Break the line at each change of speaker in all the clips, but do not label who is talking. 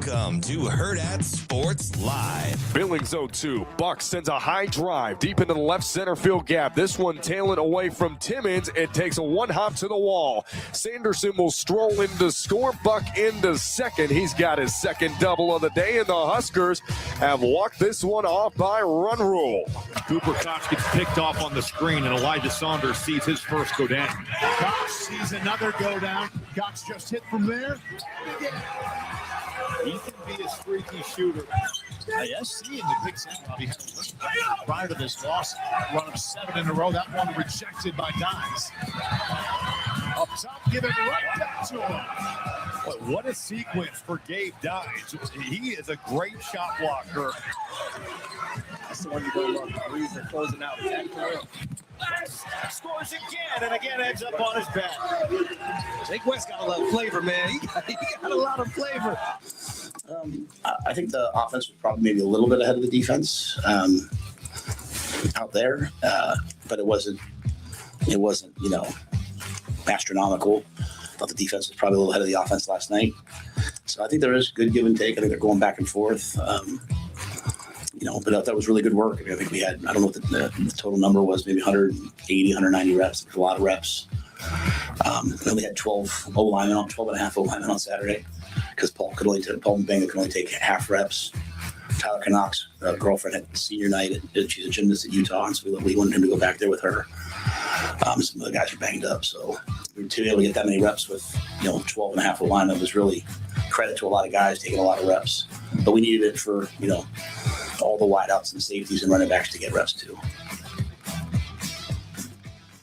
Welcome to Hurrdat Sports Live.
Billings 0-2. Buck sends a high drive deep into the left center field gap. This one tailing away from Timmons. It takes a one hop to the wall. Sanderson will stroll in to score. Buck into second. He's got his second double of the day, and the Huskers have walked this one off by run rule.
Cooper Cox gets picked off on the screen, and Elijah Saunders sees his first go down.
Cox sees another go down. Cox just hit from there.
He can be a streaky shooter.
SC in the Big Ten, Ravi, prior to this loss, run of 7 in a row. That one rejected by Dines. Up top, give it right back to him.
Boy, what a sequence for Gabe Dines. He is a great shot blocker.
That's the one you go love. The threes are closing out.
Scores again, and again ends up on his back.
Jake West got a lot of flavor, man. He got a lot of flavor.
I think the offense was probably maybe a little bit ahead of the defense out there, but it wasn't, astronomical. I thought the defense was probably a little ahead of the offense last night. So I think there is good give and take. I think they're going back and forth. But that was really good work. I think we had, I don't know what the total number was, maybe 180, 190 reps. A lot of reps. We only had 12 and a half O-linemen on Saturday because Paul Mbanga could only take half reps. Tyler Knox, girlfriend, had senior night. She's a gymnast at Utah, and so we wanted him to go back there with her. Some of the guys are banged up, so to be able to get that many reps with 12 and a half O-linemen was really credit to a lot of guys taking a lot of reps. But we needed it for all the wideouts and safeties and running backs to get reps too.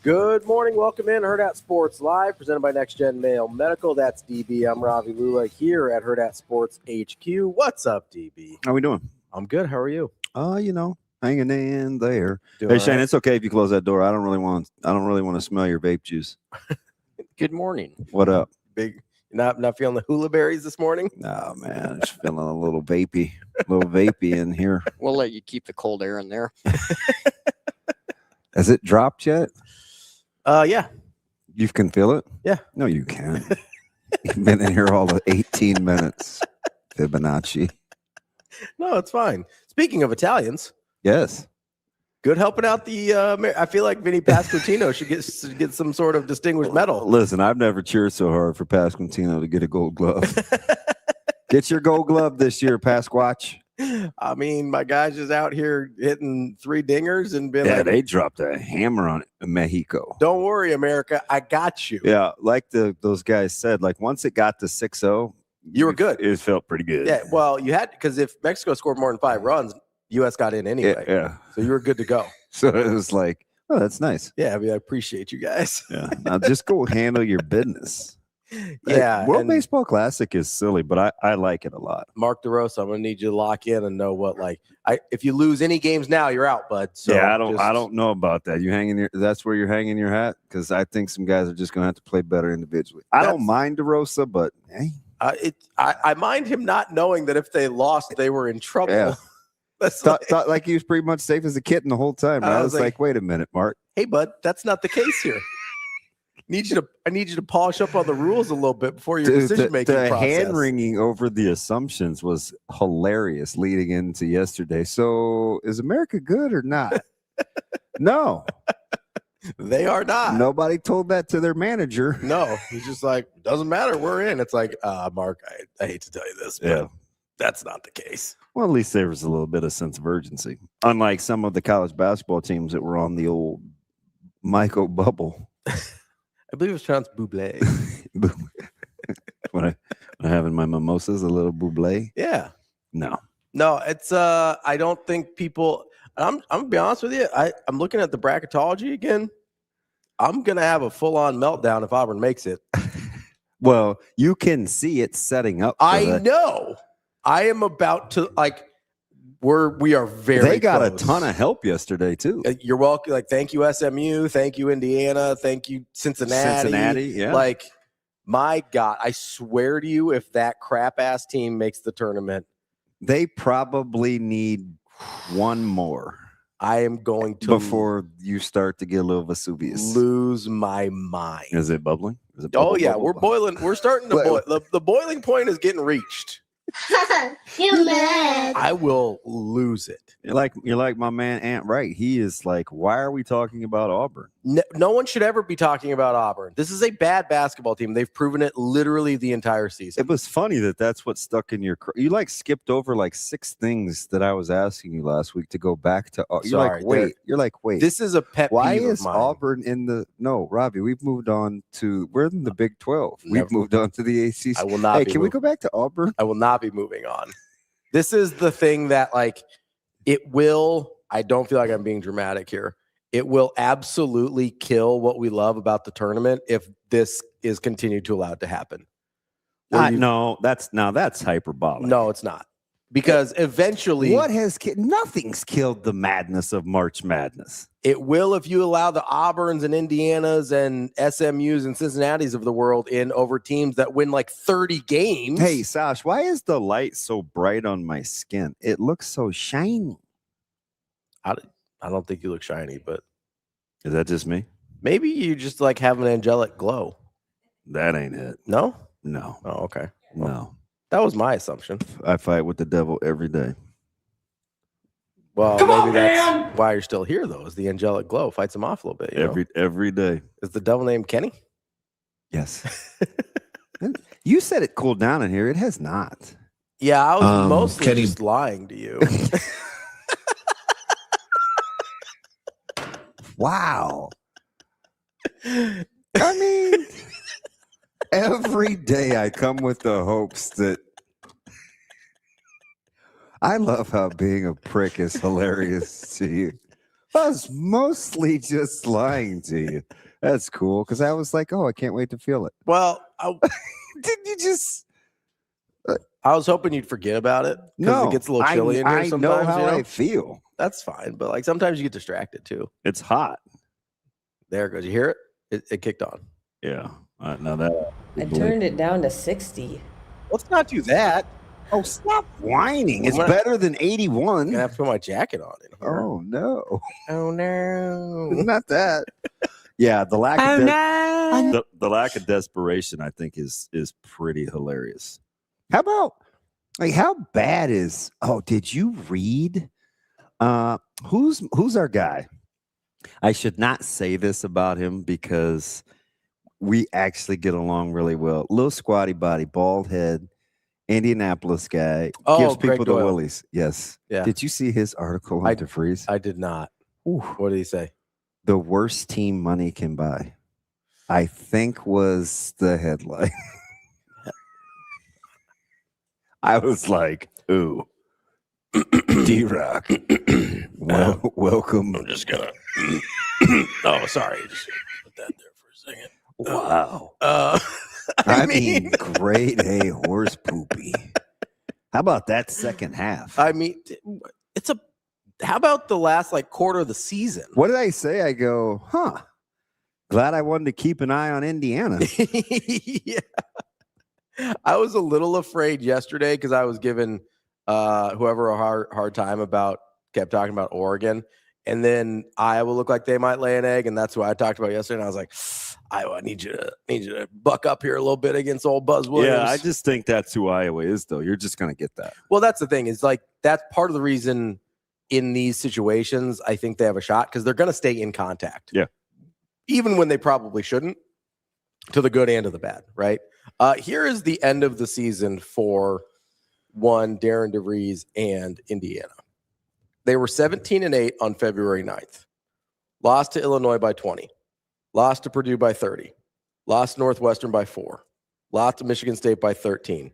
Good morning. Welcome in Hurrdat Sports Live, presented by NextGen Male Medical. That's DB. I'm Ravi Lulla here at Hurrdat Sports HQ. What's up, DB?
How we doing?
I'm good. How are you?
Hanging in there.
Doing
Shane,
right.
it's okay if you close that door. I don't really want to smell your vape juice.
Good morning.
What up?
Big. Not feeling the hula berries this morning?
No, man, just feeling a little vapey in here.
We'll let you keep the cold air in there.
Has it dropped yet?
Yeah.
You can feel it?
Yeah.
No, you can't. You've been in here all the 18 minutes. Fibonacci.
No, it's fine. Speaking of Italians,
Yes.
good helping out the. I feel like Vinny Pasquantino should get some sort of distinguished medal.
Listen, I've never cheered so hard for Pasquantino to get a gold glove. Get your gold glove this year, Pasquatch.
I mean, my guys just out here hitting 3 dingers and been like,
They dropped a hammer on it in Mexico.
"Don't worry, America, I got you."
Yeah, like those guys said, like once it got to 6-0,
You were good.
It felt pretty good.
Yeah, well, you had, because if Mexico scored more than 5 runs, U.S. got in anyway.
Yeah.
So you were good to go.
So it was like, oh, that's nice.
Yeah, I mean, I appreciate you guys.
Yeah. Now just go handle your business.
Yeah.
World
and
Baseball Classic is silly, but I like it a lot.
Mark DeRosa, I'm gonna need you to lock in and know what, if you lose any games now, you're out, bud. So
yeah, I don't know about that. That's where you're hanging your hat, because I think some guys are just gonna have to play better individually. I don't mind DeRosa, but hey.
I mind him not knowing that if they lost, they were in trouble.
Yeah. Thought like he was pretty much safe as a kitten the whole time. I was like, wait a minute, Mark.
Hey, bud, that's not the case here. I need you to polish up on the rules a little bit before your decision-making process.
The hand-wringing over the assumptions was hilarious leading into yesterday. So is America good or not? No.
They are not.
Nobody told that to their manager.
No. He's just like, doesn't matter. We're in. It's like, Mark, I hate to tell you this, but that's not the case.
Well, at least there was a little bit of sense of urgency. Unlike some of the college basketball teams that were on the old Michael bubble.
I believe it was pronounced Buble.
when I'm having my mimosas, a little Buble.
Yeah.
No,
it's I don't think people. I'm gonna be honest with you. I'm looking at the bracketology again. I'm gonna have a full-on meltdown if Auburn makes it.
Well, you can see it setting up.
I know. I am about to we are very
They got
close.
a ton of help yesterday too.
You're welcome. Thank you SMU, thank you Indiana, thank you Cincinnati.
Yeah.
My God, I swear to you, if that crap ass team makes the tournament,
they probably need one more.
I am going to
before you start to get a little Vesuvius.
Lose my mind.
Is it bubbling? Is it
we're boiling. We're starting to boil. The boiling point is getting reached.
You mad?
I will lose it.
You're like my man Ant Wright. He is like, why are we talking about Auburn?
No one should ever be talking about Auburn. This is a bad basketball team. They've proven it literally the entire season.
It was funny that's what stuck in your. You like skipped over like 6 things that I was asking you last week to go back to. You're like, wait.
This is a pet
Why
peeve of
is
mine.
Auburn in the? No, Ravi, we've moved on to. We're in the Big 12. We've moved on to the ACC.
I will not.
Hey, can we go back to Auburn?
I will not be moving on. This is the thing that like it will. I don't feel like I'm being dramatic here. It will absolutely kill what we love about the tournament if this is continued to allow it to happen.
No, that's hyperbolic.
No, it's not. Because eventually
nothing's killed the madness of March Madness.
It will if you allow the Auburns and Indianas and SMUs and Cincinnatis of the world in over teams that win like 30 games.
Hey, Sash, why is the light so bright on my skin? It looks so shiny.
I don't think you look shiny, but
is that just me?
Maybe you just like have an angelic glow.
That ain't it.
No?
No.
Oh, okay.
Well,
no. That was my assumption.
I fight with the devil every day.
Well, maybe that's why you're still here, though, is the angelic glow. Fights him off a little bit.
Every day.
Is the devil named Kenny?
Yes. You said it cooled down in here. It has not.
Yeah, I was mostly just lying to you.
Wow. I mean, every day I come with the hopes that I love how being a prick is hilarious to you. I was mostly just lying to you. That's cool because I was like, oh, I can't wait to feel it.
Well,
did you just?
I was hoping you'd forget about it because it gets a little chilly in here sometimes.
I know how I feel.
That's fine, but like sometimes you get distracted too.
It's hot.
There it goes. You hear it? It kicked on.
Yeah. Now that
I turned it down to 60.
Let's not do that.
Oh, stop whining. It's better than 81.
I'm gonna have to put my jacket on in here.
Oh no.
Oh no.
Not that. Yeah, the lack of the lack of desperation, I think, is pretty hilarious. How about how bad is did you read who's our guy? I should not say this about him because we actually get along really well. Little squatty body, bald head, Indianapolis guy, gives people the willies. Yes.
Yeah.
Did you see his article on DeFreeze?
I did not.
Ooh.
What did he say?
The worst team money can buy, I think, was the headline. I was like, ooh, D-Rock. Welcome.
I'm just gonna. Oh, sorry. Just put that there for a second.
Wow.
I mean,
grade A horse poopy. How about that second half?
I mean, how about the last quarter of the season?
What did I say? I go, glad I wanted to keep an eye on Indiana.
Yeah. I was a little afraid yesterday because I was giving whoever a hard time kept talking about Oregon. And then Iowa looked like they might lay an egg, and that's what I talked about yesterday. And I was like, Iowa, I need you to buck up here a little bit against old Buzz Williams.
Yeah, I just think that's who Iowa is, though. You're just going to get that.
Well, that's the thing. Is that's part of the reason in these situations I think they have a shot because they're going to stay in contact.
Yeah,
even when they probably shouldn't, to the good and to the bad. Right. Here is the end of the season for Darren DeVries and Indiana. They were 17-8 on February 9th. Lost to Illinois by 20. Lost to Purdue by 30. Lost to Northwestern by 4. Lost to Michigan State by 13.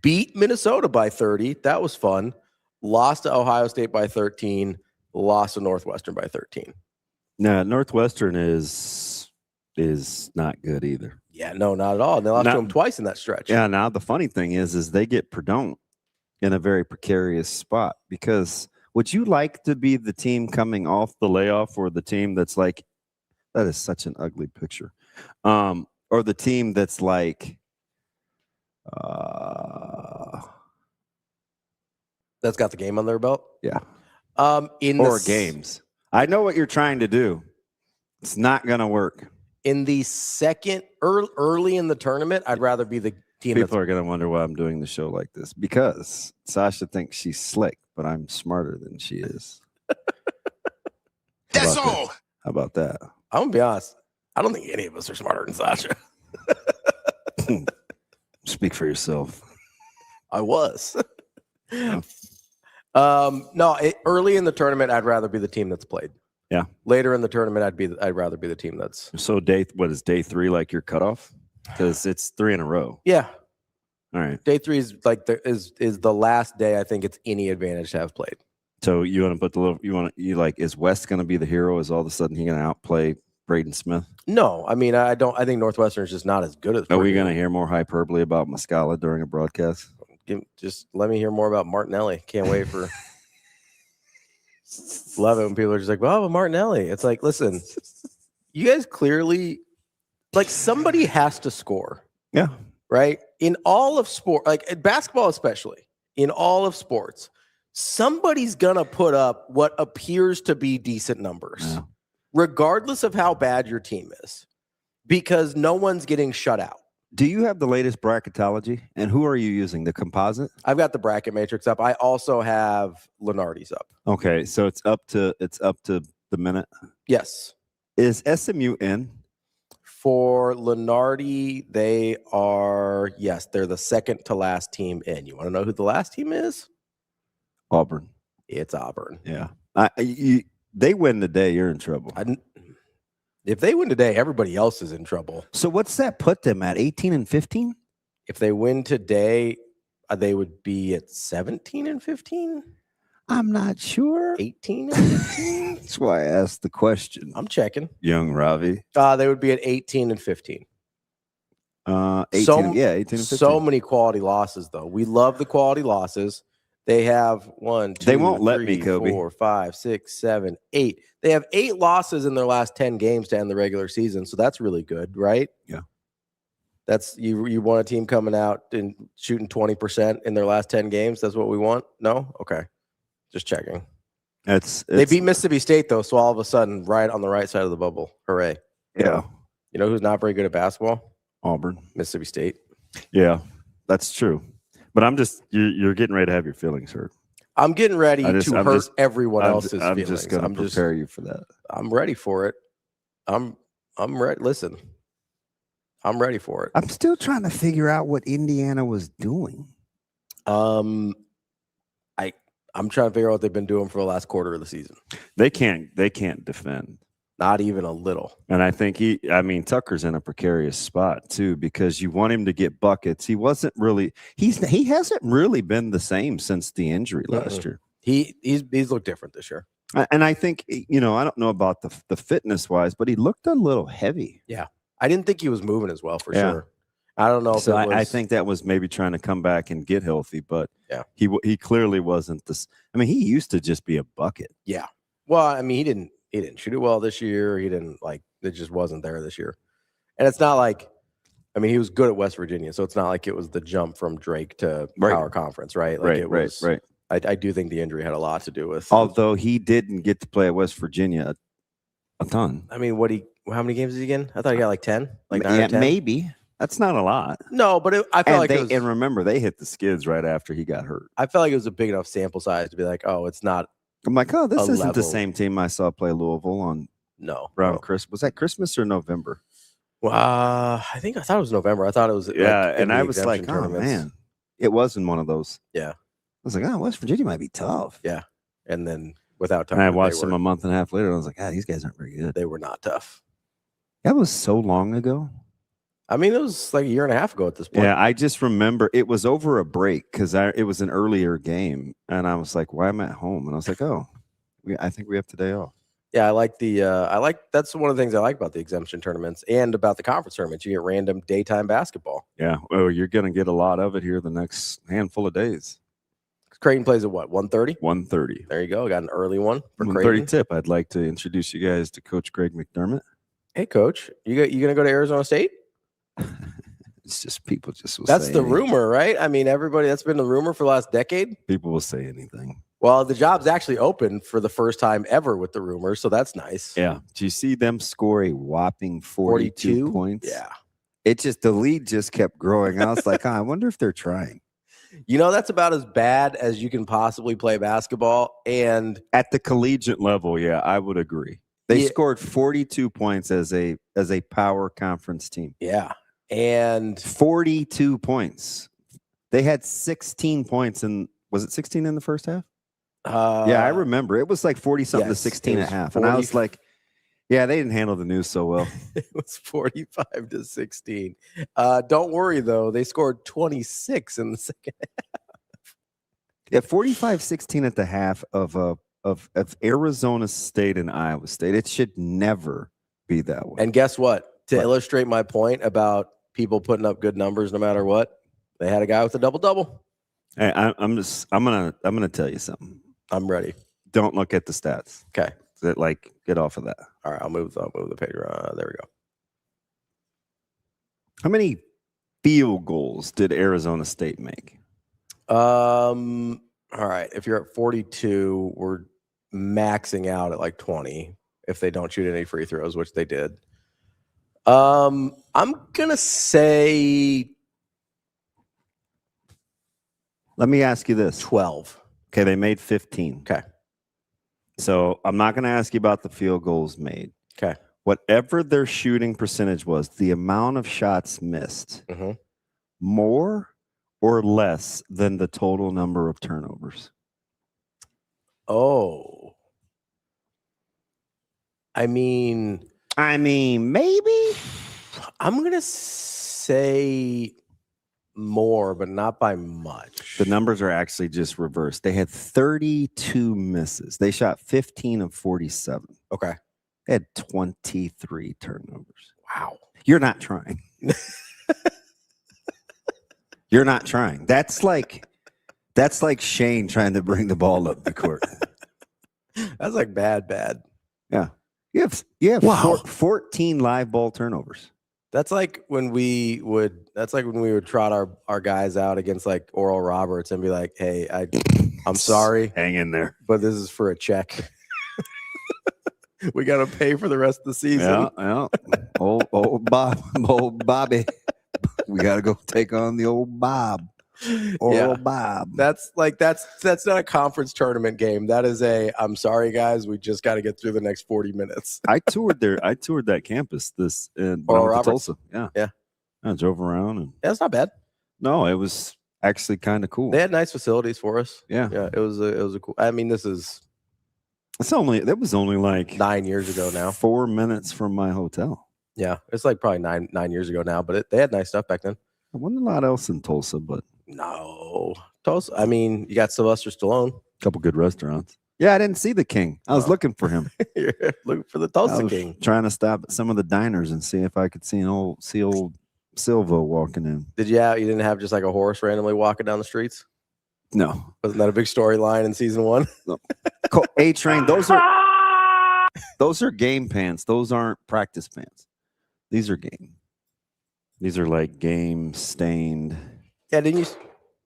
Beat Minnesota by 30. That was fun. Lost to Ohio State by 13. Lost to Northwestern by 13.
No, Northwestern is not good either.
Yeah, no, not at all. And they lost to them twice in that stretch.
Yeah, now the funny thing is they get Perdon't in a very precarious spot because would you like to be the team coming off the layoff or the team that's like, that is such an ugly picture, or the team that's like,
that's got the game on their belt?
Yeah.
Games.
I know what you're trying to do. It's not going to work.
In the second, early in the tournament, I'd rather be the team.
People are going to wonder why I'm doing the show like this because Sasha thinks she's slick, but I'm smarter than she is.
That's all.
How about that?
I'm going to be honest. I don't think any of us are smarter than Sasha.
Speak for yourself.
I was. Early in the tournament, I'd rather be the team that's played.
Yeah.
Later in the tournament, I'd rather be the team that's.
So what is day 3 like your cutoff? Because it's 3 in a row.
Yeah.
All right.
Day 3 is like is the last day. I think it's any advantage to have played.
So you want to put the little. Is West going to be the hero? Is all of a sudden he going to outplay Braden Smith?
No, I mean I don't. I think Northwestern is just not as good as.
Are we going to hear more hyperbole about Muscala during a broadcast?
Just let me hear more about Martinelli. Can't wait for. Love it when people are just like, "Well, Martinelli." It's like, listen, you guys clearly, like, somebody has to score.
Yeah.
Right. In all of sport, like basketball, especially in all of sports, somebody's gonna put up what appears to be decent numbers, regardless of how bad your team is, because no one's getting shut out.
Do you have the latest bracketology? And who are you using? The composite?
I've got the bracket matrix up. I also have Lenardi's up.
Okay, so it's up to the minute.
Yes.
Is SMU in?
For Lenardi, they are, yes, they're the second to last team in. You want to know who the last team is?
Auburn.
It's Auburn.
Yeah. They win today, you're in trouble.
If they win today, everybody else is in trouble.
So what's that put them at? 18 and 15?
If they win today, they would be at 17 and 15.
I'm not sure.
18 and 15.
That's why I asked the question.
I'm checking.
Young Ravi.
They would be at 18 and 15.
18 and 15.
So many quality losses, though. We love the quality losses. They have 1, 2,
they won't let
3,
me, Kobe.
4, 5, 6, 7, 8. They have 8 losses in their last 10 games to end the regular season. So that's really good, right?
Yeah. That's
you want a team coming out and shooting 20% in their last 10 games. That's what we want? No? Okay. Just checking. They beat Mississippi State, though, so all of a sudden, right on the right side of the bubble. Hooray.
Yeah.
You know who's not very good at basketball?
Auburn.
Mississippi State.
Yeah, that's true. But you're getting ready to have your feelings hurt.
I'm getting ready to hurt everyone else's feelings.
I'm just going to prepare you for that.
I'm ready for it. I'm ready. Listen, I'm ready for it.
I'm still trying to figure out what Indiana was doing.
I'm trying to figure out what they've been doing for the last quarter of the season.
They can't defend.
Not even a little.
And I think Tucker's in a precarious spot too, because you want him to get buckets. He hasn't really been the same since the injury last year.
He's looked different this year.
And I think, I don't know about the fitness wise, but he looked a little heavy.
Yeah. I didn't think he was moving as well for sure. I don't know.
So I think that was maybe trying to come back and get healthy, but he clearly wasn't this. I mean, he used to just be a bucket.
Yeah. Well, I mean, he didn't shoot it well this year. He didn't it just wasn't there this year. And it's not like, he was good at West Virginia. So it's not like it was the jump from Drake to Power Conference, right? Right. I do think the injury had a lot to do with.
Although he didn't get to play at West Virginia a ton.
I mean, how many games did he get? I thought he got 10, 9 or 10.
Maybe. That's not a lot.
No, but I felt
and remember, they hit the skids right after he got hurt.
I felt like it was a big enough sample size to be like, oh, it's not.
I'm like, oh, this isn't the same team I saw play Louisville on. Around Christmas. Was that Christmas or November?
Well, I thought it was November. I thought it was.
And I was like, oh man, it wasn't one of those.
Yeah.
I was like, oh, West Virginia might be tough.
Yeah. And then without time,
I watched them a month and a half later. And I was like, these guys aren't very good.
They were not tough.
That was so long ago.
It was like a year and a half ago at this point.
Yeah, I just remember it was over a break because it was an earlier game, and I was like, "Why am I at home?" And I was like, "Oh, I think we have today off."
Yeah, that's one of the things I like about the exemption tournaments and about the conference tournaments. You get random daytime basketball.
Yeah, well, you're going to get a lot of it here the next handful of days.
Creighton plays at what, 1:30?
1:30.
There you go. Got an early one for
1:30
Creighton.
tip. I'd like to introduce you guys to Coach Greg McDermott.
Hey, Coach, you gonna go to Arizona State?
It's just people just will
that's
say
the
anything.
Rumor, right? Everybody, that's been the rumor for the last decade.
People will say anything.
Well, the job's actually open for the first time ever with the rumor, so that's nice.
Yeah. Do you see them score a whopping 42 points?
Yeah.
It just the lead just kept growing. I was like, I wonder if they're trying.
You know, that's about as bad as you can possibly play basketball. And
At the collegiate level, yeah, I would agree. They scored 42 points as a power conference team.
Yeah. And
42 points. They had 16 points was it 16 in the first half? Yeah, I remember. It was like 40-something to 16 and a half. And I was like, yeah, they didn't handle the news so well.
It was 45 to 16. Don't worry, though. They scored 26 in the second half.
Yeah, 45-16 at the half of Arizona State and Iowa State. It should never be that way.
And guess what? To illustrate my point about people putting up good numbers no matter what, they had a guy with a double-double.
Hey, I'm gonna tell you something.
I'm ready.
Don't look at the stats.
Okay.
Get off of that.
All right, I'll move the page around. There we go.
How many field goals did Arizona State make?
All right. If you're at 42, we're maxing out at like 20 if they don't shoot any free throws, which they did. I'm gonna say.
Let me ask you this:
12.
Okay, they made 15.
Okay.
So I'm not going to ask you about the field goals made.
Okay.
Whatever their shooting percentage was, the amount of shots missed, more or less than the total number of turnovers?
Oh. I mean,
maybe.
I'm going to say more, but not by much.
The numbers are actually just reversed. They had 32 misses. They shot 15 of 47.
Okay.
They had 23 turnovers.
Wow.
You're not trying. You're not trying. That's like Shane trying to bring the ball up the court.
That's like bad.
Yeah. You have 14 live ball turnovers. That's like when we would trot our guys out against like Oral Roberts and be like, hey, I'm sorry. Hang in there.
But this is for a check. We got to pay for the rest of the season.
Yeah. Old Bobby. We got to go take on the old Bob. Bob.
That's not a conference tournament game. That is I'm sorry, guys. We just got to get through the next 40 minutes.
I toured that campus in Tulsa. Yeah. I drove around and
that's not bad.
No, it was actually kind of cool.
They had nice facilities for us.
Yeah.
It was a cool. I mean, that
was only like
9 years ago now.
4 minutes from my hotel.
Yeah, it's like probably nine years ago now, but they had nice stuff back then.
There wasn't a lot else in Tulsa, but
no, Tulsa. I mean, you got Sylvester Stallone.
A couple good restaurants. Yeah, I didn't see the King. I was looking for him.
You're looking for the Tulsa King.
Trying to stop at some of the diners and see if I could see old Silva walking in.
You didn't have just like a horse randomly walking down the streets?
No.
Wasn't that a big storyline in season 1?
No. A-Train, those are game pants. Those aren't practice pants. These are game. These are like game stained.
Yeah, didn't you?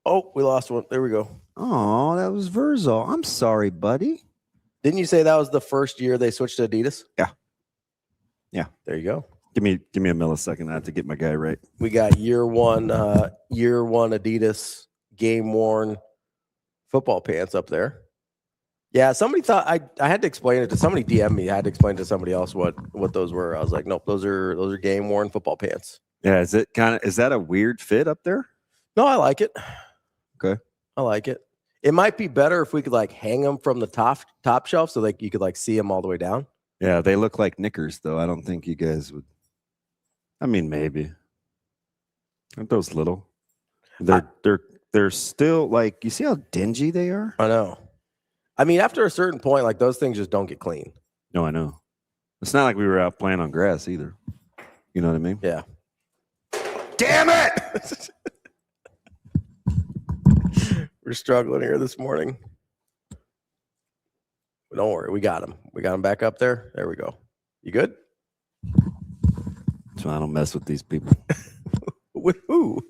Oh, we lost one. There we go.
Oh, that was Verzal. I'm sorry, buddy.
Didn't you say that was the first year they switched to Adidas?
Yeah.
There you go.
Give me a millisecond. I have to get my guy right.
We got year one Adidas game worn football pants up there. Yeah, somebody thought I had to explain it to somebody. DM me. I had to explain to somebody else what those were. I was like, nope, those are game worn football pants.
Yeah, is that a weird fit up there?
No, I like it.
Okay,
I like it. It might be better if we could like hang them from the top shelf so like you could like see them all the way down.
Yeah, they look like knickers though. I don't think you guys would. I mean, maybe. Aren't those little? They're still like, you see how dingy they are?
I know. I mean, after a certain point, like those things just don't get clean.
No, I know. It's not like we were out playing on grass either. You know what I mean?
Yeah.
Damn it!
We're struggling here this morning. But don't worry, we got him. We got him back up there. There we go. You good?
So I don't mess with these people.
With who?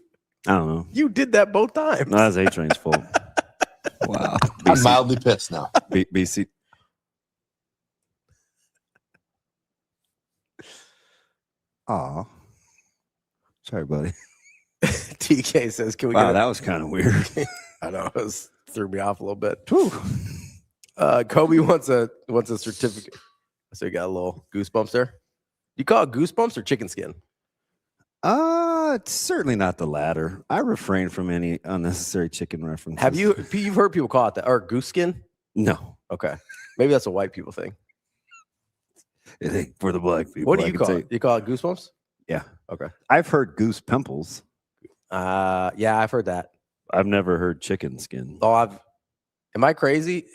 I don't know.
You did that both times.
No, that's A-Train's fault.
Wow. I'm mildly pissed now.
BC. Aw. Sorry, buddy.
TK says, "Can we
Wow,
get
that was kind of weird.
I know it threw me off a little bit.
Whew.
Kobe wants a certificate. So you got a little goosebumps there. You call it goosebumps or chicken skin?
It's certainly not the latter. I refrain from any unnecessary chicken references.
You've heard people call it that or goose skin?
No.
Okay. Maybe that's a white people thing.
It ain't for the black people.
What do you call it? You call it goosebumps?
Yeah.
Okay.
I've heard goose pimples.
Yeah, I've heard that.
I've never heard chicken skin.
Oh, am I crazy?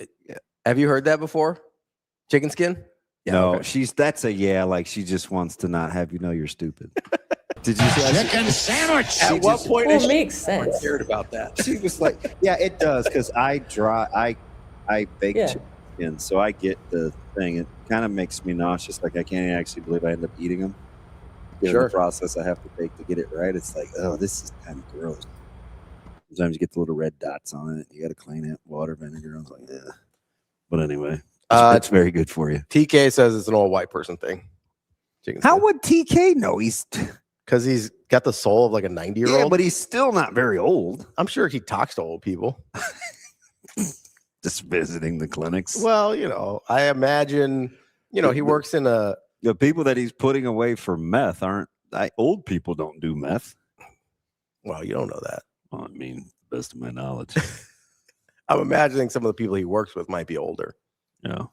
Have you heard that before? Chicken skin? Yeah,
no,
okay.
That's a yeah, like she just wants to not have you know you're stupid. Did you see
Chicken sandwich?
At what point
Well,
is
it makes
she
sense.
cared about that?
She was like, yeah, it does, because I bake
Yeah.
chicken skin, so I get the thing. It kind of makes me nauseous. Like I can't actually believe I end up eating them. Given
Sure.
the process I have to bake to get it right, it's like, oh, this is kind of gross. Sometimes you get the little red dots on it. You got to clean it, water, vinegar. I was like, yeah. But anyway, it's very good for you.
TK says it's an old white person thing. Chicken
How
skin.
would TK know?
Because he's got the soul of like a 90-year-old.
Yeah, but he's still not very old.
I'm sure he talks to old people.
Just visiting the clinics.
Well, I imagine, he works in a.
The people that he's putting away for meth aren't old people. Don't do meth.
Well, you don't know that.
Well, I mean, best of my knowledge.
I'm imagining some of the people he works with might be older.
Yeah.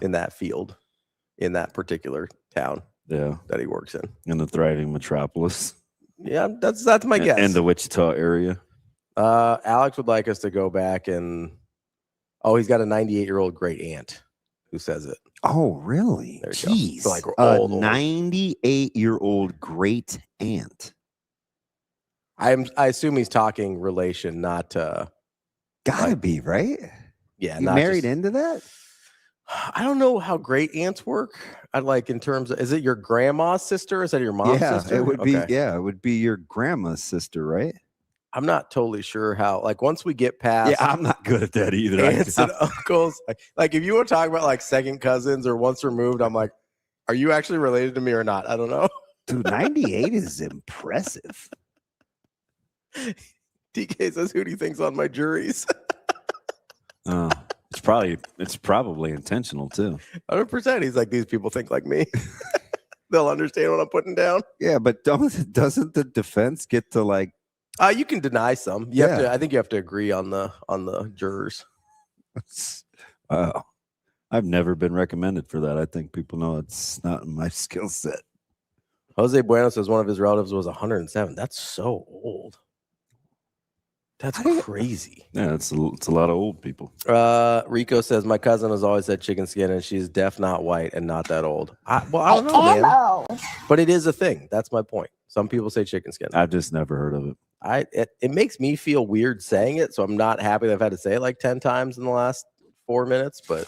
In that field, in that particular town.
Yeah.
That he works in.
In the thriving metropolis.
Yeah, that's my guess.
In the Wichita area.
Alex would like us to go back and he's got a 98-year-old great aunt who says it.
Oh, really?
There you
Jeez.
go. So like
a
old.
98-year-old great aunt.
I assume he's talking relation, not
gotta be, right?
Yeah.
You married into that?
I don't know how great aunts work. I'd like in terms of, is it your grandma's sister? Is that your mom's sister?
It would be. Yeah, it would be your grandma's sister, right?
I'm not totally sure how. Like once we get past,
Yeah, I'm not good at that either.
aunts and uncles. Like if you want to talk about like second cousins or once removed, I'm like, are you actually related to me or not? I don't know.
Dude, 98 is impressive.
DK says, "Who do you think's on my juries?"
Oh, it's probably intentional too.
100%. He's like, these people think like me. They'll understand what I'm putting down.
Yeah, but doesn't the defense get to like?
You can deny some. You have to. I think you have to agree on the jurors.
Wow, I've never been recommended for that. I think people know it's not in my skill set.
Jose Bueno says one of his relatives was 107. That's so old. That's crazy.
Yeah, it's a lot of old people.
Rico says my cousin has always had chicken skin, and she's deaf, not white, and not that old. I don't know, man. But it is a thing. That's my point. Some people say chicken skin.
I've just never heard of it.
It makes me feel weird saying it, so I'm not happy that I've had to say it like 10 times in the last 4 minutes. But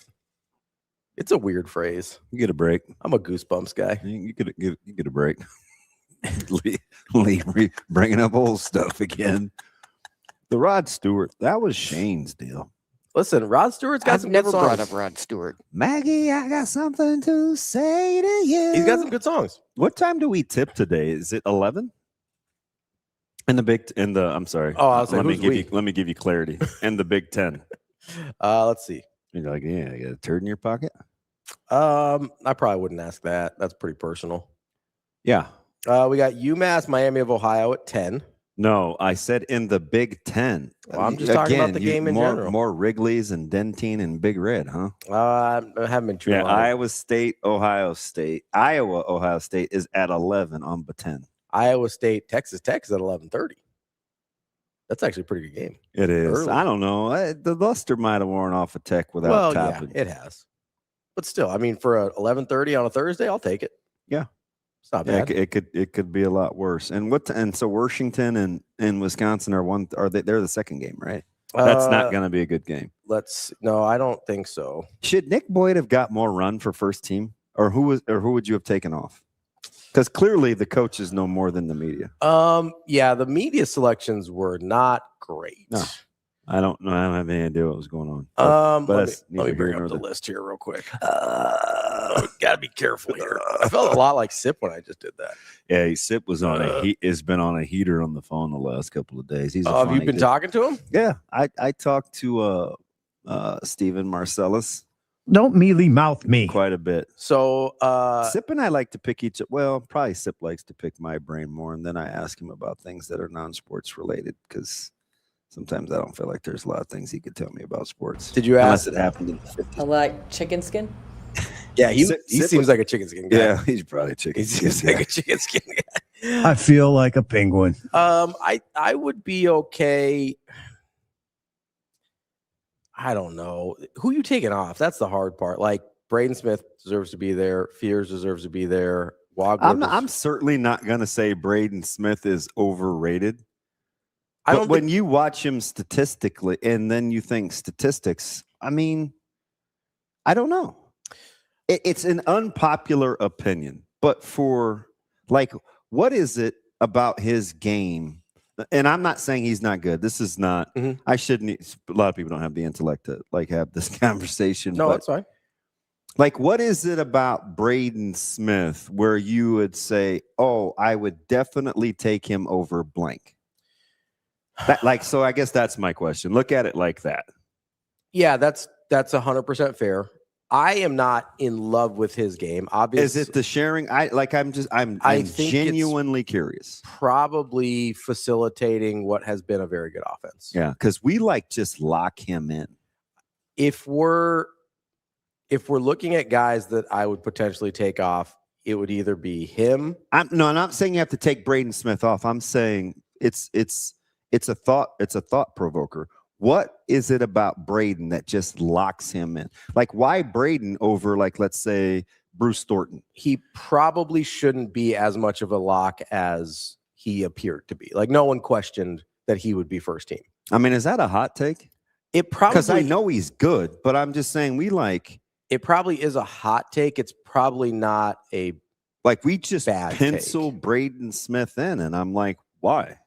it's a weird phrase.
You get a break.
I'm a goosebumps guy.
You get a break. Lee bringing up old stuff again. The Rod Stewart, that was Shane's deal.
Listen, Rod Stewart's got some good songs.
Never brought up Rod Stewart.
Maggie, I got something to say to you.
He's got some good songs.
What time do we tip today? Is it 11? I'm sorry.
Oh, I was like,
let me give you clarity. In the Big Ten.
Let's see.
You're like, yeah, you got a turd in your pocket?
I probably wouldn't ask that. That's pretty personal.
Yeah.
We got UMass, Miami of Ohio at 10.
No, I said in the Big Ten.
Well, I'm just talking about the game in general.
More Wrigley's and Dentine and Big Red, huh?
I haven't been true.
Yeah, Iowa State, Ohio State. Ohio State is at 11 on the 10.
Iowa State, Texas Tech is at 11:30. That's actually a pretty good game.
It is.
Early.
I don't know. The luster might have worn off a Tech without topping.
Yeah, it has. But still, I mean, for 11:30 on a Thursday, I'll take it.
Yeah.
It's not bad.
It could be a lot worse. And so Washington and Wisconsin they're the second game, right? That's not going to be a good game.
No, I don't think so.
Should Nick Boyd have got more run for first team, or who would you have taken off? Because clearly the coaches know more than the media.
Yeah, the media selections were not great.
No, I don't know. I don't have any idea what was going on.
Let me bring up the list here real quick. Gotta be careful here. I felt a lot like Sip when I just did that.
Yeah, Sip was on he has been on a heater on the phone the last couple of days. He's
have you been talking to him?
Yeah, I talked to Steven Marcellus.
Don't mealy mouth me.
Quite a bit.
So
Sip and I like to pick probably Sip likes to pick my brain more, and then I ask him about things that are non-sports related because sometimes I don't feel like there's a lot of things he could tell me about sports.
Did you ask?
Unless it happened in the 50s.
Like chicken skin?
Yeah, he seems like a chicken skin guy.
Yeah, he's probably a chicken skin
He seems like a chicken skin guy.
I feel like a penguin.
I would be okay. I don't know. Who you taking off? That's the hard part. Like Braden Smith deserves to be there. Fears deserves to be there.
I'm certainly not going to say Braden Smith is overrated. But when you watch him statistically and then you think statistics, I mean, I don't know. It's an unpopular opinion. But for like, what is it about his game? And I'm not saying he's not good. This is not, I shouldn't, a lot of people don't have the intellect to like have this conversation.
No, that's fine.
Like, what is it about Braden Smith where you would say, oh, I would definitely take him over blank? So I guess that's my question. Look at it like that.
Yeah, that's 100% fair. I am not in love with his game. Obviously,
is it the sharing? I'm genuinely curious.
Probably facilitating what has been a very good offense.
Yeah, because we just lock him in.
If we're looking at guys that I would potentially take off, it would either be him.
I'm not saying you have to take Braden Smith off. I'm saying it's a thought provoker. What is it about Braden that just locks him in? Like, why Braden over, like, let's say, Bruce Thornton?
He probably shouldn't be as much of a lock as he appeared to be. Like, no one questioned that he would be first team.
I mean, is that a hot take?
It probably,
because I know he's good, but I'm just saying
it probably is a hot take. It's probably not a
we just pencil
take.
Braden Smith in, and I'm like, why?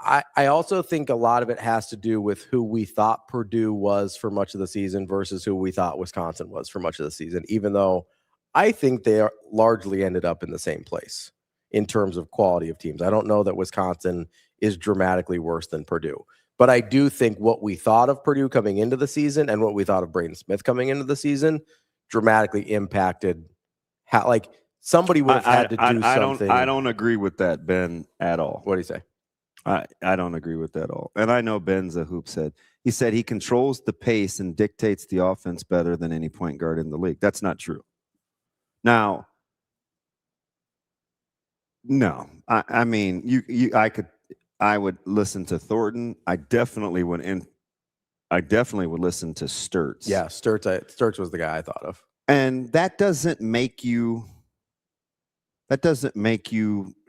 I also think a lot of it has to do with who we thought Purdue was for much of the season versus who we thought Wisconsin was for much of the season, even though I think they largely ended up in the same place in terms of quality of teams. I don't know that Wisconsin is dramatically worse than Purdue, but I do think what we thought of Purdue coming into the season and what we thought of Braden Smith coming into the season dramatically impacted how, like, somebody would have had to do something.
I don't agree with that, Ben, at all.
What do you say?
I don't agree with that at all. And I know Ben's a hoop head. He said he controls the pace and dictates the offense better than any point guard in the league. That's not true. Now, no. I mean, I would listen to Thornton. I definitely would listen to Sturtz.
Yeah, Sturtz was the guy I thought of.
And that doesn't make you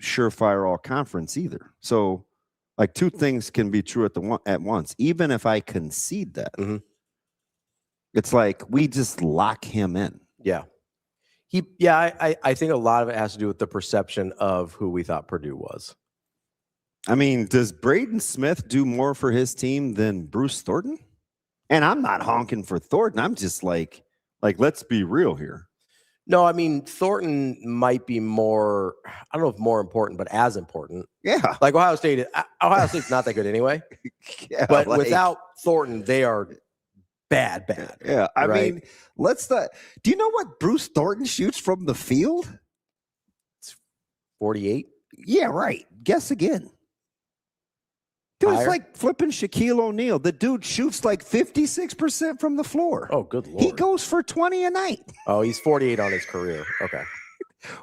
surefire all conference either. So, like, two things can be true at once. Even if I concede that, it's like we just lock him in.
Yeah. I think a lot of it has to do with the perception of who we thought Purdue was.
I mean, does Braden Smith do more for his team than Bruce Thornton? And I'm not honking for Thornton. I'm just like let's be real here.
No, I mean, Thornton might be more, I don't know if more important, but as important.
Yeah.
Like Ohio State's not that good anyway.
Yeah,
but without Thornton, they are bad.
Yeah. I mean, do you know what Bruce Thornton shoots from the field?
It's 48.
Yeah, right. Guess again. Dude,
Higher?
it's like flipping Shaquille O'Neal. The dude shoots like 56% from the floor.
Oh, good Lord.
He goes for 20 a night.
Oh, he's 48 on his career. Okay.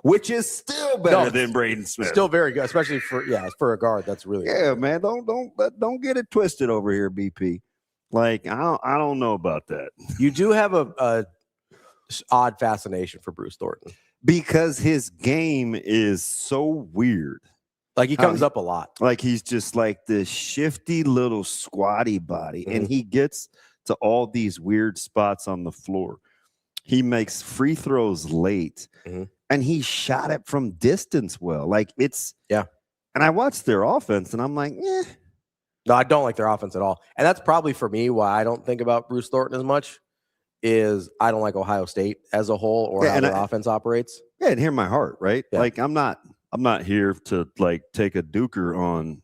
Which is still better than Braden Smith.
Still very good, especially for a guard. That's really good.
Man. Don't get it twisted over here, BP. Like, I don't know about that.
You do have a odd fascination for Bruce Thornton
because his game is so weird.
Like, he comes up a lot.
Like, he's just like this shifty little squatty body, and he gets to all these weird spots on the floor. He makes free throws late, and he shot it from distance well. Like,
yeah.
And I watched their offense, and I'm like, eh.
No, I don't like their offense at all. And that's probably for me why I don't think about Bruce Thornton as much, is I don't like Ohio State as a whole or how their offense operates.
Yeah, and hear my heart, right?
Yeah.
Like I'm not here to like take a duker on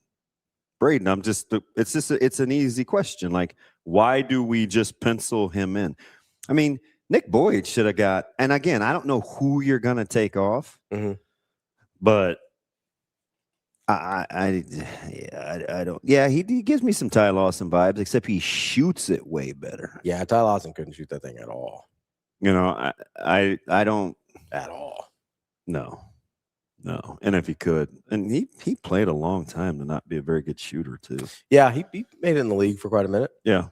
Braden. It's an easy question. Like, why do we just pencil him in? I mean, Nick Boyd should have got, and again, I don't know who you're gonna take off, but I don't. Yeah, he gives me some Ty Lawson vibes, except he shoots it way better.
Yeah, Ty Lawson couldn't shoot that thing at all.
You know, I don't
at all.
No. And if he could, and he played a long time to not be a very good shooter too.
Yeah, he made it in the league for quite a minute.
Yeah,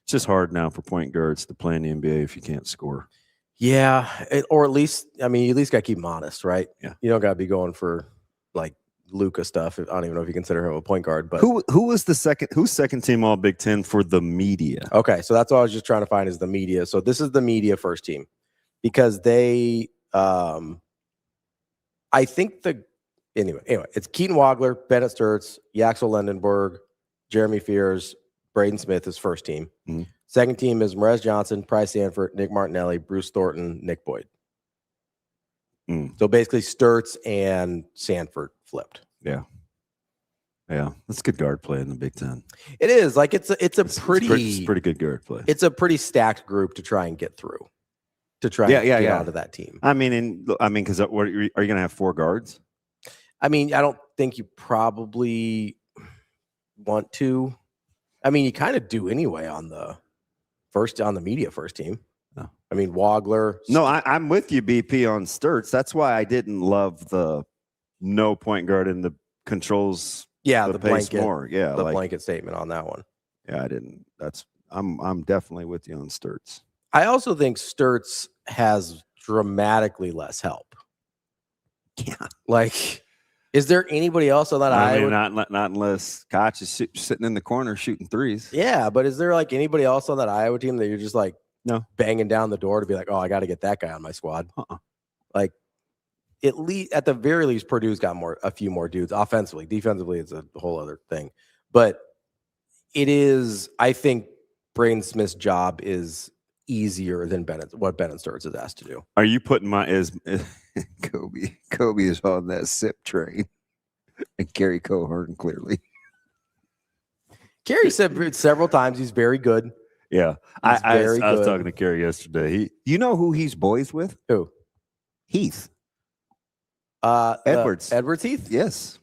it's just hard now for point guards to play in the NBA if you can't score.
Yeah, or at least, I mean, you at least got to keep him honest, right?
Yeah,
you don't got to be going for like Luka stuff. I don't even know if you consider him a point guard. But
who was who's second team All Big Ten for the media?
Okay, so that's what I was just trying to find is the media. So this is the media first team because they, I think anyway, it's Keaton Wagler, Bennett Sturtz, Yaxel Lendenberg, Jeremy Fears, Braden Smith is first team.
Mm-hmm.
Second team is Merez Johnson, Price Sanford, Nick Martinelli, Bruce Thornton, Nick Boyd. So basically Sturtz and Sanford flipped.
Yeah, that's good guard play in the Big Ten.
It is like it's pretty
good guard play.
It's a pretty stacked group to try and get through. To try and get onto that team.
I mean, because are you going to have 4 guards?
I mean, I don't think you probably want to. I mean, you kind of do anyway on the media first team.
No.
I mean, Wagler.
No, I'm with you, BP, on Sturtz. That's why I didn't love the no point guard in the controls.
Yeah, the
pace
blanket.
More. Yeah,
the blanket statement on that one.
Yeah, I didn't. I'm definitely with you on Sturtz.
I also think Sturtz has dramatically less help.
Yeah,
like, is there anybody else on that
not unless Koch is sitting in the corner shooting threes.
Yeah, but is there like anybody else on that Iowa team that you're just like banging down the door to be like, oh, I got to get that guy on my squad? Like, at the very least, Purdue's got a few more dudes offensively. Defensively, it's a whole other thing. But it is, I think, Braden Smith's job is easier than what Bennett Sturtz is asked to do.
Are you putting Kobe is on that sip train and Gary Cohern clearly.
Gary said several times he's very good.
Yeah. I was talking to Gary yesterday. You know who he's boys with?
Who?
Heath.
Edwards. Edwards Heath?
Yes.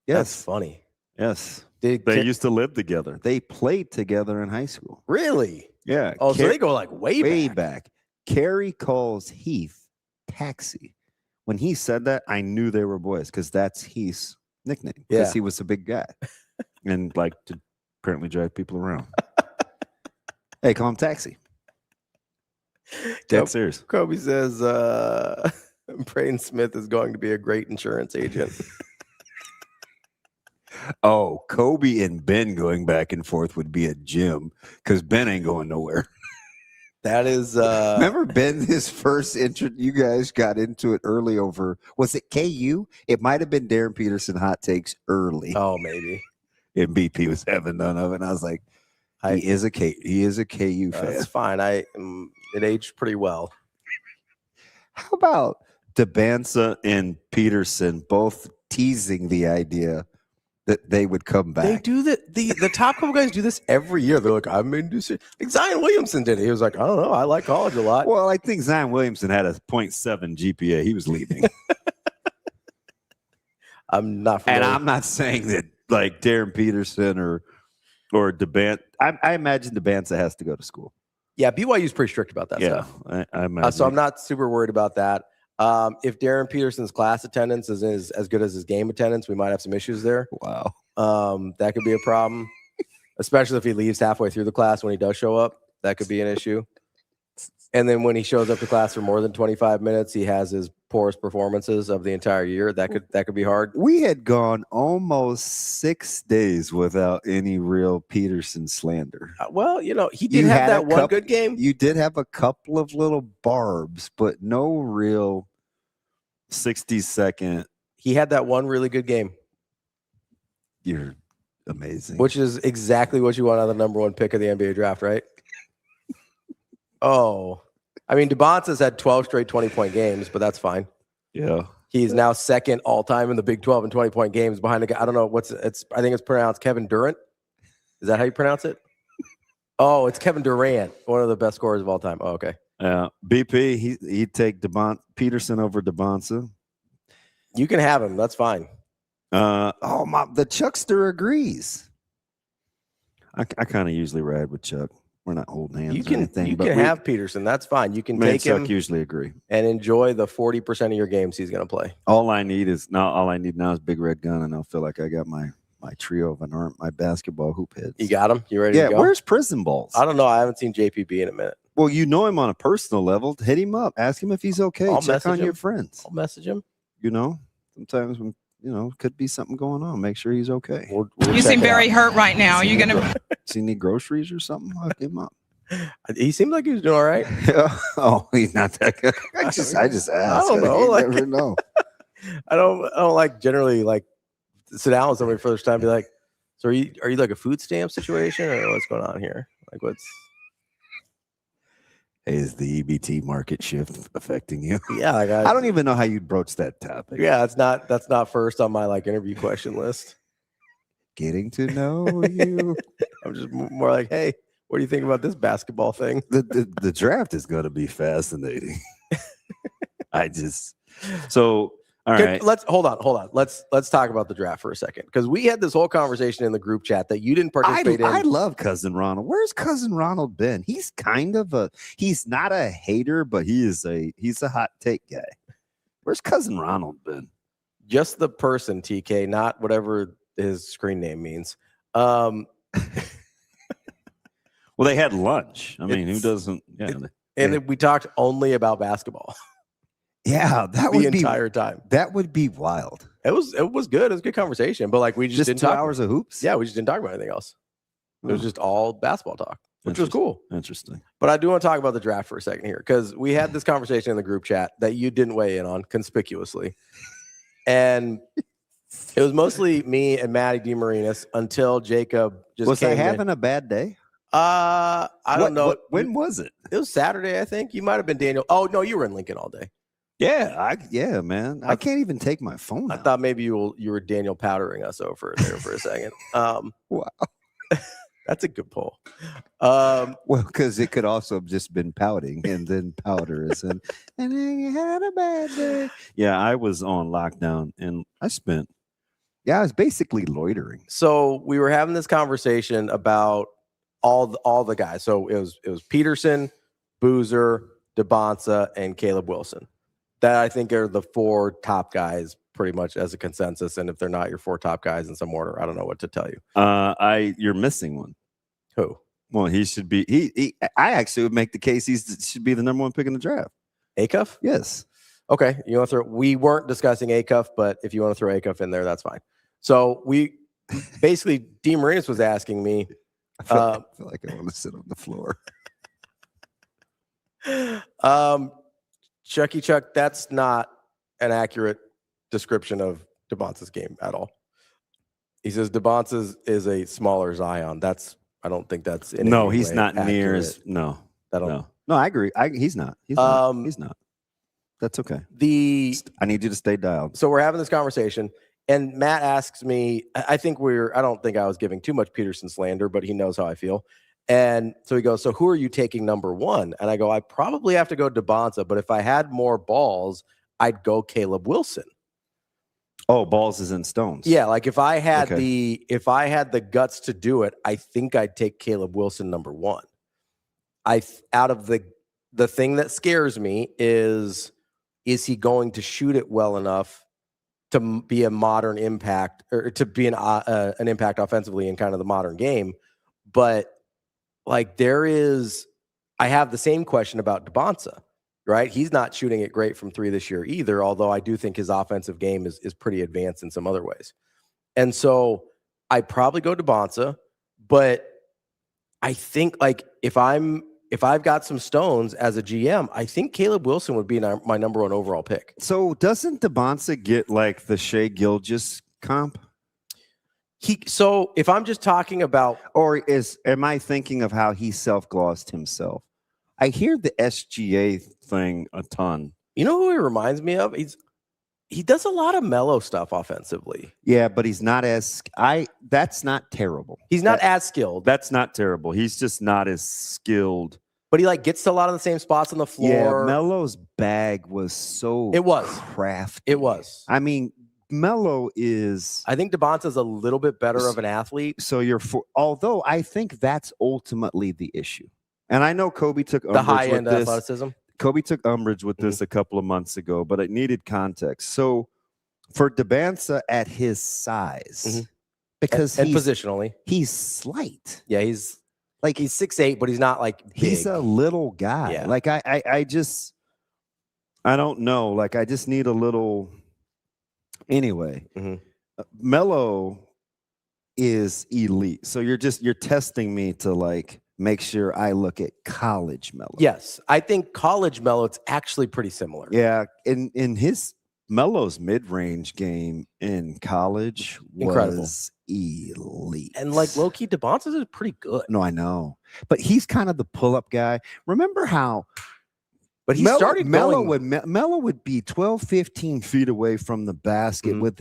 That's funny.
Yes. They used to live together. They played together in high school.
Really?
Yeah.
Oh, so they go like way
back. Carrie calls Heath Taxi. When he said that, I knew they were boys because that's Heath's nickname. Because he was a big guy and like to apparently drive people around. Hey, call him Taxi. Dead serious.
Kobe says Braden Smith is going to be a great insurance agent.
Oh, Kobe and Ben going back and forth would be a gym because Ben ain't going nowhere.
That is
remember Ben, his first intro, you guys got into it early over, was it KU? It might have been Darren Peterson hot takes early.
Oh, maybe.
And BP was having none of it. And I was like, he is a KU fan.
That's fine. It aged pretty well.
How about DeBanza and Peterson both teasing the idea that they would come back?
They do that. The top couple guys do this every year. They're like, I'm going to do it. Like Zion Williamson did it. He was like, I don't know. I like college a lot.
Well, I think Zion Williamson had a 0.7 GPA. He was leaving.
I'm not familiar.
And I'm not saying that like Darren Peterson or DeBanza. I imagine DeBanza has to go to school.
Yeah, BYU's pretty strict about that stuff.
I imagine.
So I'm not super worried about that. If Darren Peterson's class attendance is as good as his game attendance, we might have some issues there.
Wow.
That could be a problem, especially if he leaves halfway through the class when he does show up. That could be an issue. And then when he shows up to class for more than 25 minutes, he has his poorest performances of the entire year. That could be hard.
We had gone almost 6 days without any real Peterson slander.
Well, he did have that one good game.
You did have a couple of little barbs, but no real 60-second.
He had that one really good game.
You're amazing.
Which is exactly what you want on the number one pick of the NBA draft, right? Oh, I mean, DeBonce's had 12 straight 20-point games, but that's fine.
Yeah.
He's now second all time in the Big 12 and 20-point games behind a guy. I don't know I think it's pronounced Kevin Durant. Is that how you pronounce it? Oh, it's Kevin Durant, one of the best scorers of all time. Oh, okay.
BP, he'd take Peterson over DeBonce.
You can have him. That's fine.
The Chuckster agrees. I kind of usually ride with Chuck. We're not holding hands.
You can have Peterson. That's fine. You can take him.
Usually agree
and enjoy the 40% of your games he's going to play.
All I need now is Big Red Gun, and I'll feel like I got my trio of my basketball hoop heads.
You got him? You ready to go?
Yeah. Where's Prison Balls?
I don't know. I haven't seen JPB in a minute.
Well, you know him on a personal level. Hit him up. Ask him if he's okay. Check on your friends.
I'll message him.
Sometimes when could be something going on. Make sure he's okay.
We'll
you seem very hurt right now. Are you going to?
Does he need groceries or something? I'll give him up.
He seemed like he was doing all right.
Oh, he's not that good. I just asked.
I don't know.
You never know.
I don't like generally like sit down with somebody for the first time and be like, so are you like a food stamp situation or what's going on here? Like what's
is the EBT market shift affecting you?
Yeah, like
I don't even know how you'd broach that topic.
Yeah, that's not first on my like interview question list.
Getting to know you.
I'm just more like, hey, what do you think about this basketball thing?
The draft is going to be fascinating. All right.
Let's hold on. Let's talk about the draft for a second because we had this whole conversation in the group chat that you didn't participate in.
I love Cousin Ronald. Where's Cousin Ronald been? He's he's not a hater, but he's a hot take guy. Where's Cousin Ronald been?
Just the person, TK, not whatever his screen name means.
Well, they had lunch. I mean, who doesn't? Yeah.
We talked only about basketball.
Yeah,
the entire time.
That would be wild.
It was good. It was a good conversation, but like we just didn't
2
talk
hours of hoops.
Yeah, we just didn't talk about anything else. It was just all basketball talk, which was cool.
Interesting.
But I do want to talk about the draft for a second here because we had this conversation in the group chat that you didn't weigh in on conspicuously, and it was mostly me and Maddie DeMarinis until Jacob just
was
came
I having
in.
a bad day?
I don't know.
When was it?
It was Saturday, I think. You might have been Daniel. Oh no, you were in Lincoln all day.
Yeah, man. I can't even take my phone out.
I thought maybe you were Daniel powdering us over there for a second.
Wow.
That's a good pull.
Well, because it could also have just been pouting and then powder is and then you had a bad day. Yeah, I was on lockdown and I was basically loitering.
So we were having this conversation about all the guys. So it was Peterson, Boozer, DeBonce, and Caleb Wilson. That I think are the 4 top guys pretty much as a consensus. And if they're not your 4 top guys in some order, I don't know what to tell you.
You're missing one.
Who?
Well, he should be. I actually would make the case he should be the number 1 pick in the draft.
Acuff?
Yes.
Okay. You want to throw? We weren't discussing Acuff, but if you want to throw Acuff in there, that's fine. So we basically DeMarinis was asking me.
I feel like I want to sit on the floor.
Chucky Chuck, that's not an accurate description of DeBonce's game at all. He says DeBonce's is a smaller Zion. I don't think that's in
no. He's
way
not near
accurate.
as no.
No,
I agree. He's not. He's not. That's okay. I need you to stay dialed.
So we're having this conversation, and Matt asks me. I don't think I was giving too much Peterson slander, but he knows how I feel. And so he goes, so who are you taking number 1? And I go, I probably have to go DeBonce, but if I had more balls, I'd go Caleb Wilson.
Oh, balls is in stones.
Yeah, like if I had the guts to do it, I think I'd take Caleb Wilson number 1. Out of the thing that scares me is he going to shoot it well enough to be a modern impact or to be an impact offensively in kind of the modern game? But like I have the same question about DeBonce, right? He's not shooting it great from 3 this year either, although I do think his offensive game is pretty advanced in some other ways. And so I probably go DeBonce, but I think like if I've got some stones as a GM, I think Caleb Wilson would be my number 1 overall pick.
So doesn't DeBonce get like the Shai Gilgeous comp?
So if I'm just talking about,
or am I thinking of how he self-glossed himself? I hear the SGA thing a ton.
You know who he reminds me of? He does a lot of mellow stuff offensively.
Yeah, but he's not as that's not terrible.
He's not as skilled.
That's not terrible. He's just not as skilled.
But he like gets to a lot of the same spots on the floor.
Yeah, Melo's bag was so crafty.
It was.
I mean, Melo is.
I think DeBonta's a little bit better of an athlete.
So although I think that's ultimately the issue. And I know Kobe took umbrage
the high end
with this.
athleticism.
Kobe took umbrage with this a couple of months ago, but it needed context. So for DeBonta at his size, because
and positionally,
he's slight.
Yeah, he's 6'8", but he's not like big.
He's a little guy.
Yeah.
Like I don't know. Like I just need a little. Anyway, Melo is elite. So you're testing me to like make sure I look at college Melo.
Yes, I think college Melo, it's actually pretty similar.
Yeah, in his Melo's mid-range game in college was elite.
And like low-key, DeBonta is pretty good.
No, I know. But he's kind of the pull-up guy. Remember how
But he started
Melo
going,
would be 12, 15 feet away from the basket with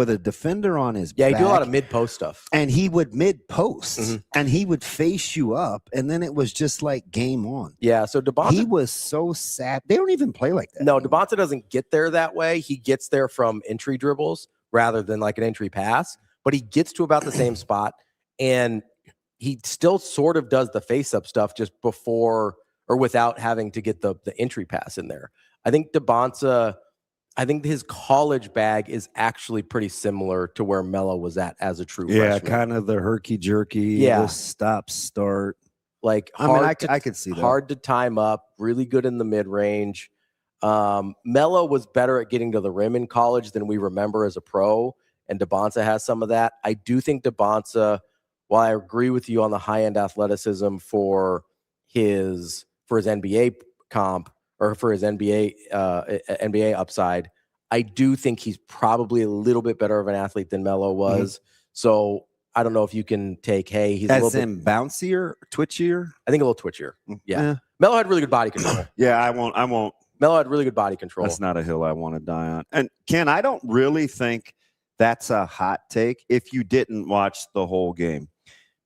a defender on his back.
he do a lot of mid-post stuff.
And he would mid-post and he would face you up, and then it was just like game on.
Yeah, so DeBonta,
he was so sad. They don't even play like that.
No, DeBonta doesn't get there that way. He gets there from entry dribbles rather than like an entry pass, but he gets to about the same spot, and he still sort of does the face-up stuff just before or without having to get the entry pass in there. I think DeBonta, I think his college bag is actually pretty similar to where Melo was at as a true freshman.
Kind of the herky-jerky, the stop-start.
Like
I could see that.
Hard to time up, really good in the mid-range. Melo was better at getting to the rim in college than we remember as a pro, and DeBonta has some of that. I do think DeBonta, while I agree with you on the high-end athleticism for his NBA comp or for his NBA upside, I do think he's probably a little bit better of an athlete than Melo was. So I don't know if you can take, he's
as
a little
in bouncier, twitchier.
I think a little twitchier. Yeah. Melo had really good body control.
I won't.
Melo had really good body control.
That's not a hill I want to die on. And Ken, I don't really think that's a hot take if you didn't watch the whole game,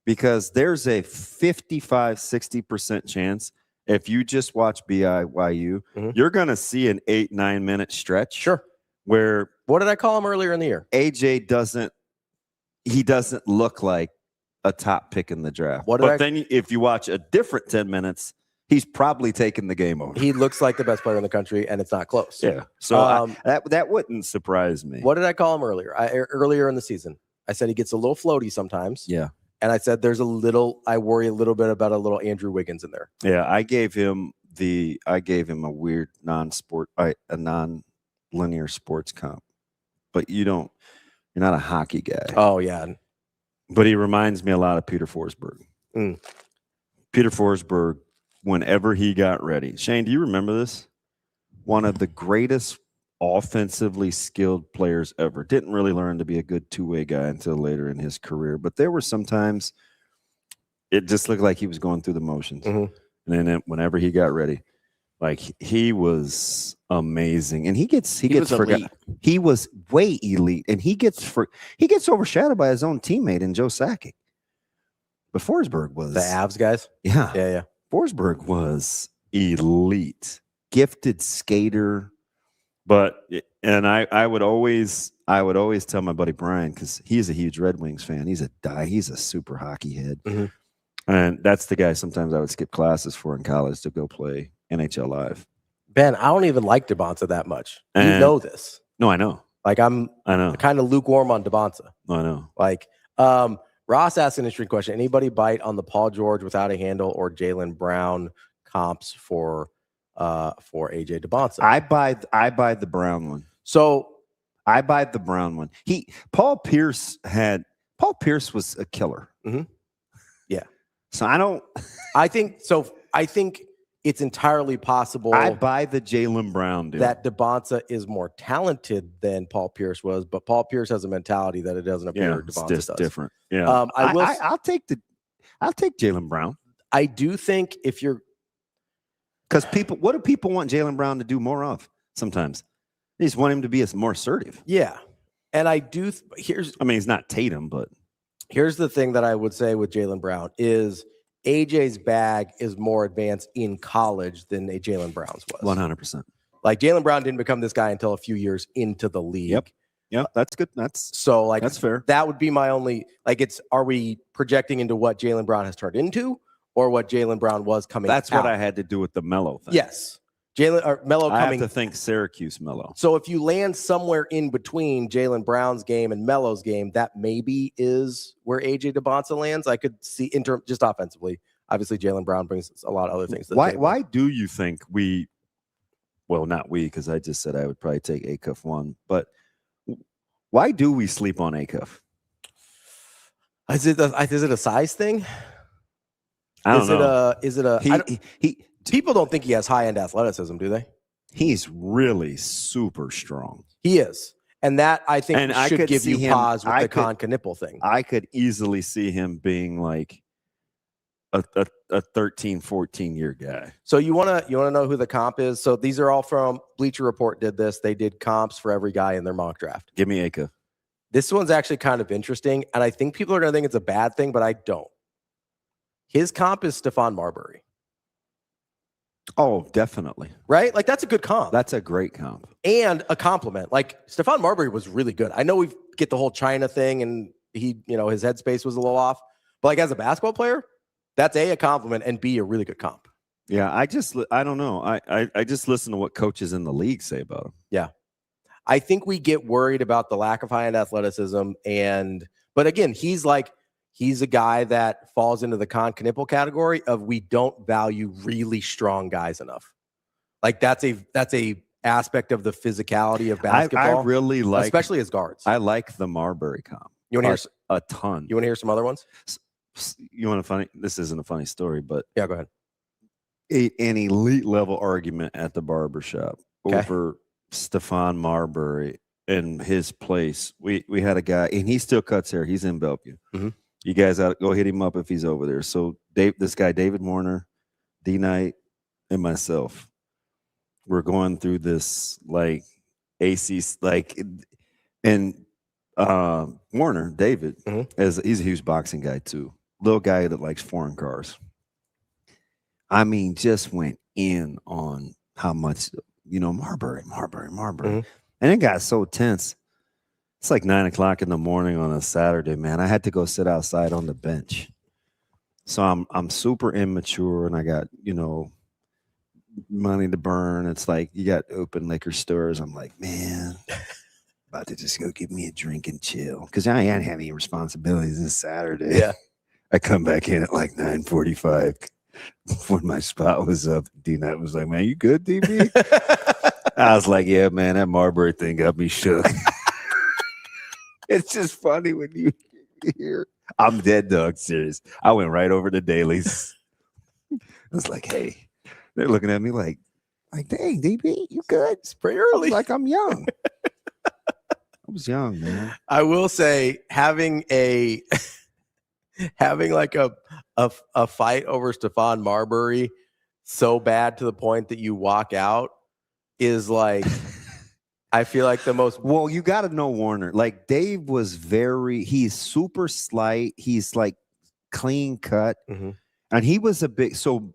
because there's a 55-60% chance if you just watch BYU, you're going to see an 8-9 minute stretch.
Sure.
Where
what did I call him earlier in the year?
AJ doesn't look like a top pick in the draft. Then if you watch a different 10 minutes, he's probably taking the game over.
He looks like the best player in the country, and it's not close.
Yeah. So that wouldn't surprise me.
What did I call him earlier? Earlier in the season, I said he gets a little floaty sometimes.
Yeah.
And I said I worry a little bit about a little Andrew Wiggins in there.
Yeah, I gave him a weird a non-linear sports comp. But you're not a hockey guy.
Oh yeah.
But he reminds me a lot of Peter Forsberg. Peter Forsberg, whenever he got ready. Shane, do you remember this? One of the greatest offensively skilled players ever. Didn't really learn to be a good two-way guy until later in his career, but there were sometimes it just looked like he was going through the motions. And then whenever he got ready, like he was amazing. And he gets forgotten. He was way elite, and he gets overshadowed by his own teammate in Joe Sakic. But Forsberg was
the Avs guys.
Yeah. Forsberg was elite, gifted skater. And I would always tell my buddy Brian, because he's a huge Red Wings fan. He's a super hockey head. And that's the guy sometimes I would skip classes for in college to go play NHL Live.
Ben, I don't even like DeBonta that much. You know this.
No, I know.
Like I know. Kind of lukewarm on DeBonta.
No, I know.
Like Ross asked an interesting question. Anybody bite on the Paul George without a handle or Jaylen Brown comps for AJ DeBonta?
I buy the Brown one.
So
I buy the Brown one. Paul Pierce was a killer.
Yeah.
So
I think it's entirely possible.
I buy the Jaylen Brown deal.
That DeBonta is more talented than Paul Pierce was, but Paul Pierce has a mentality that it doesn't appear DeBonta does.
Different. Yeah. I'll take Jaylen Brown.
I do think if you're
Because what do people want Jaylen Brown to do more of sometimes? They just want him to be more assertive.
Yeah. And I do
he's not Tatum, but
here's the thing that I would say with Jaylen Brown is AJ's bag is more advanced in college than Jaylen Brown's was.
100%.
Like Jaylen Brown didn't become this guy until a few years into the league.
Yep, that's good. That's fair.
That would be my only are we projecting into what Jaylen Brown has turned into or what Jaylen Brown was coming
That's
out?
what I had to do with the Melo thing.
Yes. Melo
I
coming.
have to think Syracuse Melo.
So if you land somewhere in between Jaylen Brown's game and Melo's game, that maybe is where AJ DeBonsa lands. I could see just offensively. Obviously, Jaylen Brown brings a lot of other things. To the table.
Why do you think not we, because I just said I would probably take Acuff 1, but why do we sleep on Acuff?
Is it a size thing?
I don't know.
Is it a people don't think he has high end athleticism, do they?
He's really super strong.
He is. And that I think should give you pause with the Conca nipple thing.
I could easily see him being like a 13, 14-year guy.
So you want to know who the comp is? So these are all from Bleacher Report did this. They did comps for every guy in their mock draft.
Give me Acuff.
This one's actually kind of interesting, and I think people are going to think it's a bad thing, but I don't. His comp is Stephon Marbury.
Oh, definitely.
Right? Like, that's a good comp.
That's a great comp.
And a compliment. Like, Stephon Marbury was really good. I know we get the whole China thing, and his headspace was a little off. But, like, as a basketball player, that's A, a compliment, and B, a really good comp.
Yeah, I don't know. I just listen to what coaches in the league say about him.
Yeah. I think we get worried about the lack of high-end athleticism. But again, he's a guy that falls into the Con-Knipple category of we don't value really strong guys enough. Like that's a aspect of the physicality of basketball.
I really like,
especially as guards.
I like the Marbury comp.
You want to hear
a ton?
You want to hear some other ones?
You want a funny? This isn't a funny story, but
yeah, go ahead.
An elite level argument at the barbershop over Stephon Marbury in his place. We had a guy, and he still cuts hair. He's in Bellevue.
Mm-hmm.
You guys go hit him up if he's over there. So this guy, David Warner, D Knight, and myself, we're going through this like AC and Warner, David, he's a huge boxing guy too. Little guy that likes foreign cars. I mean, just went in on how much, Marbury. And it got so tense. It's like 9 o'clock in the morning on a Saturday, man. I had to go sit outside on the bench. So I'm super immature, and I got, money to burn. It's like you got open liquor stores. I'm like, man, about to just go get me a drink and chill because I ain't have any responsibilities this Saturday.
Yeah.
I come back in at like 9:45 when my spot was up. D-Nut was like, man, you good, DB? I was like, yeah, man, that Marbury thing got me shook. It's just funny when you hear. I'm dead dog serious. I went right over to Daly's. I was like, hey, they're looking at me like, dang, DB, you good?
It's pretty early.
Like I'm young. I was young, man.
I will say having like a fight over Stephon Marbury so bad to the point that you walk out is like I feel like the most.
Well, you got to know Warner. Like Dave was he's super slight. He's like clean cut.
Mm-hmm.
And he was so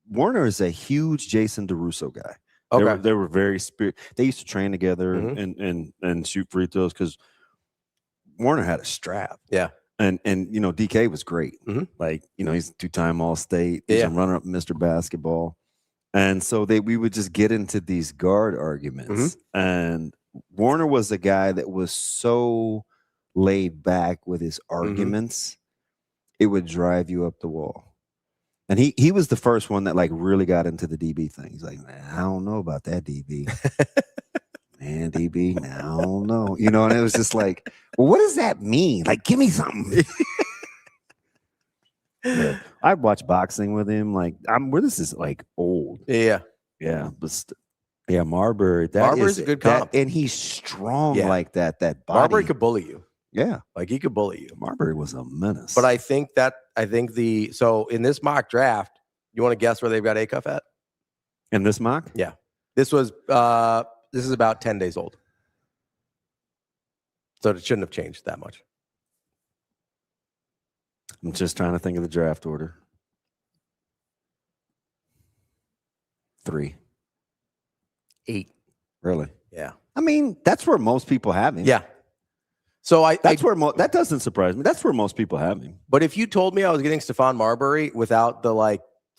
Warner is a huge Jason DeRusso guy.
Okay.
They were very they used to train together and shoot free throws because Warner had a strap.
Yeah.
And DK was great.
Mm-hmm.
Like, he's a 2-time All-State. He's a runner-up Mr. Basketball. And so we would just get into these guard arguments.
Mm-hmm.
And Warner was a guy that was so laid back with his arguments, it would drive you up the wall. And he was the first one that like really got into the DB thing. He's like, man, I don't know about that DB. Man, DB, I don't know. And it was just like, well, what does that mean? Like, give me something. Yeah. I'd watch boxing with him. Like, this is like old.
Yeah.
Yeah. But Marbury.
Marbury's a good comp.
And he's strong like that. That body.
Marbury could bully you.
Yeah.
Like he could bully you.
Marbury was a menace.
But I think so in this mock draft, you want to guess where they've got Acuff at?
In this mock?
Yeah. This is about 10 days old. So it shouldn't have changed that much.
I'm just trying to think of the draft order. 3.
8.
Really?
Yeah.
I mean, that's where most people have him.
Yeah. So
that doesn't surprise me. That's where most people have him.
But if you told me I was getting Stephon Marbury without the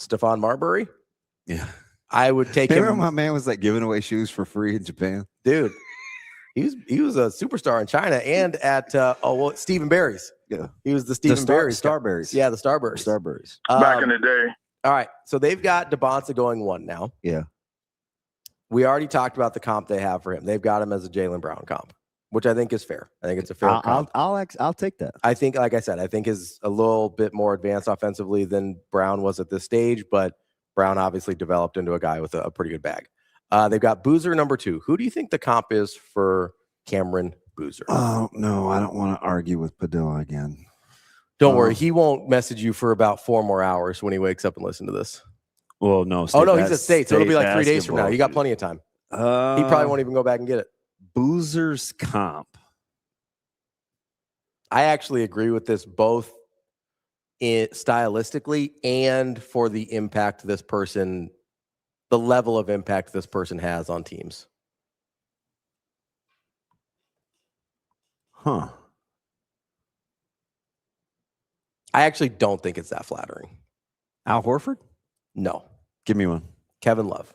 Stephon Marbury,
yeah,
I would take
Remember
him.
my man was giving away shoes for free in Japan?
Dude, he was a superstar in China and at Stephen Barry's.
Yeah.
He was the Stephen Barry's.
Starberries.
Yeah, the Starberries.
Starberries.
Back in the day.
All right. So they've got Devonta going 1 now.
Yeah.
We already talked about the comp they have for him. They've got him as a Jaylen Brown comp, which I think is fair. I think it's a fair comp.
I'll take that.
I think, like I said, I think is a little bit more advanced offensively than Brown was at this stage, but Brown obviously developed into a guy with a pretty good bag. They've got Boozer number 2. Who do you think the comp is for Cameron Boozer?
Oh, no, I don't want to argue with Padilla again.
Don't worry. He won't message you for about 4 more hours when he wakes up and listens to this.
Well, no.
He's at state, so it'll be like 3 days from now. You got plenty of time. He probably won't even go back and get it.
Boozer's comp.
I actually agree with this both stylistically and for the impact this person, the level of impact this person has on teams.
Huh.
I actually don't think it's that flattering.
Al Horford?
No.
Give me one.
Kevin Love.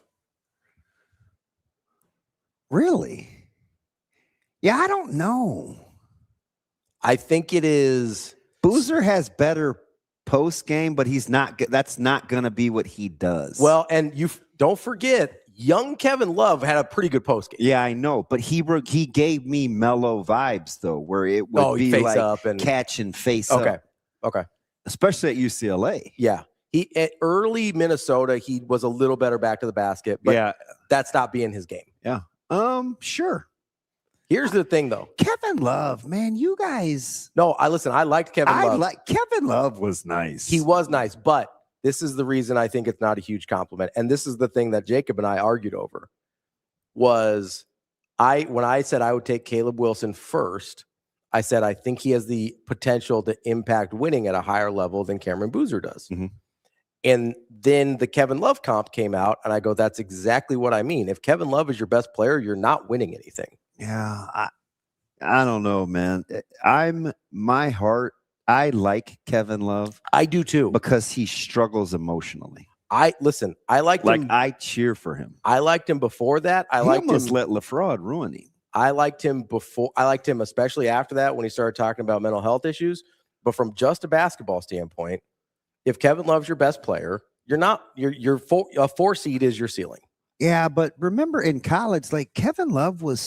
Really? Yeah, I don't know.
I think it is.
Boozer has better post game, but that's not going to be what he does.
Well, and you don't forget, young Kevin Love had a pretty good post game.
Yeah, I know, but he gave me mellow vibes though, where it would be
face
like
up and
catch and face up.
Okay.
Especially at UCLA.
Yeah. At early Minnesota, he was a little better back to the basket, but that stopped being his game.
Yeah. Sure.
Here's the thing, though.
Kevin Love, man, you guys.
No, I liked Kevin Love.
Kevin Love was nice.
He was nice, but this is the reason I think it's not a huge compliment. And this is the thing that Jacob and I argued over. Was when I said I would take Caleb Wilson first, I said I think he has the potential to impact winning at a higher level than Cameron Boozer does.
Mm-hmm.
And then the Kevin Love comp came out, and I go, that's exactly what I mean. If Kevin Love is your best player, you're not winning anything.
Yeah, I don't know, man. I like Kevin Love.
I do too.
Because he struggles emotionally.
I liked him.
I cheer for him.
I liked him before that.
He almost let LaFraud ruin him.
I liked him before. I liked him especially after that when he started talking about mental health issues. But from just a basketball standpoint, if Kevin Love's your best player, a 4 seed is your ceiling.
Yeah, but remember in college, Kevin Love was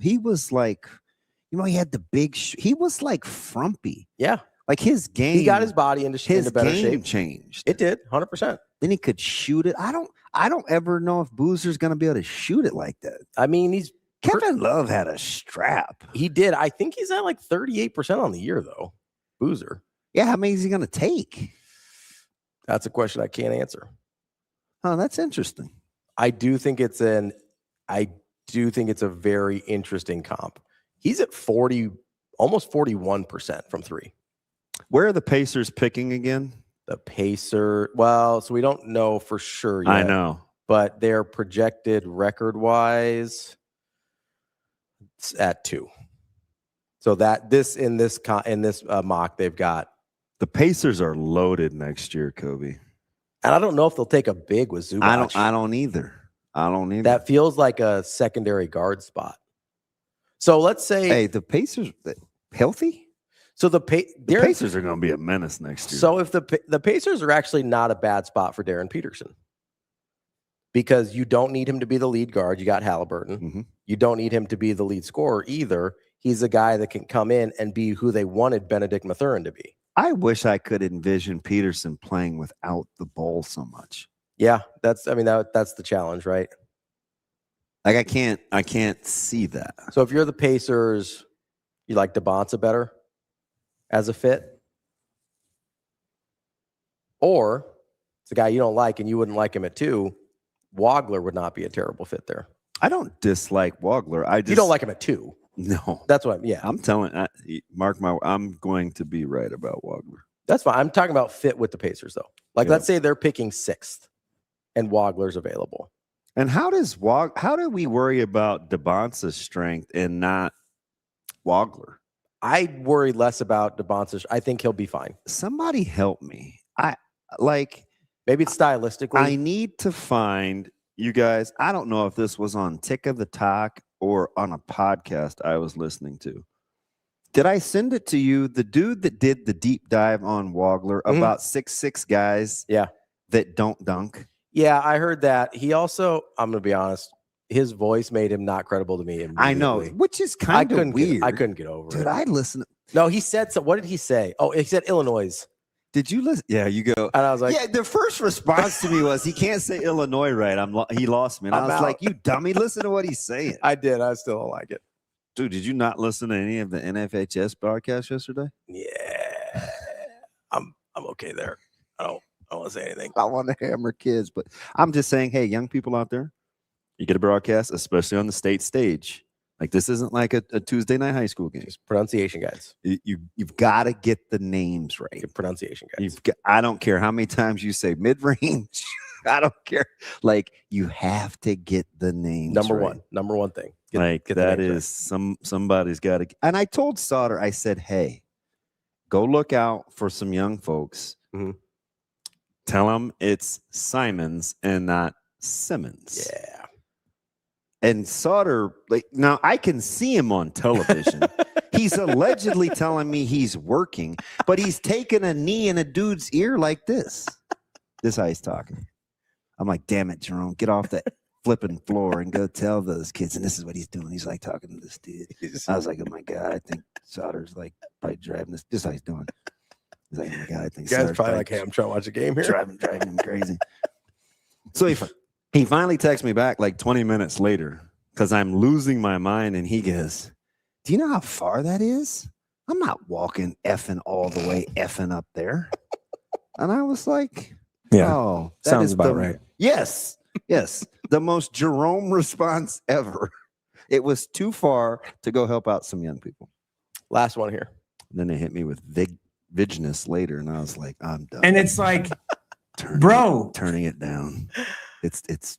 he was he had the big, he was frumpy.
Yeah.
His game.
He got his body into better shape.
Changed.
It did, 100%.
Then he could shoot it. I don't ever know if Boozer's going to be able to shoot it like that.
I mean,
Kevin Love had a strap.
He did. I think he's at 38% on the year, though. Boozer.
Yeah, how many is he going to take?
That's a question I can't answer.
Oh, that's interesting.
I do think it's a very interesting comp. He's at almost 41% from 3.
Where are the Pacers picking again?
The Pacer. Well, so we don't know for sure yet.
I know.
But they're projected record-wise at 2. So in this mock, they've got.
The Pacers are loaded next year, Kobe.
And I don't know if they'll take a big with Zubac.
I don't either.
That feels like a secondary guard spot. So let's say.
Hey, the Pacers healthy?
So the
Pacers are going to be a menace next year.
So if the Pacers are actually not a bad spot for Darren Peterson, because you don't need him to be the lead guard. You got Halliburton.
Mm-hmm.
You don't need him to be the lead scorer either. He's a guy that can come in and be who they wanted Benedict Mathurin to be.
I wish I could envision Peterson playing without the ball so much.
Yeah, that's the challenge, right?
I can't see that.
So if you're the Pacers, you like Devonta better as a fit? Or it's a guy you don't like and you wouldn't like him at 2, Wagler would not be a terrible fit there.
I don't dislike Wagler.
You don't like him at 2.
No.
That's what. Yeah,
I'm telling. Mark my. I'm going to be right about Wagler.
that's fine. I'm talking about fit with the Pacers though. Like let's say they're picking 6th, and Wagler's available.
And how do we worry about DeBonce's strength and not Wagler?
I worry less about DeBonce. I think he'll be fine.
Somebody help me.
Maybe it's stylistically.
I need to find you guys. I don't know if this was on Tick of the Talk or on a podcast I was listening to. Did I send it to you? The dude that did the deep dive on Wagler about 6'6" guys that don't dunk.
Yeah, I heard that. He also, I'm going to be honest, his voice made him not credible to me.
I know, which is kind of weird.
I couldn't get over it.
Did I listen?
No, he said so. What did he say? Oh, he said Illinois.
Did you listen? Yeah, you go.
And I was like,
yeah, the first response to me was, he can't say Illinois right. He lost me. And I was like, you dummy, listen to what he's saying.
I did. I still don't like it.
Dude, did you not listen to any of the NFHS broadcasts yesterday?
Yeah. I'm okay there. I don't want to say anything.
I want to hammer kids, but I'm just saying, hey, young people out there, you get a broadcast, especially on the state stage. Like, this isn't like a Tuesday night high school game.
Just pronunciation guides.
You've got to get the names right.
Pronunciation guides.
I don't care how many times you say mid-range. I don't care. Like, you have to get the names
number
right.
one thing.
Get that is right. Somebody's got to. And I told Sauter, I said, hey, go look out for some young folks.
Mm-hmm.
Tell them it's Simons and not Simmons.
Yeah.
And Sauter, like, now I can see him on television. He's allegedly telling me he's working, but he's taking a knee in a dude's ear like this. This is how he's talking. I'm like, damn it, Jerome, get off that flipping floor and go tell those kids. And this is what he's doing. He's like talking to this dude. I was like, oh my God, I think Sauter's like probably driving this. This is how he's doing. He's like, oh my God, I think
Sauter's probably like, hey, I'm trying to watch a game here.
Driving him crazy. So he finally texts me back like 20 minutes later because I'm losing my mind. And he goes, do you know how far that is? I'm not walking effing all the way effing up there. And I was like,
yeah,
oh, that
sounds
is
about right.
Yes. The most Jerome response ever. It was too far to go help out some young people.
Last one here.
And then they hit me with Vigness later. And I was like, I'm done.
And it's like,
turning it down. It's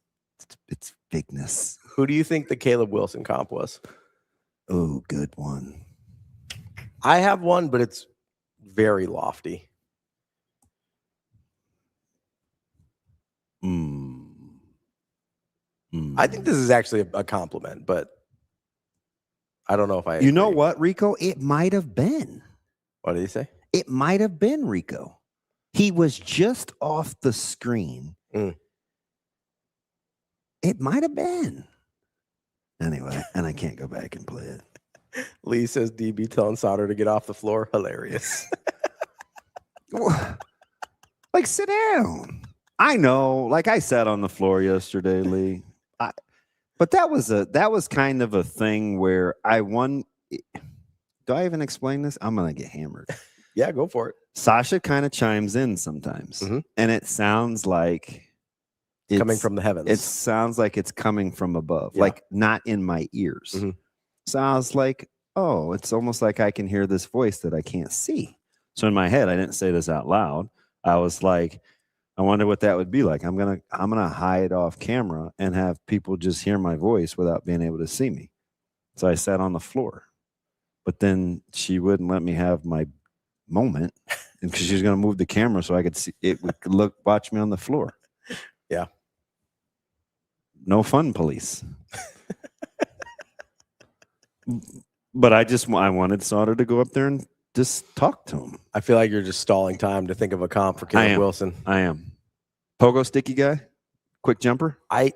Vigness.
Who do you think the Caleb Wilson comp was?
Oh, good one.
I have one, but it's very lofty. I think this is actually a compliment, but I don't know if I agree.
You know what, Rico? It might have been.
What did he say?
It might have been Rico. He was just off the screen. It might have been. Anyway, and I can't go back and play it.
Lee says DB telling Sauter to get off the floor. Hilarious.
Like, sit down. I know. Like, I sat on the floor yesterday, Lee. But that was kind of a thing where I won. Do I even explain this? I'm gonna get hammered.
Yeah, go for it.
Sasha kind of chimes in sometimes, and it sounds like it's
coming from the heavens.
It sounds like it's coming from above, like not in my ears. So I was like, oh, it's almost like I can hear this voice that I can't see. So in my head, I didn't say this out loud. I was like, I wonder what that would be like. I'm gonna hide off camera and have people just hear my voice without being able to see me. So I sat on the floor, but then she wouldn't let me have my moment, and because she was gonna move the camera so I could see it, would watch me on the floor.
Yeah.
No fun, police. But I wanted Sauter to go up there and just talk to him.
I feel like you're just stalling time to think of a comp for Caleb Wilson.
I am. Pogo sticky guy? Quick jumper?
I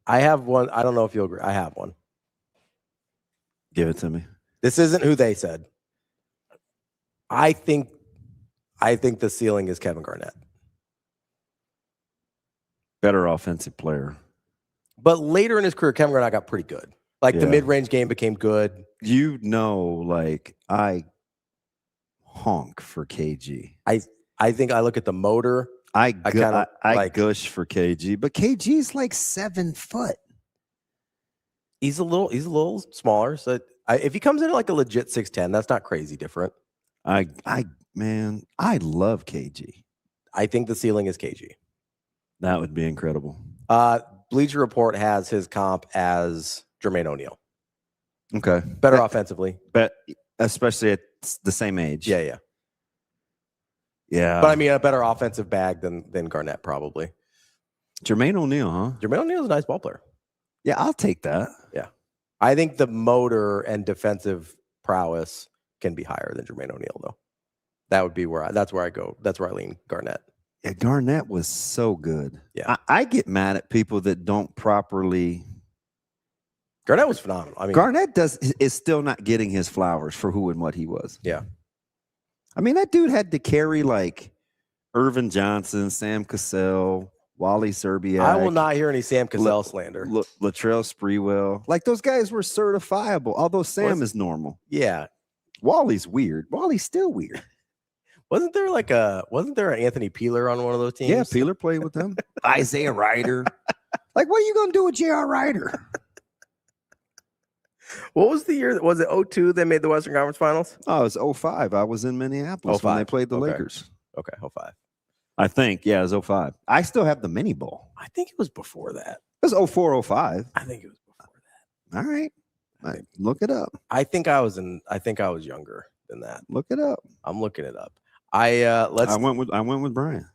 have one. I don't know if you'll agree. I have one.
Give it to me.
This isn't who they said. I think the ceiling is Kevin Garnett.
Better offensive player.
But later in his career, Kevin Garnett got pretty good. Like the mid-range game became good.
You know, like I honk for KG.
I think I look at the motor.
I
kind of like.
gush for KG, but KG's like 7 foot.
He's a little smaller. So if he comes in at like a legit 6'10", that's not crazy different.
I love KG.
I think the ceiling is KG.
That would be incredible.
Bleacher Report has his comp as Jermaine O'Neal.
Okay.
Better offensively.
But especially at the same age.
Yeah.
Yeah.
But I mean, a better offensive bag than Garnett, probably.
Jermaine O'Neal, huh?
Jermaine O'Neal's a nice ball player.
Yeah, I'll take that.
Yeah. I think the motor and defensive prowess can be higher than Jermaine O'Neal, though. That would be that's where I go. That's where I lean Garnett.
Yeah, Garnett was so good.
Yeah.
I get mad at people that don't properly.
Garnett was phenomenal. I mean,
Garnett is still not getting his flowers for who and what he was.
Yeah.
I mean, that dude had to carry like Irvin Johnson, Sam Cassell, Wally Serbiak.
I will not hear any Sam Cassell slander.
Latrell Sprewell. Like those guys were certifiable, although Sam is normal.
Yeah.
Wally's weird. Wally's still weird.
Wasn't there an Anthony Peeler on one of those teams?
Yeah, Peeler played with them. Isaiah Ryder. Like, what are you going to do with J.R. Ryder?
What was the year? Was it 02 they made the Western Conference Finals?
Oh, it was 05. I was in Minneapolis when they played the Lakers.
Okay, 05.
I think, yeah, it was 05. I still have the mini bowl.
I think it was before that.
It was 04, 05.
I think it was before that.
All right. Look it up.
I think I was younger than that.
Look it up.
I'm looking it up. I
went with Brian.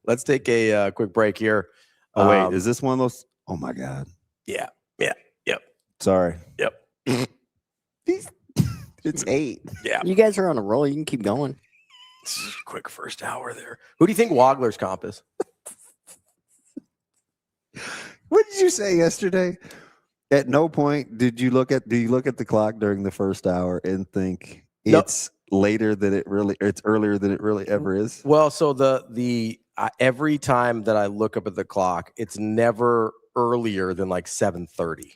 Let's take a quick break here.
Oh wait, is this one of those? Oh my God.
Yeah. Yep.
Sorry.
Yep.
It's 8.
Yeah.
You guys are on a roll. You can keep going.
Quick first hour there. Who do you think Wagler's comp is?
What did you say yesterday? At no point do you look at the clock during the first hour and think it's later than it's earlier than it really ever is?
Well, so the every time that I look up at the clock, it's never earlier than like 7:30.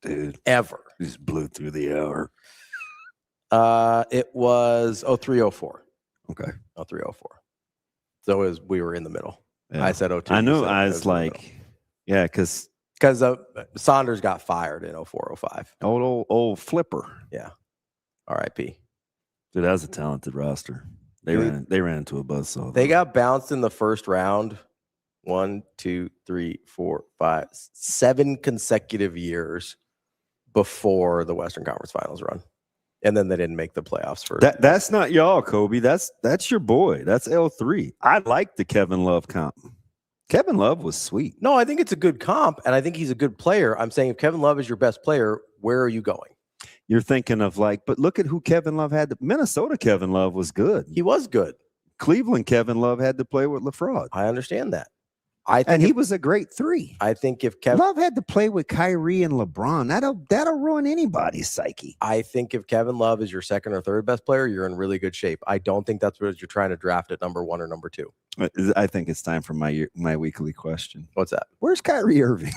Dude,
ever.
Just blew through the hour.
It was 03:04.
Okay.
03:04. So we were in the middle.
Yeah.
I said 02.
I knew. I was like, yeah, because
Saunders got fired in 04:05.
Old Flipper.
Yeah. R.I.P.
Dude, that was a talented roster. They ran into a buzzsaw.
They got bounced in the first round. 1, 2, 3, 4, 5, 7 consecutive years before the Western Conference Finals run. And then they didn't make the playoffs for
that's not y'all, Kobe. That's your boy. That's L3. I like the Kevin Love comp. Kevin Love was sweet.
No, I think it's a good comp, and I think he's a good player. I'm saying if Kevin Love is your best player, where are you going?
You're thinking of but look at who Kevin Love had. Minnesota Kevin Love was good.
He was good.
Cleveland Kevin Love had to play with LaFraud.
I understand that.
He was a great 3.
I think if Kevin
Love had to play with Kyrie and LeBron, that'll ruin anybody's psyche.
I think if Kevin Love is your second or third best player, you're in really good shape. I don't think that's what you're trying to draft at number 1 or number 2.
I think it's time for my weekly question.
What's that?
Where's Kyrie Irving?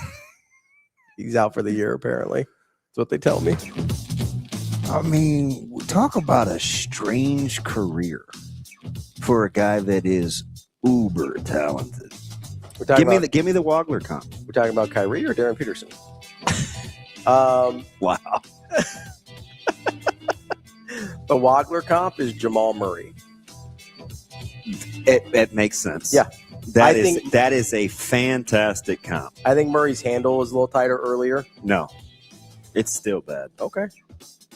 He's out for the year, apparently. That's what they tell me.
I mean, talk about a strange career for a guy that is uber talented. Give me the Wagler comp.
We're talking about Kyrie or Darren Peterson?
Wow.
The Wagler comp is Jamal Murray.
It makes sense.
Yeah.
That is a fantastic comp.
I think Murray's handle was a little tighter earlier.
No. It's still bad.
Okay.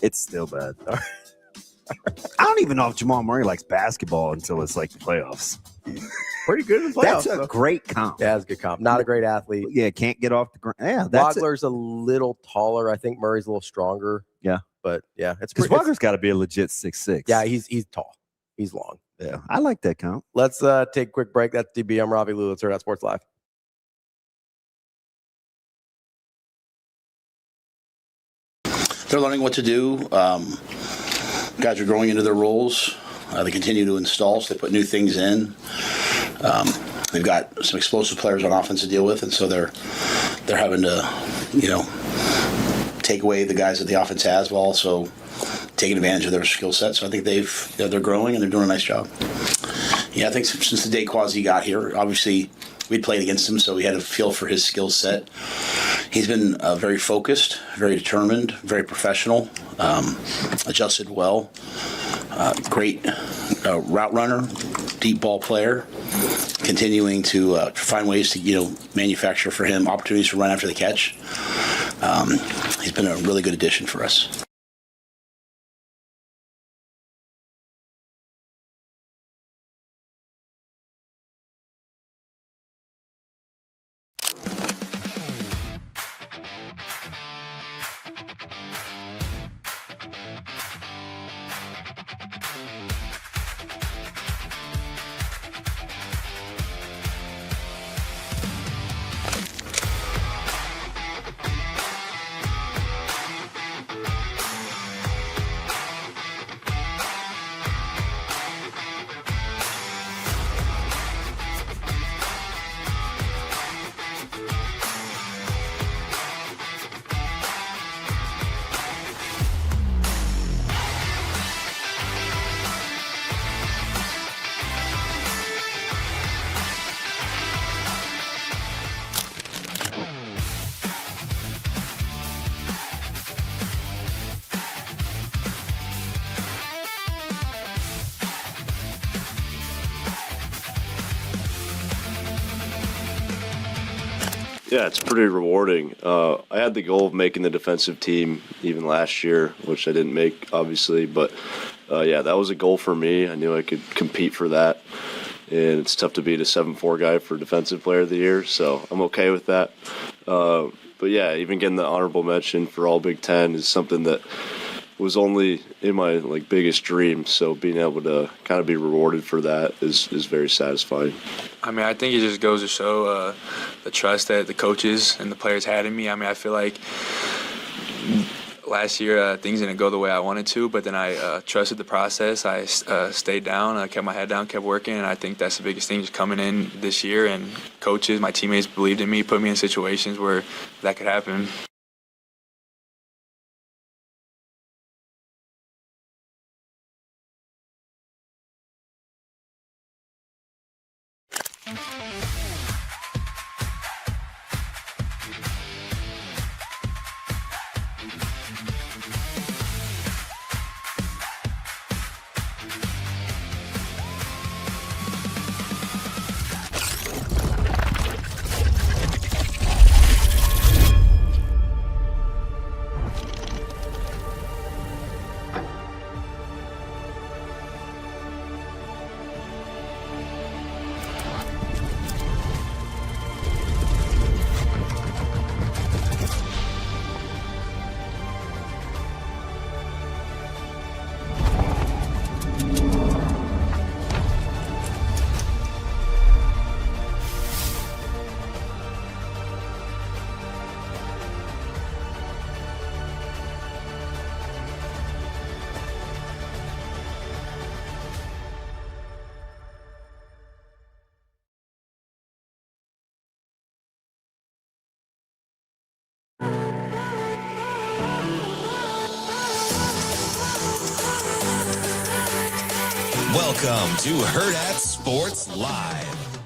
It's still bad. I don't even know if Jamal Murray likes basketball until it's like the playoffs.
Pretty good in the playoffs.
That's a great comp.
Yeah, that's a good comp. Not a great athlete.
Yeah, can't get off the ground. Yeah,
Wagler's a little taller. I think Murray's a little stronger.
Yeah.
But yeah, it's
because Wagler's got to be a legit 6'6".
Yeah, he's tall. He's long.
Yeah, I like that comp.
Let's take a quick break. That's DB. I'm Ravi. Lulla. It's Hurrdat Sports Live.
They're learning what to do. Guys are growing into their roles. They continue to install, so they put new things in. They've got some explosive players on offense to deal with, and so they're having to, take away the guys that the offense has while also taking advantage of their skill set. So I think they're growing and they're doing a nice job. Yeah, I think since the day Quasi got here, obviously we'd played against him, so we had a feel for his skill set. He's been very focused, very determined, very professional, adjusted well, great route runner, deep ball player, continuing to find ways to manufacture for him opportunities to run after the catch. He's been a really good addition for us.
Yeah, it's pretty rewarding. I had the goal of making the defensive team even last year, which I didn't make, obviously. But, yeah, that was a goal for me. I knew I could compete for that. And it's tough to beat a 7'4" guy for Defensive Player of the Year, so I'm okay with that. But, yeah, even getting the honorable mention for All Big Ten is something that was only in my biggest dream. So being able to kind of be rewarded for that is very satisfying.
I mean, I think it just goes to show the trust that the coaches and the players had in me. I mean, I feel like last year things didn't go the way I wanted to, but then I trusted the process. I stayed down, I kept my head down, kept working, and I think that's the biggest thing just coming in this year. And coaches, my teammates believed in me, put me in situations where that could happen.
Welcome to Hurrdat Sports Live.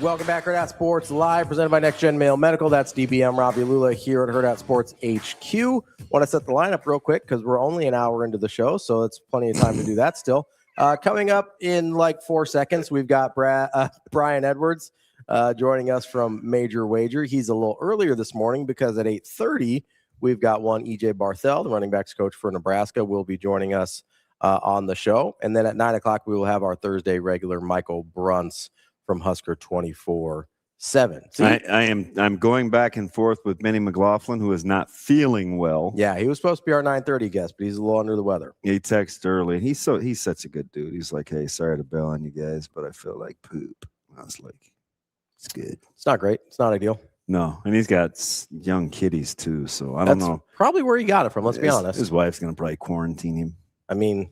Welcome back, Hurrdat Sports Live, presented by NextGen Male Medical. That's DBM Ravi Lulla here at Hurrdat Sports HQ. Want to set the lineup real quick because we're only an hour into the show, so it's plenty of time to do that still. Coming up in 4 seconds, we've got Brian Edwards joining us from MajorWager. He's a little earlier this morning because at 8:30, we've got one EJ Barthel, the running backs coach for Nebraska, will be joining us on the show. And then at 9 o'clock, we will have our Thursday regular Michael Bruntz from Husker 24/7.
I'm going back and forth with Benny McLaughlin, who is not feeling well.
Yeah, he was supposed to be our 9:30 guest, but he's a little under the weather.
He texted early. He's such a good dude. He's like, "Hey, sorry to bail on you guys, but I feel like poop." I was like, "It's good.
It's not great. It's not ideal."
No, and he's got young kiddies too, so I don't know.
Probably where he got it from. Let's be honest.
His wife's gonna probably quarantine him.
I mean,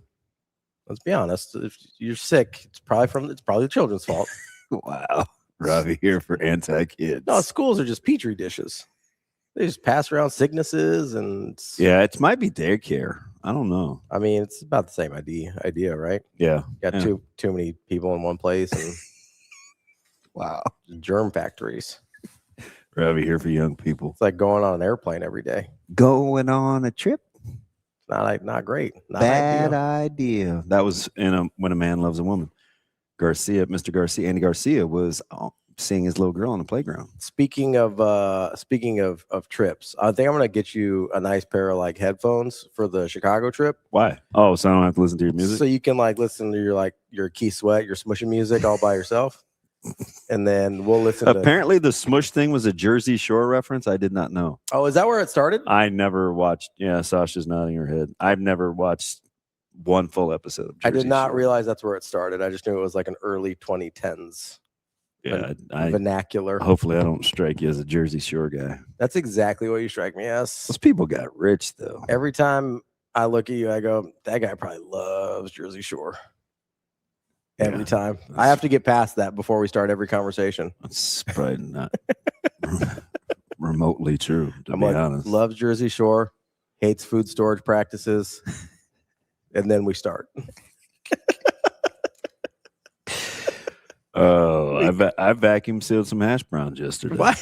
let's be honest. If you're sick, it's probably the children's fault.
Wow, Ravi here for anti-kids.
No, schools are just petri dishes. They just pass around sicknesses and
Yeah, it might be daycare. I don't know.
I mean, it's about the same idea, right?
Yeah.
Got
yeah.
too many people in one place and
Wow.
germ factories.
Ravi here for young people.
It's like going on an airplane every day.
Going on a trip?
Not great. Not
Bad
ideal.
idea. That was in When a Man Loves a Woman. Andy Garcia was seeing his little girl on the playground.
Speaking of trips, I think I'm gonna get you a nice pair of like headphones for the Chicago trip.
Why? Oh, so I don't have to listen to your music?
So you can like listen to your Key Sweat, your smushing music all by yourself. And then we'll listen
Apparently the smush thing was a Jersey Shore reference. I did not know.
Oh, is that where it started?
I never watched. Yeah, Sasha's nodding her head. I've never watched one full episode of Jersey
I did not
Shore.
realize that's where it started. I just knew it was like an early 2010s
Yeah,
vernacular.
Hopefully I don't strike you as a Jersey Shore guy.
That's exactly what you strike me as.
Those people got rich though.
Every time I look at you, I go, that guy probably loves Jersey Shore. Every time. I have to get past that before we start every conversation.
That's probably not remotely true, to
I'm
be
like,
honest.
loves Jersey Shore, hates food storage practices, and then we start.
Oh, I vacuum sealed some hash browns yesterday.
Why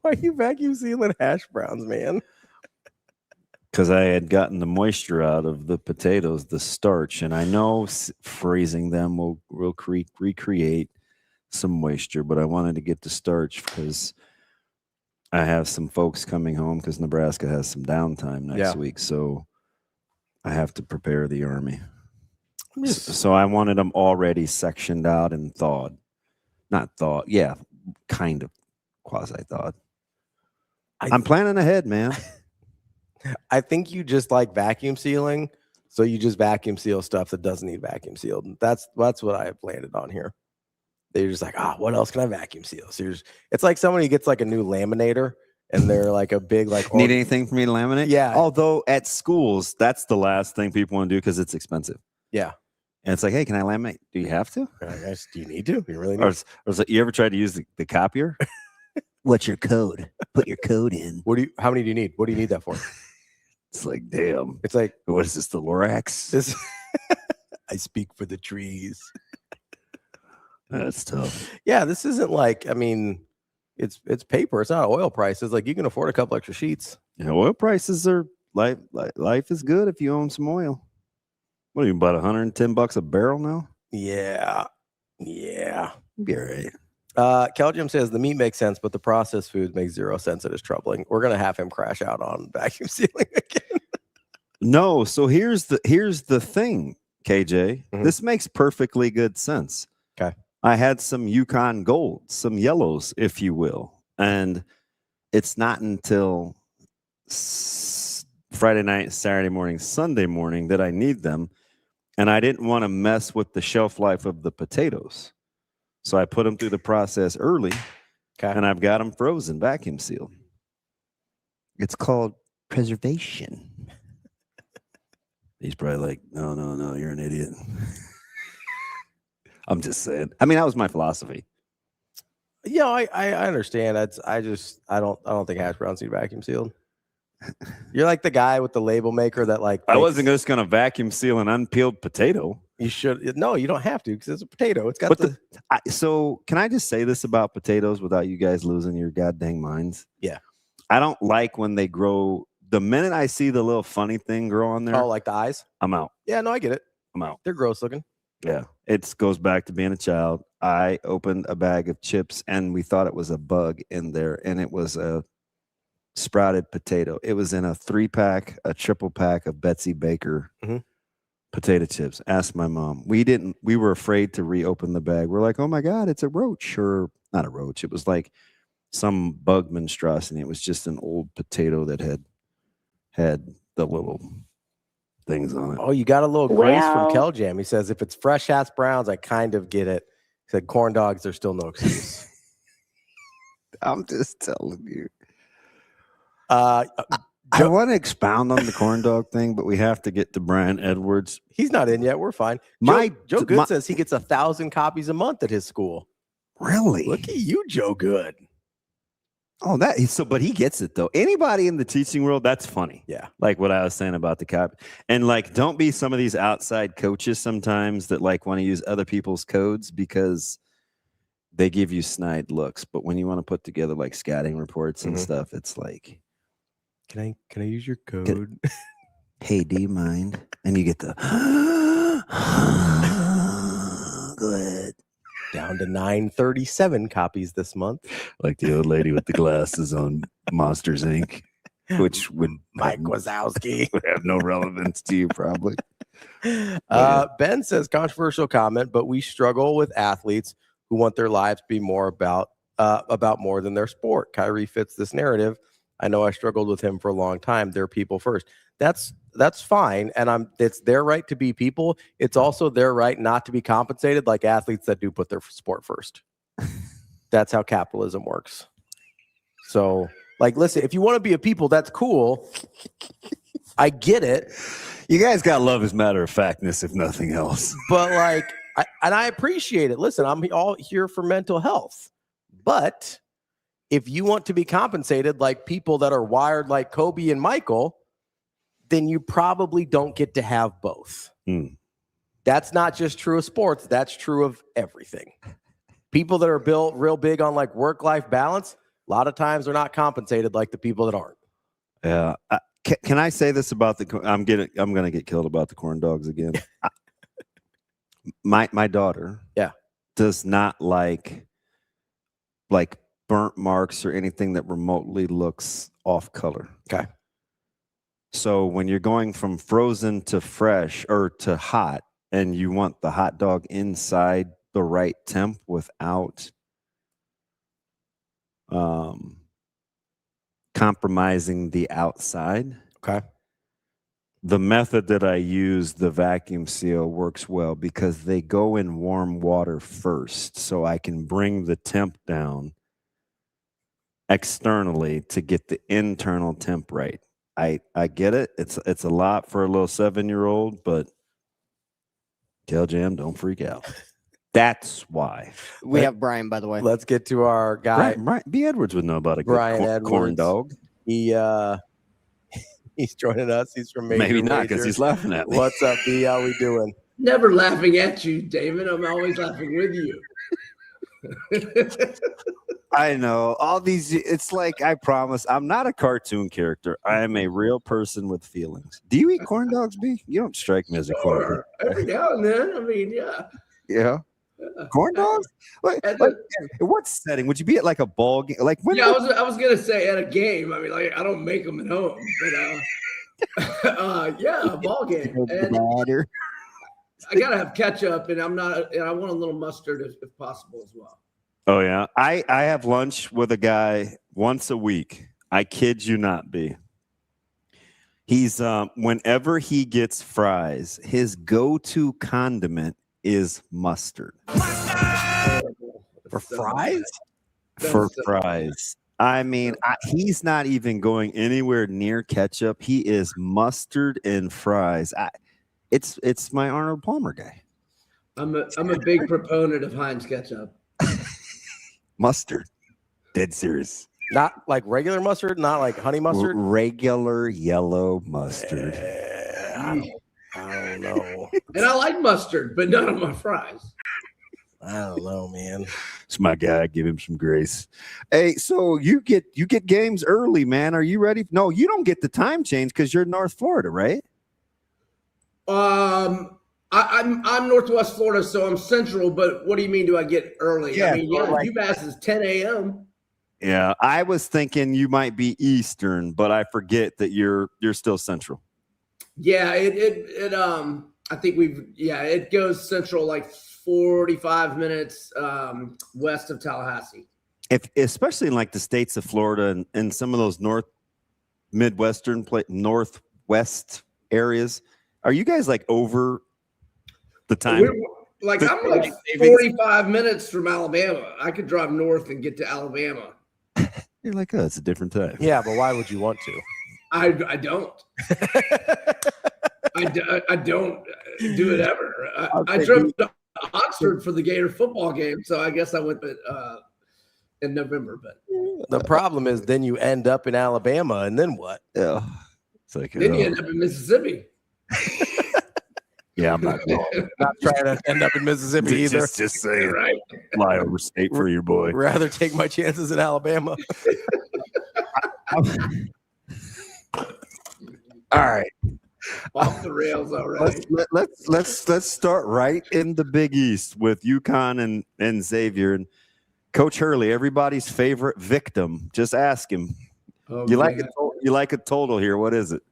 are you vacuum sealing hash browns, man?
Because I had gotten the moisture out of the potatoes, the starch, and I know freezing them will recreate some moisture, but I wanted to get the starch because I have some folks coming home because Nebraska has some downtime next week, so I have to prepare the army. So I wanted them already sectioned out and thawed. Not thawed, yeah, kind of quasi-thawed. I'm planning ahead, man.
I think you just like vacuum sealing, so you just vacuum seal stuff that doesn't need vacuum sealed. That's what I have landed on here. They're just like, what else can I vacuum seal? So it's like somebody gets like a new laminator, and they're like a big like.
Need anything for me to laminate?
Yeah.
Although at schools, that's the last thing people want to do because it's expensive.
Yeah.
And it's like, hey, can I laminate? Do you have to?
I guess, do you need to? You really need
or is it, you ever tried to use the copier? What's your code? Put your code in.
How many do you need? What do you need that for?
It's like, damn.
It's like,
what is this, the Lorax?
I speak for the trees.
That's tough.
Yeah, this isn't like, I mean, it's paper. It's not oil prices. Like you can afford a couple extra sheets.
Yeah, oil prices are life is good if you own some oil. What are you, about $110 a barrel now?
Yeah.
Be all right.
Keljim says the meat makes sense, but the processed food makes 0 sense. It is troubling. We're gonna have him crash out on vacuum sealing again.
No, so here's the thing, KJ.
Mm-hmm.
This makes perfectly good sense.
Okay.
I had some Yukon Gold, some yellows, if you will, and it's not until Friday night, Saturday morning, Sunday morning that I need them, and I didn't want to mess with the shelf life of the potatoes. So I put them through the process early, and I've got them frozen, vacuum sealed. It's called preservation. He's probably like, no, you're an idiot. I'm just saying. I mean, that was my philosophy.
Yeah, I understand. I don't think hash browns need vacuum sealed. You're like the guy with the label maker that like.
I wasn't just going to vacuum seal an unpeeled potato.
You should. No, you don't have to because it's a potato. It's got
so can I just say this about potatoes without you guys losing your goddamn minds?
Yeah.
I don't like when they grow. The minute I see the little funny thing grow on there.
Oh, like the eyes?
I'm out.
Yeah, no, I get it.
I'm out.
They're gross looking.
Yeah. It goes back to being a child. I opened a bag of chips and we thought it was a bug in there, and it was a sprouted potato. It was in a 3-pack, a triple pack of Betsy Baker potato chips. Ask my mom. We were afraid to reopen the bag. We're like, oh my God, it's a roach. Or not a roach. It was like some bug monstrosity. It was just an old potato that had the little things on it.
Oh, you got a little grace from Keljam. He says, if it's fresh hash browns, I kind of get it. He said, corn dogs, there's still no excuse.
I'm just telling you.
I
want to expound on the corn dog thing, but we have to get to Brian Edwards.
He's not in yet. We're fine. Joe Good says he gets 1,000 copies a month at his school.
Really?
Look at you, Joe Good.
Oh, but he gets it though. Anybody in the teaching world, that's funny.
Yeah.
Like what I was saying about the cop. And like, don't be some of these outside coaches sometimes that like want to use other people's codes because they give you snide looks. But when you want to put together like scouting reports and stuff, it's like,
can I use your code?
Hey, do you mind? And you get the go ahead.
Down to 937 copies this month.
Like the old lady with the glasses on Monsters Inc., which would
Mike Wazowski
would have no relevance to you probably.
Ben says controversial comment, but we struggle with athletes who want their lives to be more about more than their sport. Kyrie fits this narrative. I know I struggled with him for a long time. They're people first. That's fine, and it's their right to be people. It's also their right not to be compensated like athletes that do put their sport first. That's how capitalism works. So, like, listen, if you want to be a people, that's cool. I get it.
You guys got love as matter of factness, if nothing else.
But like, I appreciate it. Listen, I'm all here for mental health, but if you want to be compensated like people that are wired like Kobe and Michael, then you probably don't get to have both. That's not just true of sports. That's true of everything. People that are built real big on like work-life balance, a lot of times they're not compensated like the people that aren't.
Yeah. Can I say this about I'm going to get killed about the corn dogs again. My daughter does not like burnt marks or anything that remotely looks off color.
Okay.
So when you're going from frozen to fresh or to hot and you want the hot dog inside the right temp without compromising the outside.
Okay.
The method that I use, the vacuum seal, works well because they go in warm water first so I can bring the temp down externally to get the internal temp right. I get it. It's a lot for a little 7-year-old, but Tail Jam, don't freak out. That's why.
We have Brian, by the way.
Let's get to our guy.
Brian B. Edwards would know about a
Brian
good corn
Edwards.
dog.
He's joining us. He's from Major
Maybe not
Wager.
because he's laughing at me.
What's up, B? How we doing?
Never laughing at you, Damon. I'm always laughing with you.
I know all these. It's like, I promise I'm not a cartoon character. I am a real person with feelings. Do you eat corn dogs, B? You don't strike me as a corn dog.
Every now and then. I mean, yeah.
Yeah. Corn dogs? What setting? Would you be at like a ball game? Like when?
Yeah, I was gonna say at a game. I mean, like I don't make them at home, but yeah, a ball game. And I gotta have ketchup, and I want a little mustard if possible as well.
Oh yeah, I have lunch with a guy once a week. I kid you not, B. He's whenever he gets fries, his go-to condiment is mustard.
For fries?
For fries. I mean, he's not even going anywhere near ketchup. He is mustard and fries. It's my Arnold Palmer guy.
I'm a big proponent of Heinz ketchup.
Mustard. Dead serious.
Not like regular mustard, not like honey mustard.
Regular yellow mustard.
I don't know.
And I like mustard, but not on my fries.
I don't know, man.
It's my guy. Give him some grace. Hey, so you get games early, man. Are you ready? No, you don't get the time change because you're in North Florida, right?
I'm Northwest Florida, so I'm central. But what do you mean? Do I get early?
Yeah,
I mean, UMass is 10 a.m.
Yeah, I was thinking you might be Eastern, but I forget that you're still Central.
Yeah, I think it goes central like 45 minutes west of Tallahassee.
Especially in like the states of Florida and some of those northwest areas, are you guys like over the time?
I'm like 45 minutes from Alabama. I could drive north and get to Alabama.
You're like, oh, it's a different time.
Yeah, but why would you want to?
I don't. I don't do it ever. I drove to Oxford for the Gator football game, so I guess I went in November. But
The problem is then you end up in Alabama, and then what?
Yeah. It's like,
Then you end up in Mississippi.
yeah, I'm not going.
Not trying to end up in Mississippi either.
Just saying.
Right.
Fly over state for your boy.
Rather take my chances in Alabama.
All right.
Off the rails already.
Let's start right in the Big East with UConn and Xavier and Coach Hurley, everybody's favorite victim. Just ask him.
Oh,
you like a total here? What is it?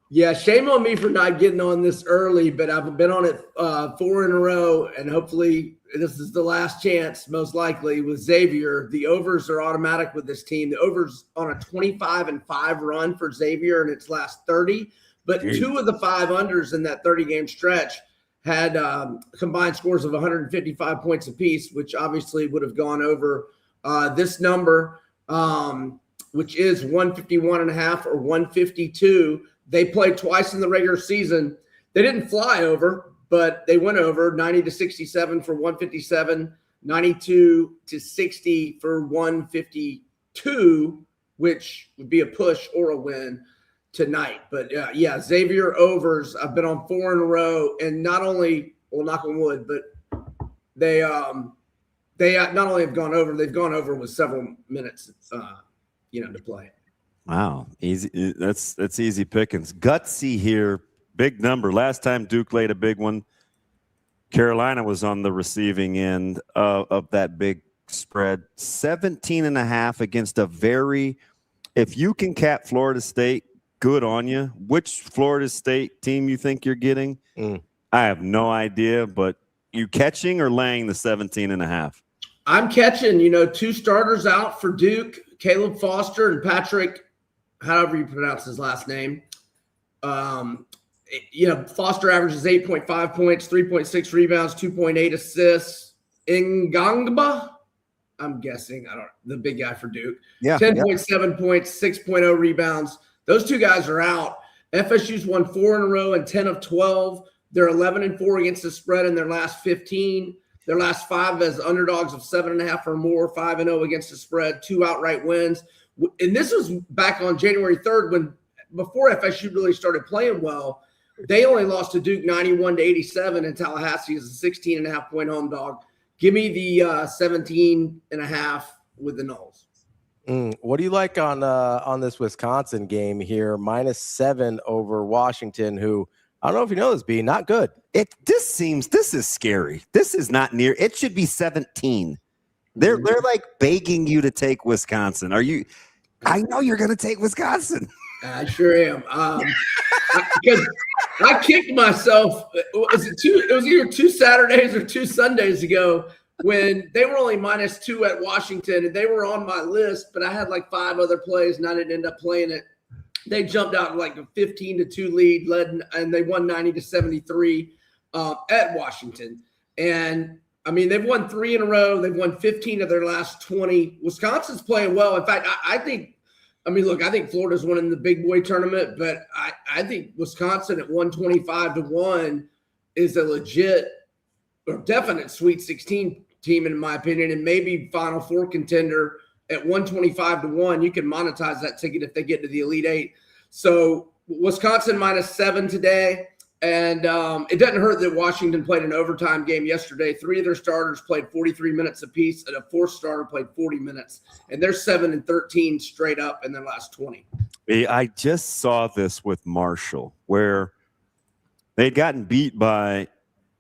Yeah, shame on me for not getting on this early, but I've been on it 4 in a row, and hopefully this is the last chance, most likely, with Xavier. The overs are automatic with this team. The overs on a 25-5 run for Xavier in its last 30, but 2 of the 5 unders in that 30-game stretch had combined scores of 155 points apiece, which obviously would have gone over this number, which is 151.5 or 152. They played twice in the regular season. They didn't fly over, but they went over 90-67 for 157, 92-60 for 152, which would be a push or a win tonight. But yeah, Xavier overs. I've been on 4 in a row, and not only, well, knock on wood, but they not only have gone over, they've gone over with several minutes, to play.
Wow, easy. That's easy pickings. Gutsy here, big number. Last time Duke laid a big one, Carolina was on the receiving end of that big spread. 17.5 against a very. If you can cap Florida State, good on you. Which Florida State team you think you're getting? I have no idea, but you catching or laying the 17.5?
I'm catching. 2 starters out for Duke, Caleb Foster and Patrick, however you pronounce his last name. Foster averages 8.5 points, 3.6 rebounds, 2.8 assists. Ngangba, I'm guessing, the big guy for Duke. 10.7 points, 6.0 rebounds. Those 2 guys are out. FSU's won 4 in a row and 10 of 12. They're 11-4 against the spread in their last 15. Their last 5 as underdogs of 7.5 or more, 5-0 against the spread, 2 outright wins. And this was back on January 3rd before FSU really started playing well. They only lost to Duke 91-87, and Tallahassee is a 16.5 point home dog. Give me the 17.5 with the Noles.
What do you like on this Wisconsin game here? -7 over Washington, who I don't know if you know this, B, not good.
This is scary. This is not near. It should be 17. They're like begging you to take Wisconsin. Are you? I know you're going to take Wisconsin.
I sure am. Because I kicked myself. It was either 2 Saturdays or 2 Sundays ago when they were only -2 at Washington, and they were on my list, but I had like 5 other plays, and I didn't end up playing it. They jumped out like a 15-2 lead, and they won 90-73 at Washington. And I mean, they've won 3 in a row. They've won 15 of their last 20. Wisconsin's playing well. In fact, I think Florida's winning the big boy tournament, but I think Wisconsin at 125-1 is a legit or definite Sweet 16 team, in my opinion, and maybe Final Four contender at 125-1. You can monetize that ticket if they get to the Elite 8. So Wisconsin -7 today. And it doesn't hurt that Washington played an overtime game yesterday. 3 of their starters played 43 minutes apiece, and a 4th starter played 40 minutes. And they're 7-13 straight up in their last 20.
I just saw this with Marshall, where they'd gotten beat by,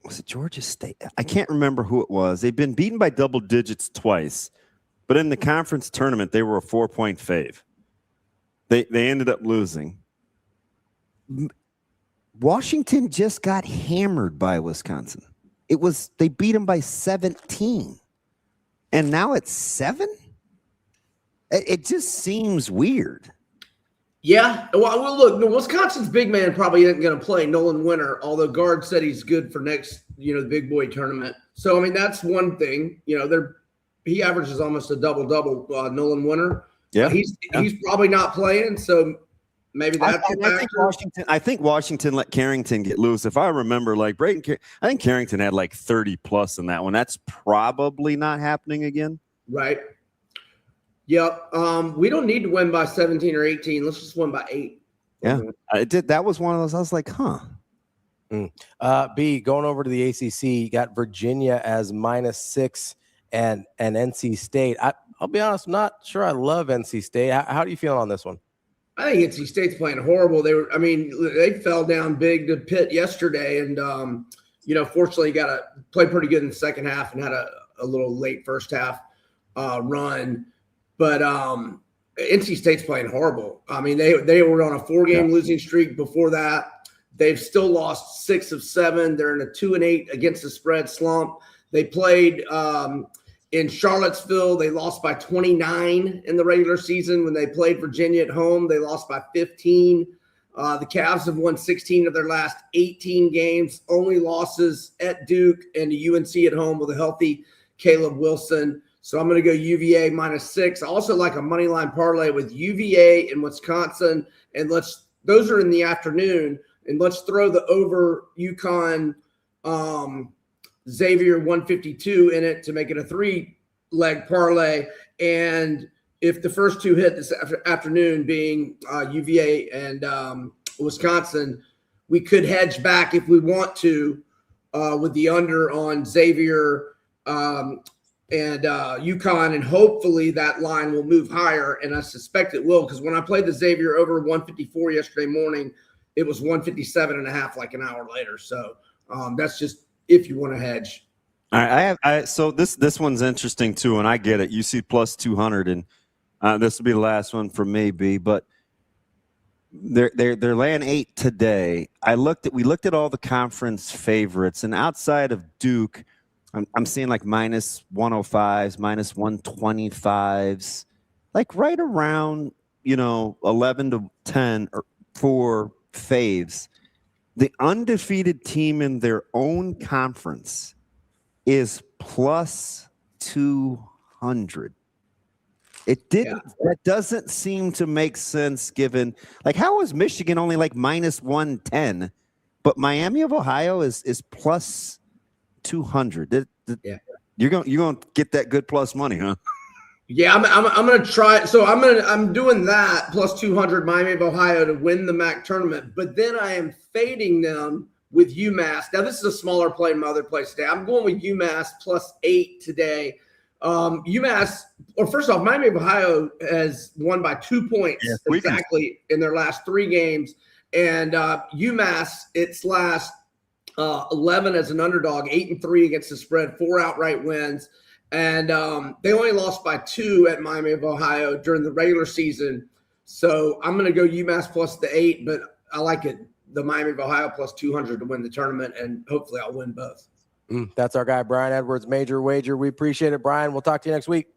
was it Georgia State? I can't remember who it was. They'd been beaten by double digits twice, but in the conference tournament, they were a 4-point fave. They ended up losing. Washington just got hammered by Wisconsin. They beat them by 17. And now it's 7? It just seems weird.
Yeah. Well, look, Wisconsin's big man probably isn't going to play, Nolan Winter, although Guard said he's good for next, the big boy tournament. So, I mean, that's one thing. He averages almost a double-double, Nolan Winter.
Yeah.
He's probably not playing, so maybe that's
I think Washington let Carrington get loose. If I remember, I think Carrington had like 30 plus in that one. That's probably not happening again.
Right. Yep. We don't need to win by 17 or 18. Let's just win by 8.
Yeah, I did. That was one of those. I was like, huh.
B, going over to the ACC, you got Virginia as -6 and NC State. I'll be honest, I'm not sure I love NC State. How do you feel on this one?
I think NC State's playing horrible. They fell down big to Pitt yesterday, and fortunately got to play pretty good in the second half and had a little late first half run. But NC State's playing horrible. I mean, they were on a 4-game losing streak before that. They've still lost 6 of 7. They're in a 2-8 against the spread slump. They played in Charlottesville. They lost by 29 in the regular season. When they played Virginia at home, they lost by 15. The Cavs have won 16 of their last 18 games. Only losses at Duke and to UNC at home with a healthy Caleb Wilson. So I'm going to go UVA -6. I also like a money line parlay with UVA and Wisconsin. And those are in the afternoon. And let's throw the over UConn Xavier 152 in it to make it a 3-leg parlay. And if the first 2 hit this afternoon, being UVA and Wisconsin, we could hedge back if we want to with the under on Xavier and UConn, and hopefully that line will move higher. And I suspect it will, because when I played the Xavier over 154 yesterday morning, it was 157.5 like an hour later. So that's just if you want to hedge.
All right, so this one's interesting too, and I get it. You see plus 200, and this will be the last one for me, B. But they're laying 8 today. We looked at all the conference favorites, and outside of Duke, I'm seeing like -105s, -125s, like right around 11 to 10 for faves. The undefeated team in their own conference is plus 200. That doesn't seem to make sense given, like, how is Michigan only like -110, but Miami of Ohio is plus 200? You're going to get that good plus money, huh?
Yeah, I'm going to try. So I'm doing that plus 200 Miami of Ohio to win the MAC tournament, but then I am fading them with UMass. Now this is a smaller play than my other place today. I'm going with UMass plus 8 today. UMass, or first off, Miami of Ohio has won by 2 points exactly in their last 3 games, and UMass, its last 11 as an underdog, 8-3 against the spread, 4 outright wins. And they only lost by 2 at Miami of Ohio during the regular season. So I'm going to go UMass plus the 8, but I like it, the Miami of Ohio plus 200 to win the tournament, and hopefully I'll win both.
That's our guy, Brian Edwards, MajorWager. We appreciate it, Brian. We'll talk to you next week.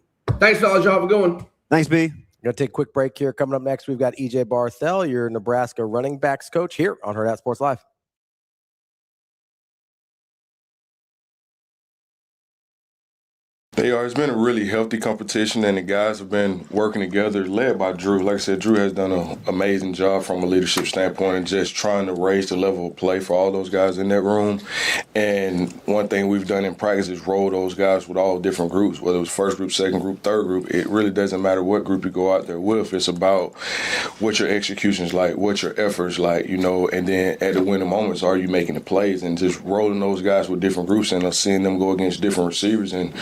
Thanks, fellas. Y'all have a good one.
Thanks, B.
Going to take a quick break here. Coming up next, we've got EJ Barthel, your Nebraska running backs coach, here on Hurrdat Sports Live.
It's been a really healthy competition, and the guys have been working together, led by Drew. Like I said, Drew has done an amazing job from a leadership standpoint and just trying to raise the level of play for all those guys in that room. And one thing we've done in practice is roll those guys with all different groups, whether it was first group, second group, third group. It really doesn't matter what group you go out there with. It's about what your execution's like, what your effort's like, and then at the winning moments, are you making the plays? And just rolling those guys with different groups and seeing them go against different receivers and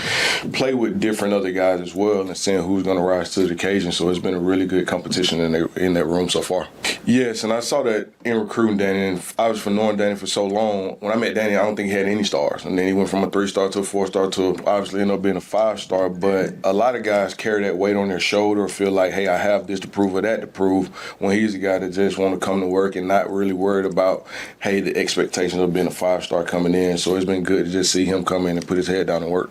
play with different other guys as well, and seeing who's going to rise to the occasion. So it's been a really good competition in that room so far. Yes, and I saw that in recruiting Danny, and I was knowing Danny for so long. When I met Danny, I don't think he had any stars, and then he went from a 3-star to a 4-star to obviously ended up being a 5-star. But a lot of guys carry that weight on their shoulder, feel like, hey, I have this to prove or that to prove, when he's a guy that just want to come to work and not really worried about, hey, the expectations of being a 5-star coming in. So it's been good to just see him come in and put his head down and work.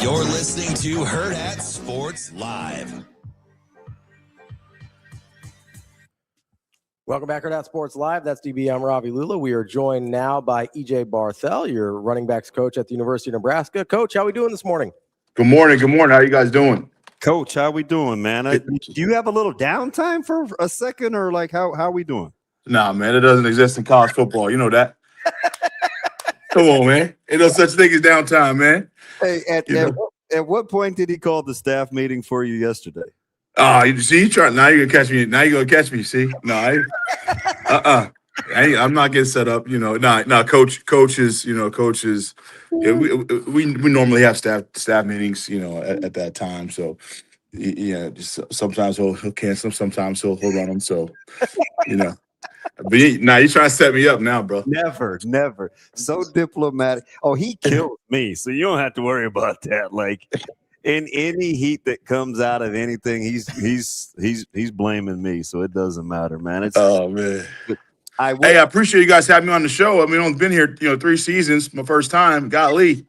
You're listening to Hurrdat Sports Live.
Welcome back, Hurrdat Sports Live. That's DB. I'm Ravi Lulla. We are joined now by EJ Barthel, your running backs coach at the University of Nebraska. Coach, how are we doing this morning?
Good morning. Good morning. How you guys doing?
Coach, how we doing, man? Do you have a little downtime for a second, or like how we doing?
Nah, man, it doesn't exist in college football. You know that. Come on, man. Ain't no such thing as downtime, man.
Hey, at what point did he call the staff meeting for you yesterday?
You see, you try now. You're gonna catch me. Now you're gonna catch me. See, no, I'm not getting set up. Coaches. Yeah, we normally have staff meetings. At that time. So, yeah, just sometimes he'll cancel them. Sometimes he'll run them. So, But you're trying to set me up now, bro.
Never. So diplomatic. Oh, he killed me. So you don't have to worry about that. Like in any heat that comes out of anything, he's blaming me. So it doesn't matter, man.
Oh man. I appreciate you guys having me on the show. I mean, I've been here, 3 seasons. My first time. Golly.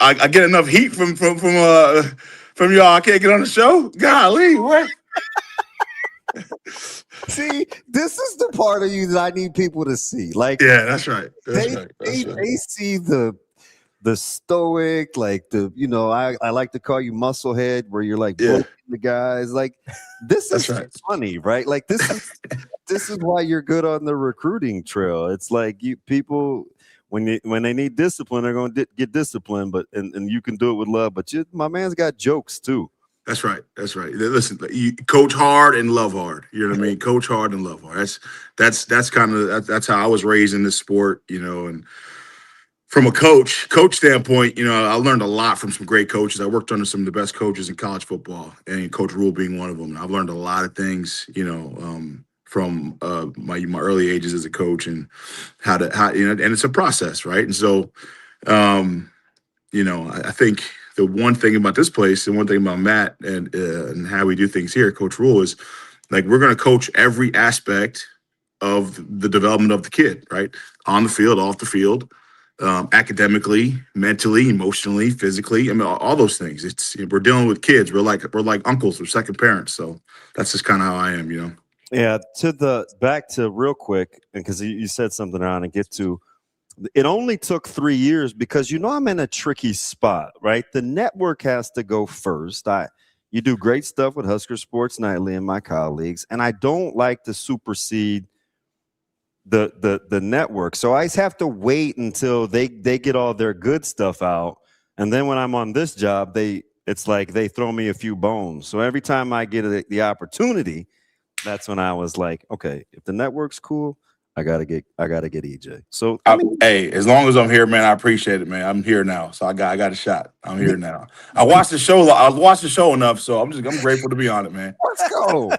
I get enough heat from y'all. I can't get on the show. Golly, what?
See, this is the part of you that I need people to see. Like,
yeah, that's right.
They see the stoic, like I like to call you musclehead, where you're like bullying the guys. Like, this is funny, right? Like this is why you're good on the recruiting trail. It's like people when they need discipline, they're going to get disciplined, but and you can do it with love. But my man's got jokes too.
That's right. Listen, you coach hard and love hard. You know what I mean? Coach hard and love hard. That's how I was raised in this sport. And from a coach standpoint, I learned a lot from some great coaches. I worked under some of the best coaches in college football, and Coach Rule being one of them. And I've learned a lot of things, from my early ages as a coach, and how and it's a process, right? And so, I think the one thing about this place, the one thing about Matt and how we do things here, Coach Rule, is like we're going to coach every aspect of the development of the kid, right? On the field, off the field, academically, mentally, emotionally, physically. I mean, all those things. We're dealing with kids. We're like uncles or second parents. So that's just kind of how I am,
Yeah. Back to real quick, because you said something I want to get to. It only took 3 years because I'm in a tricky spot, right? The network has to go first. You do great stuff with Husker Sports Nightly and my colleagues, and I don't like to supersede the network. So I just have to wait until they get all their good stuff out, and then when I'm on this job, it's like they throw me a few bones. So every time I get the opportunity, that's when I was like, okay, if the network's cool, I gotta get EJ. So
hey, as long as I'm here, man, I appreciate it, man. I'm here now, so I got a shot. I'm here now. I watched the show enough, so I'm grateful to be on it, man.
Let's go.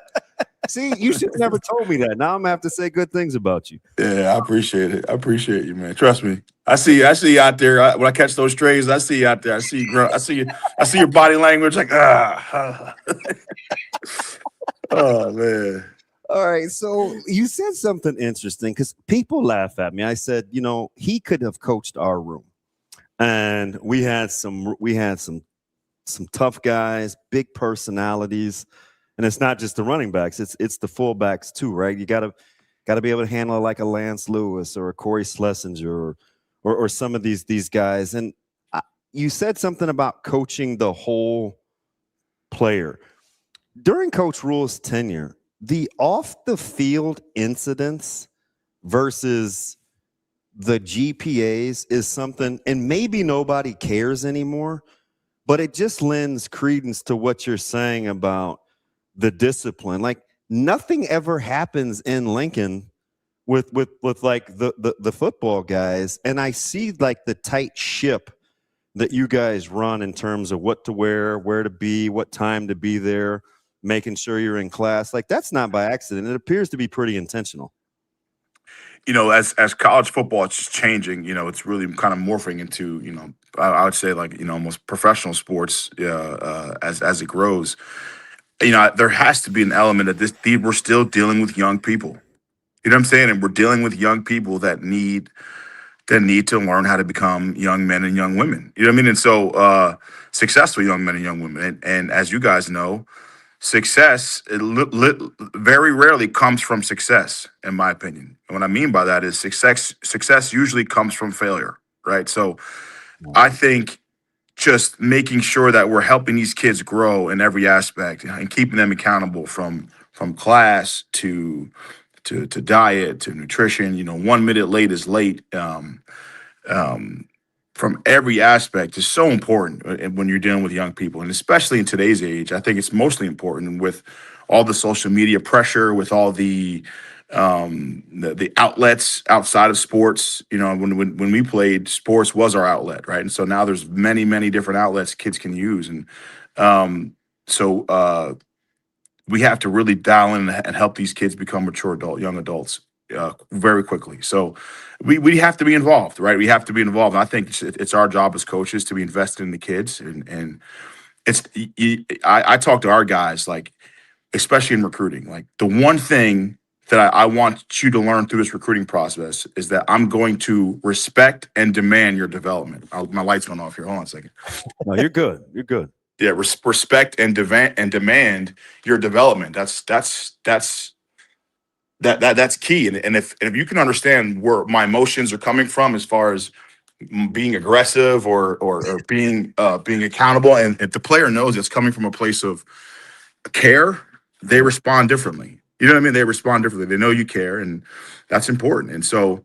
See, you should have never told me that. Now I'm gonna have to say good things about you.
Yeah, I appreciate it. I appreciate you, man. Trust me. I see you out there. When I catch those strays, I see you out there. I see you. I see your body language. Like oh man.
All right, so you said something interesting because people laugh at me. I said, he could have coached our room, and we had some tough guys, big personalities, and it's not just the running backs; it's the fullbacks too, right? You gotta be able to handle it like a Lance Lewis or a Corey Schlesinger or some of these guys. And you said something about coaching the whole player during Coach Rule's tenure. The off-the-field incidents versus the GPAs is something, and maybe nobody cares anymore, but it just lends credence to what you're saying about the discipline. Like, nothing ever happens in Lincoln with like the football guys, and I see like the tight ship that you guys run in terms of what to wear, where to be, what time to be there, making sure you're in class. Like, that's not by accident. It appears to be pretty intentional.
As college football is changing, it's really kind of morphing into, I would say like, almost professional sports as it grows. There has to be an element of this. We're still dealing with young people. You know what I'm saying? And we're dealing with young people that need that need to learn how to become young men and young women. You know what I mean? And so successful young men and young women. And as you guys know, success very rarely comes from success, in my opinion. And what I mean by that is success usually comes from failure, right? So I think just making sure that we're helping these kids grow in every aspect and keeping them accountable from class to diet to nutrition. 1 minute late is late. From every aspect is so important when you're dealing with young people, and especially in today's age. I think it's mostly important with all the social media pressure, with all the outlets outside of sports. When we played, sports was our outlet, right? And so now there's many different outlets kids can use, and so we have to really dial in and help these kids become mature young adults very quickly. So we have to be involved, right? We have to be involved. And I think it's our job as coaches to be invested in the kids. And I talk to our guys, like, especially in recruiting, like the one thing that I want you to learn through this recruiting process is that I'm going to respect and demand your development. My light's went off here. Hold on a second.
No, you're good. You're good.
Yeah, respect and demand your development. That's key. And if you can understand where my emotions are coming from as far as being aggressive or being accountable, and if the player knows it's coming from a place of care, they respond differently. You know what I mean? They respond differently. They know you care, and that's important. And so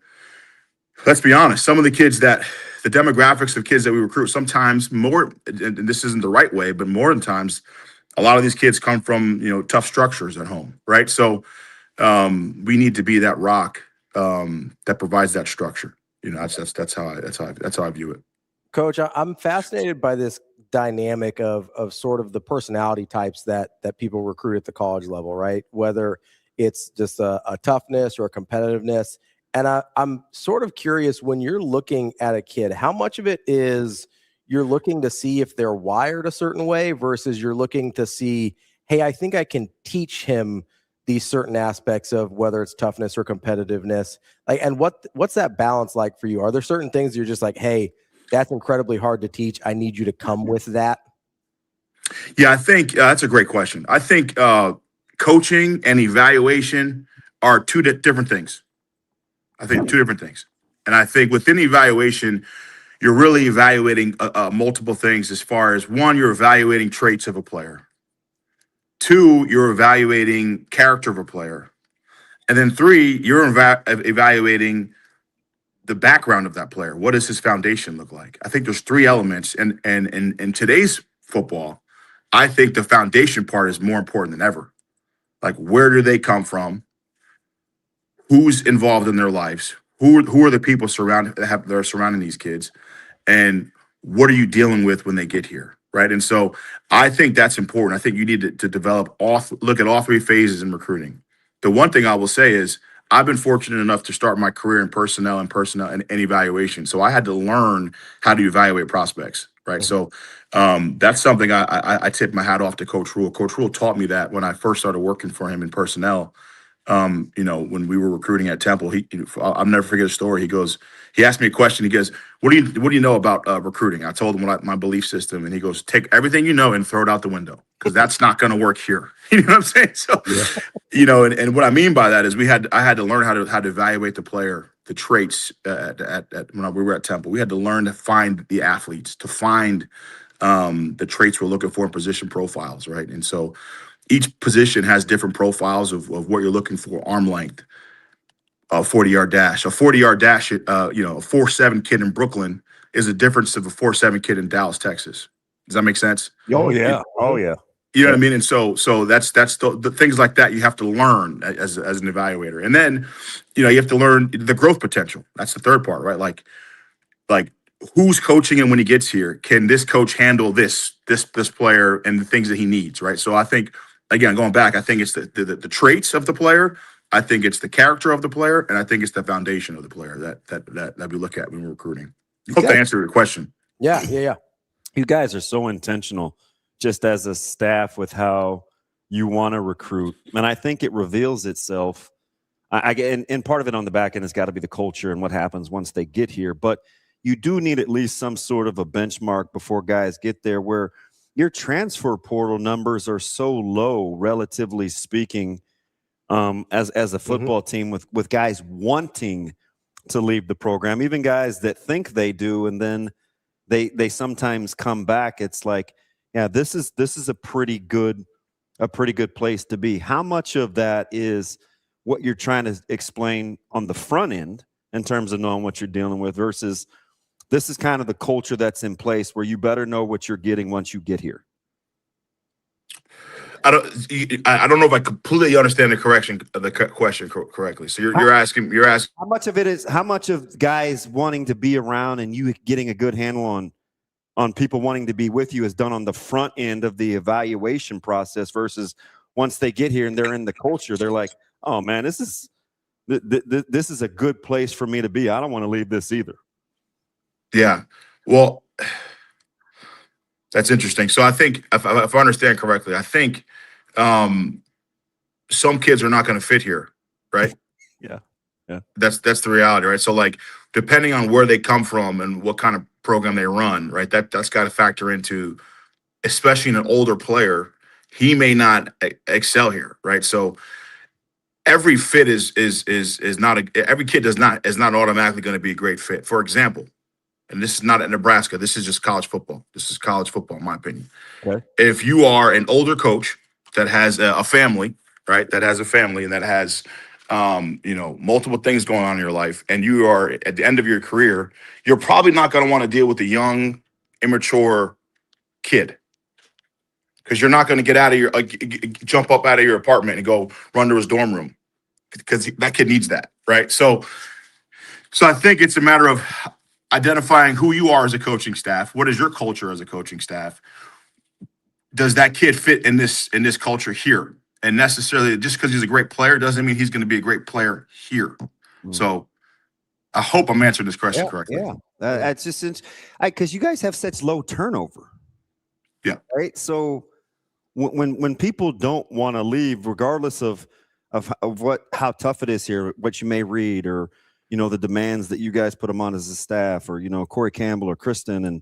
let's be honest, some of the demographics of kids that we recruit, sometimes more, and this isn't the right way, but more than times, a lot of these kids come from, tough structures at home, right? So we need to be that rock that provides that structure. That's how I view it.
Coach, I'm fascinated by this dynamic of sort of the personality types that people recruit at the college level, right? Whether it's just a toughness or a competitiveness. And I'm sort of curious, when you're looking at a kid, how much of it is you're looking to see if they're wired a certain way versus you're looking to see, hey, I think I can teach him these certain aspects of whether it's toughness or competitiveness. Like, and what's that balance like for you? Are there certain things you're just like, hey, that's incredibly hard to teach, I need you to come with that?
Yeah, I think that's a great question. I think coaching and evaluation are two different things. I think two different things. And I think within the evaluation, you're really evaluating multiple things. As far as, one, you're evaluating traits of a player. Two, you're evaluating character of a player. And then three, you're evaluating the background of that player. What does his foundation look like? I think there's three elements. And in today's football, I think the foundation part is more important than ever. Like, where do they come from? Who's involved in their lives? Who are the people that are surrounding these kids? And what are you dealing with when they get here? Right. And so I think that's important. I think you need to look at all three phases in recruiting. The one thing I will say is I've been fortunate enough to start my career in personnel and evaluation. So I had to learn how to evaluate prospects. Right. So that's something I tip my hat off to Coach Rule. Coach Rule taught me that when I first started working for him in personnel. When we were recruiting at Temple, I'll never forget a story. He asked me a question. He goes, what do you know about recruiting? I told him my belief system, and he goes, take everything you know and throw it out the window, because that's not going to work here. You know what I'm saying? So, yeah. And what I mean by that is I had to learn how to evaluate the player, the traits when we were at Temple. We had to learn to find the athletes, to find the traits we're looking for in position profiles, right? And so each position has different profiles of what you're looking for. Arm length, a 40-yard dash. A 40-yard dash, a 4.7 kid in Brooklyn is a difference of a 4.7 kid in Dallas, Texas. Does that make sense?
Oh, yeah. Oh, yeah.
You know what I mean? And so that's the things like that you have to learn as an evaluator. And then, you have to learn the growth potential. That's the third part, right? Like who's coaching him when he gets here? Can this coach handle this player and the things that he needs, right? So I think, again, going back, I think it's the traits of the player. I think it's the character of the player, and I think it's the foundation of the player that we look at when we're recruiting. Hope to answer your question.
Yeah.
You guys are so intentional just as a staff with how you want to recruit. And I think it reveals itself and part of it on the back end has got to be the culture and what happens once they get here. But you do need at least some sort of a benchmark before guys get there where your transfer portal numbers are so low, relatively speaking, as a football team with guys wanting to leave the program, even guys that think they do, and then they sometimes come back. It's like, yeah, this is a pretty good place to be. How much of that is what you're trying to explain on the front end in terms of knowing what you're dealing with versus this is kind of the culture that's in place where you better know what you're getting once you get here?
I don't know if I completely understand the question correctly. So you're asking
how much of guys wanting to be around and you getting a good handle on people wanting to be with you is done on the front end of the evaluation process versus once they get here and they're in the culture, they're like, oh man, this is a good place for me to be. I don't want to leave this either.
Yeah. Well, that's interesting. So I think if I understand correctly, I think some kids are not going to fit here, right?
Yeah.
That's the reality, right? So like depending on where they come from and what kind of program they run, right? That's got to factor into, especially in an older player, he may not excel here, right? So every fit is not every kid is not automatically going to be a great fit. For example, and this is not at Nebraska, this is just college football. This is college football, in my opinion.
Okay.
If you are an older coach that has a family, right? That has a family and that has multiple things going on in your life, and you are at the end of your career, you're probably not going to want to deal with a young, immature kid. Because you're not going to get out of your jump up out of your apartment and go run to his dorm room because that kid needs that, right? So I think it's a matter of identifying who you are as a coaching staff. What is your culture as a coaching staff? Does that kid fit in this culture here? And necessarily just because he's a great player doesn't mean he's going to be a great player here. So I hope I'm answering this question correctly.
Yeah, that's just because you guys have such low turnover.
Yeah.
Right. So when people don't want to leave, regardless of how tough it is here, what you may read or the demands that you guys put them on as a staff, or Corey Campbell or Kristen, and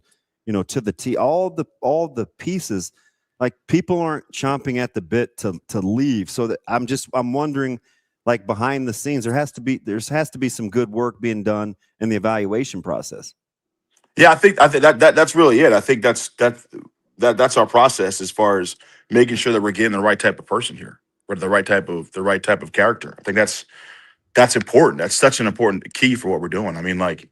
to the T, all the pieces, like people aren't chomping at the bit to leave. So that I'm wondering, like behind the scenes, there has to be some good work being done in the evaluation process.
Yeah, I think that's really it. I think that's our process as far as making sure that we're getting the right type of person here, or the right type of character. I think that's important. That's such an important key for what we're doing. I mean, like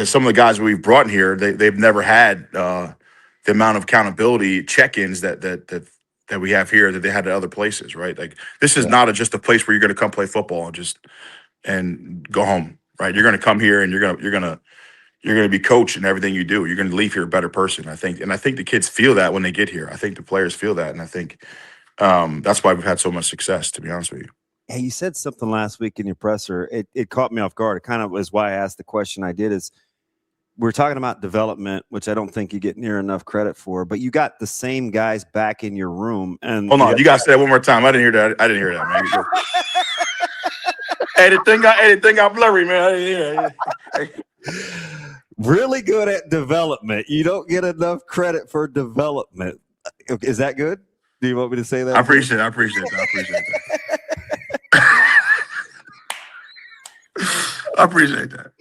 some of the guys we've brought in here, they've never had the amount of accountability check-ins that we have here that they had at other places, right? Like this is not just a place where you're going to come play football and go home, right? You're going to come here and you're going to be coached in everything you do. You're going to leave here a better person, I think. And I think the kids feel that when they get here. I think the players feel that. And I think that's why we've had so much success, to be honest with you.
Hey, you said something last week in your presser. It caught me off guard. It kind of was why I asked the question I did is we're talking about development, which I don't think you get near enough credit for, but you got the same guys back in your room. And
hold on, you got to say that one more time. I didn't hear that. Man. Hey, the thing got blurry, man. I didn't hear that.
Really good at development. You don't get enough credit for development. Is that good? Do you want me to say that?
I appreciate that. I appreciate that.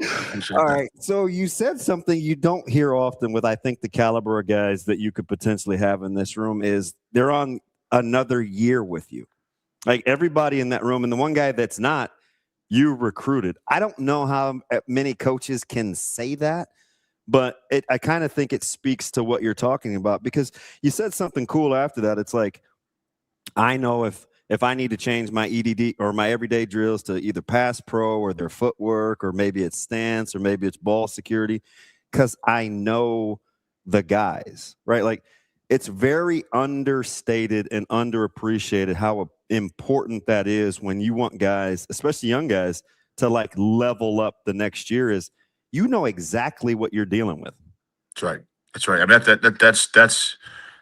All right. So you said something you don't hear often with, I think, the caliber of guys that you could potentially have in this room is they're on another year with you. Like everybody in that room, and the one guy that's not, you recruited. I don't know how many coaches can say that, but I kind of think it speaks to what you're talking about, because you said something cool after that. It's like, I know if I need to change my EDD or my everyday drills to either pass pro or their footwork, or maybe it's stance, or maybe it's ball security, because I know the guys, right? Like it's very understated and underappreciated how important that is when you want guys, especially young guys, to like level up the next year. Is you know exactly what you're dealing with.
That's right. I mean,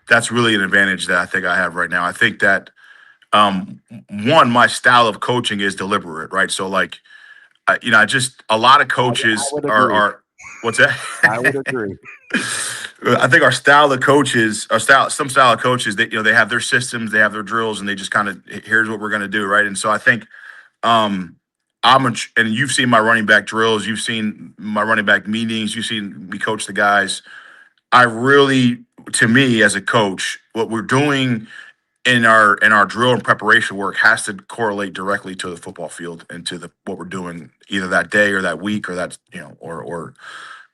that's really an advantage that I think I have right now. I think that one, my style of coaching is deliberate, right? So like, I just a lot of coaches
I would agree.
are what's that?
I would agree.
I think some style of coaches, they have their systems, they have their drills, and they just kind of here's what we're going to do, right? And so I think and you've seen my running back drills, you've seen my running back meetings, you've seen me coach the guys. To me as a coach, what we're doing in our drill and preparation work has to correlate directly to the football field and to what we're doing either that day or that week or that or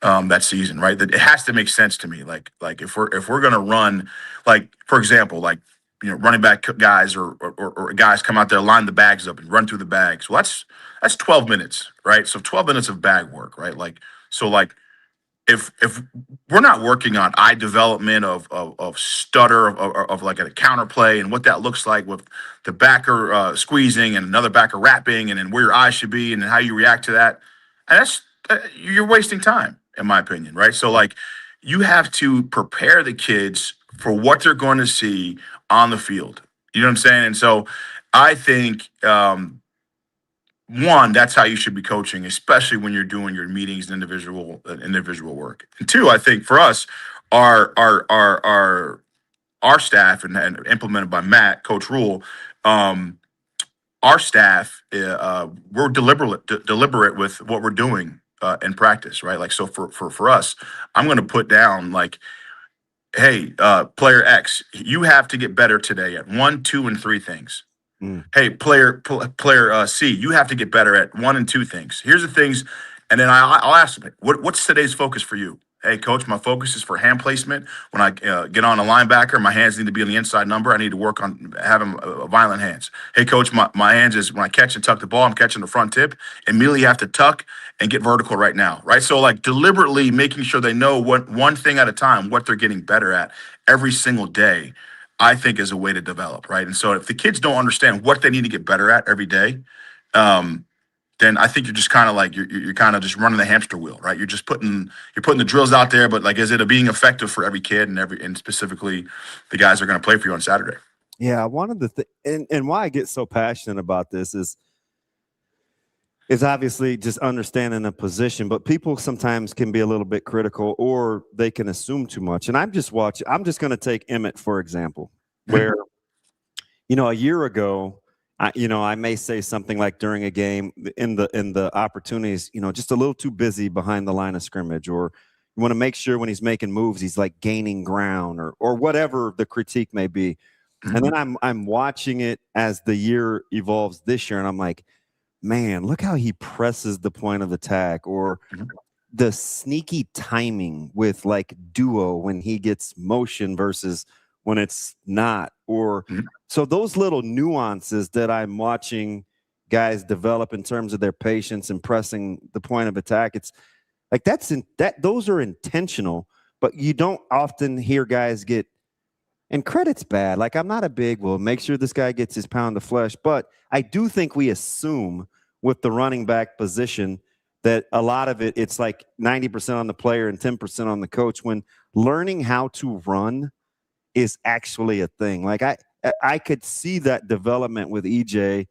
that season, right? That it has to make sense to me. Like if we're gonna run, like for example, like running back guys or guys come out there, line the bags up and run through the bags. Well, that's 12 minutes, right? So 12 minutes of bag work, right? If we're not working on eye development of stutter of like a counter play and what that looks like with the backer squeezing and another backer wrapping and then where your eyes should be and how you react to that, and you're wasting time in my opinion, right? So like you have to prepare the kids for what they're going to see on the field. You know what I'm saying? And so I think one, that's how you should be coaching, especially when you're doing your meetings and individual work. And two, I think for us, our staff and implemented by Matt, Coach Rule, our staff, we're deliberate with what we're doing in practice, right? Like, so for us, I'm going to put down like, hey, player X, you have to get better today at 1, 2, and 3 things. Hey, player C, you have to get better at 1 and 2 things. Here's the things, and then I'll ask them, what's today's focus for you? Hey, coach, my focus is for hand placement. When I get on a linebacker, my hands need to be on the inside number. I need to work on having violent hands. Hey, coach, my hands is when I catch and tuck the ball, I'm catching the front tip. Immediately have to tuck and get vertical right now, right? So like deliberately making sure they know what one thing at a time, what they're getting better at every single day, I think is a way to develop, right? And so if the kids don't understand what they need to get better at every day, then I think you're just kind of like you're kind of just running the hamster wheel, right? You're putting the drills out there, but like, is it being effective for every kid and specifically the guys that are going to play for you on Saturday?
Yeah, one of the and why I get so passionate about this is obviously just understanding a position, but people sometimes can be a little bit critical or they can assume too much. And I'm just going to take Emmett for example, where a year ago. I may say something like during a game in the opportunities, just a little too busy behind the line of scrimmage, or you want to make sure when he's making moves, he's like gaining ground or whatever the critique may be. And then I'm watching it as the year evolves this year. And I'm like, man, look how he presses the point of attack, or the sneaky timing with like duo when he gets motion versus when it's not, or so those little nuances that I'm watching guys develop in terms of their patience and pressing the point of attack. It's like those are intentional, but you don't often hear guys get, and credit's bad. Like I'm not a big, well, make sure this guy gets his pound of flesh, but I do think we assume with the running back position that a lot of it's like 90% on the player and 10% on the coach, when learning how to run is actually a thing. Like I could see that development with EJ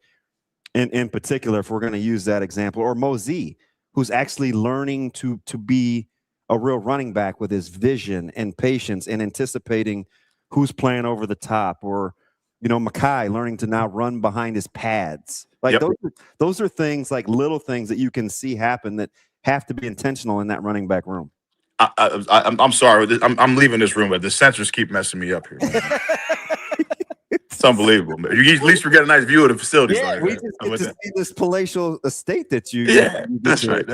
in particular, if we're going to use that example, or Mosey, who's actually learning to be a real running back with his vision and patience and anticipating who's playing over the top, or Makai learning to now run behind his pads. Like those are things, like little things that you can see happen that have to be intentional in that running back room.
I'm sorry. I'm leaving this room, but the sensors keep messing me up here. It's unbelievable. At least we get a nice view of the facilities.
Yeah, we just get to see this palatial estate that you.
Yeah, that's right.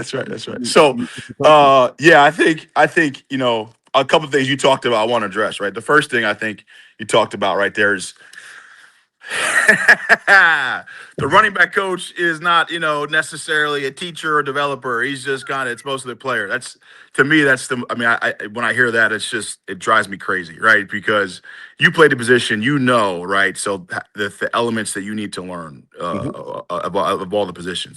So, I think a couple of things you talked about I want to address. Right, the first thing I think you talked about right there is the running back coach is not, necessarily a teacher or developer. He's just it's mostly the player. That's, to me, when I hear that, it drives me crazy, right? Because you play the position, right? So the elements that you need to learn of all the positions.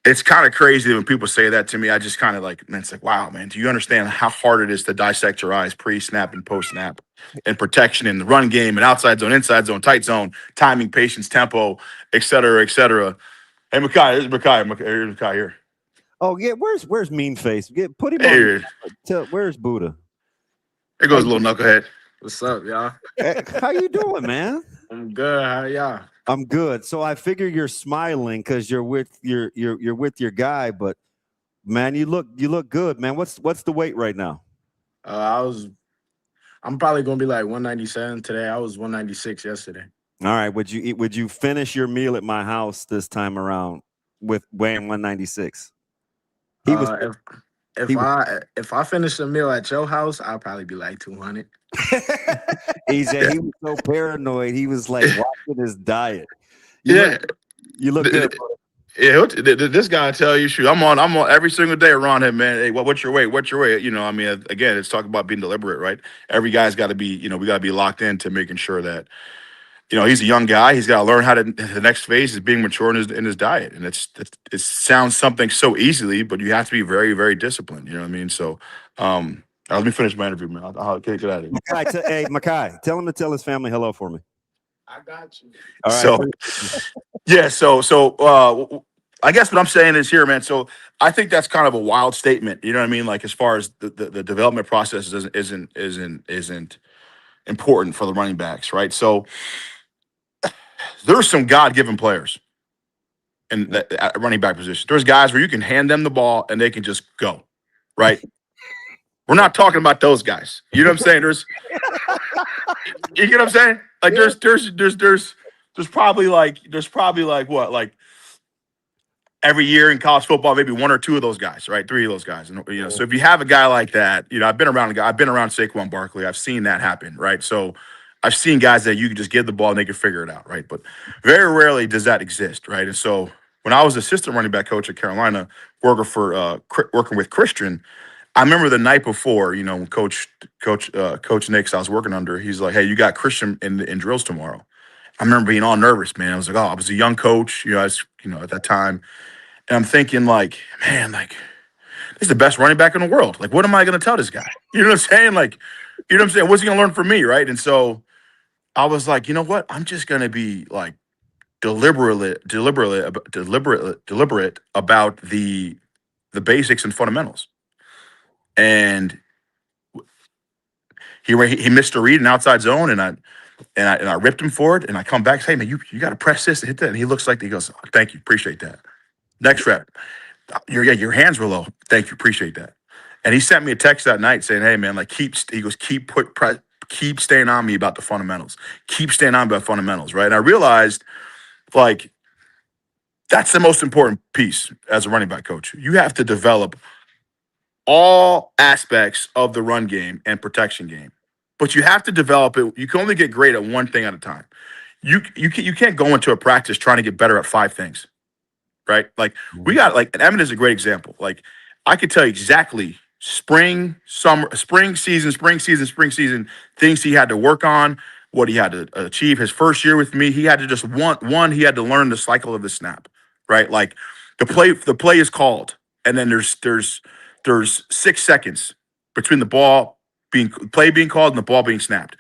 it's kind of crazy when people say that to me. I just kind of like, man, it's like, wow, man, do you understand how hard it is to dissect your eyes pre-snap and post-snap and protection in the run game and outside zone, inside zone, tight zone, timing, patience, tempo, et cetera, et cetera. Hey, Makai, this is Makai. Here's Makai here.
Oh, yeah, where's Mean Face? Put him
Hey,
on. Where's Buddha?
There goes little knucklehead.
What's up, y'all?
How you doing, man?
I'm good. How y'all?
I'm good. So I figure you're smiling because you're with your guy, but man, you look good, man. What's the weight right now?
I'm probably gonna be like 197 today. I was 196 yesterday.
All right. Would you finish your meal at my house this time around with weighing 196?
If I finish the meal at your house, I'll probably be like 200.
EJ, he was so paranoid. He was like watching his diet. You look good. Bro.
Yeah, this guy will tell you, shoot, I'm on every single day around him, man. Hey, what's your weight? What's your weight? You know, I mean, again, it's talking about being deliberate, right? Every guy's got to be, we got to be locked into making sure that, he's a young guy. He's got to learn how to. The next phase is being mature in his diet, and it sounds something so easily, but you have to be very, very disciplined. You know what I mean? So, let me finish my interview, man. I'll get out of here.
Hey, Makai, tell him to tell his family hello for me.
I got you.
All right.
So I guess what I'm saying is here, man. So I think that's kind of a wild statement. You know what I mean? Like as far as the development process isn't important for the running backs, right? So there's some God-given players in the running back position. There's guys where you can hand them the ball and they can just go, right? We're not talking about those guys. You know what I'm saying? You get what I'm saying? Like there's probably like what, like every year in college football, maybe one or two of those guys, right? Three of those guys. And so if you have a guy like that, I've been around Saquon Barkley. I've seen that happen, right? So I've seen guys that you can just give the ball and they can figure it out, right? But very rarely does that exist, right? And so when I was assistant running back coach at Carolina, working with Christian, I remember the night before, when Coach Nix I was working under, he's like, "Hey, you got Christian in drills tomorrow." I remember being all nervous, man. I was like, "Oh, I was a young coach, at that time," and I'm thinking, like, man, like, this is the best running back in the world. Like, what am I going to tell this guy? You know what I'm saying? Like, you know what I'm saying? What's he going to learn from me, right? And so I was like, you know what? I'm just going to be like deliberate about the basics and fundamentals. And he missed a read in outside zone, and I ripped him for it, and I come back and say, "Hey, man, you got to press this and hit that." And he goes, "Thank you, appreciate that." Next rep, your hands were low. Thank you, appreciate that. And he sent me a text that night saying, "Hey, man, like keep staying on me about the fundamentals. Keep staying on about fundamentals, right?" And I realized, like, that's the most important piece as a running back coach. You have to develop all aspects of the run game and protection game, but you have to develop it. You can only get great at one thing at a time. You can't go into a practice trying to get better at 5 things, right? Like we got, like, and Emmett is a great example. Like I could tell you exactly spring season things he had to work on, what he had to achieve. His first year with me, he had to just he had to learn the cycle of the snap, right? Like the play is called, and then there's 6 seconds between the play being called and the ball being snapped.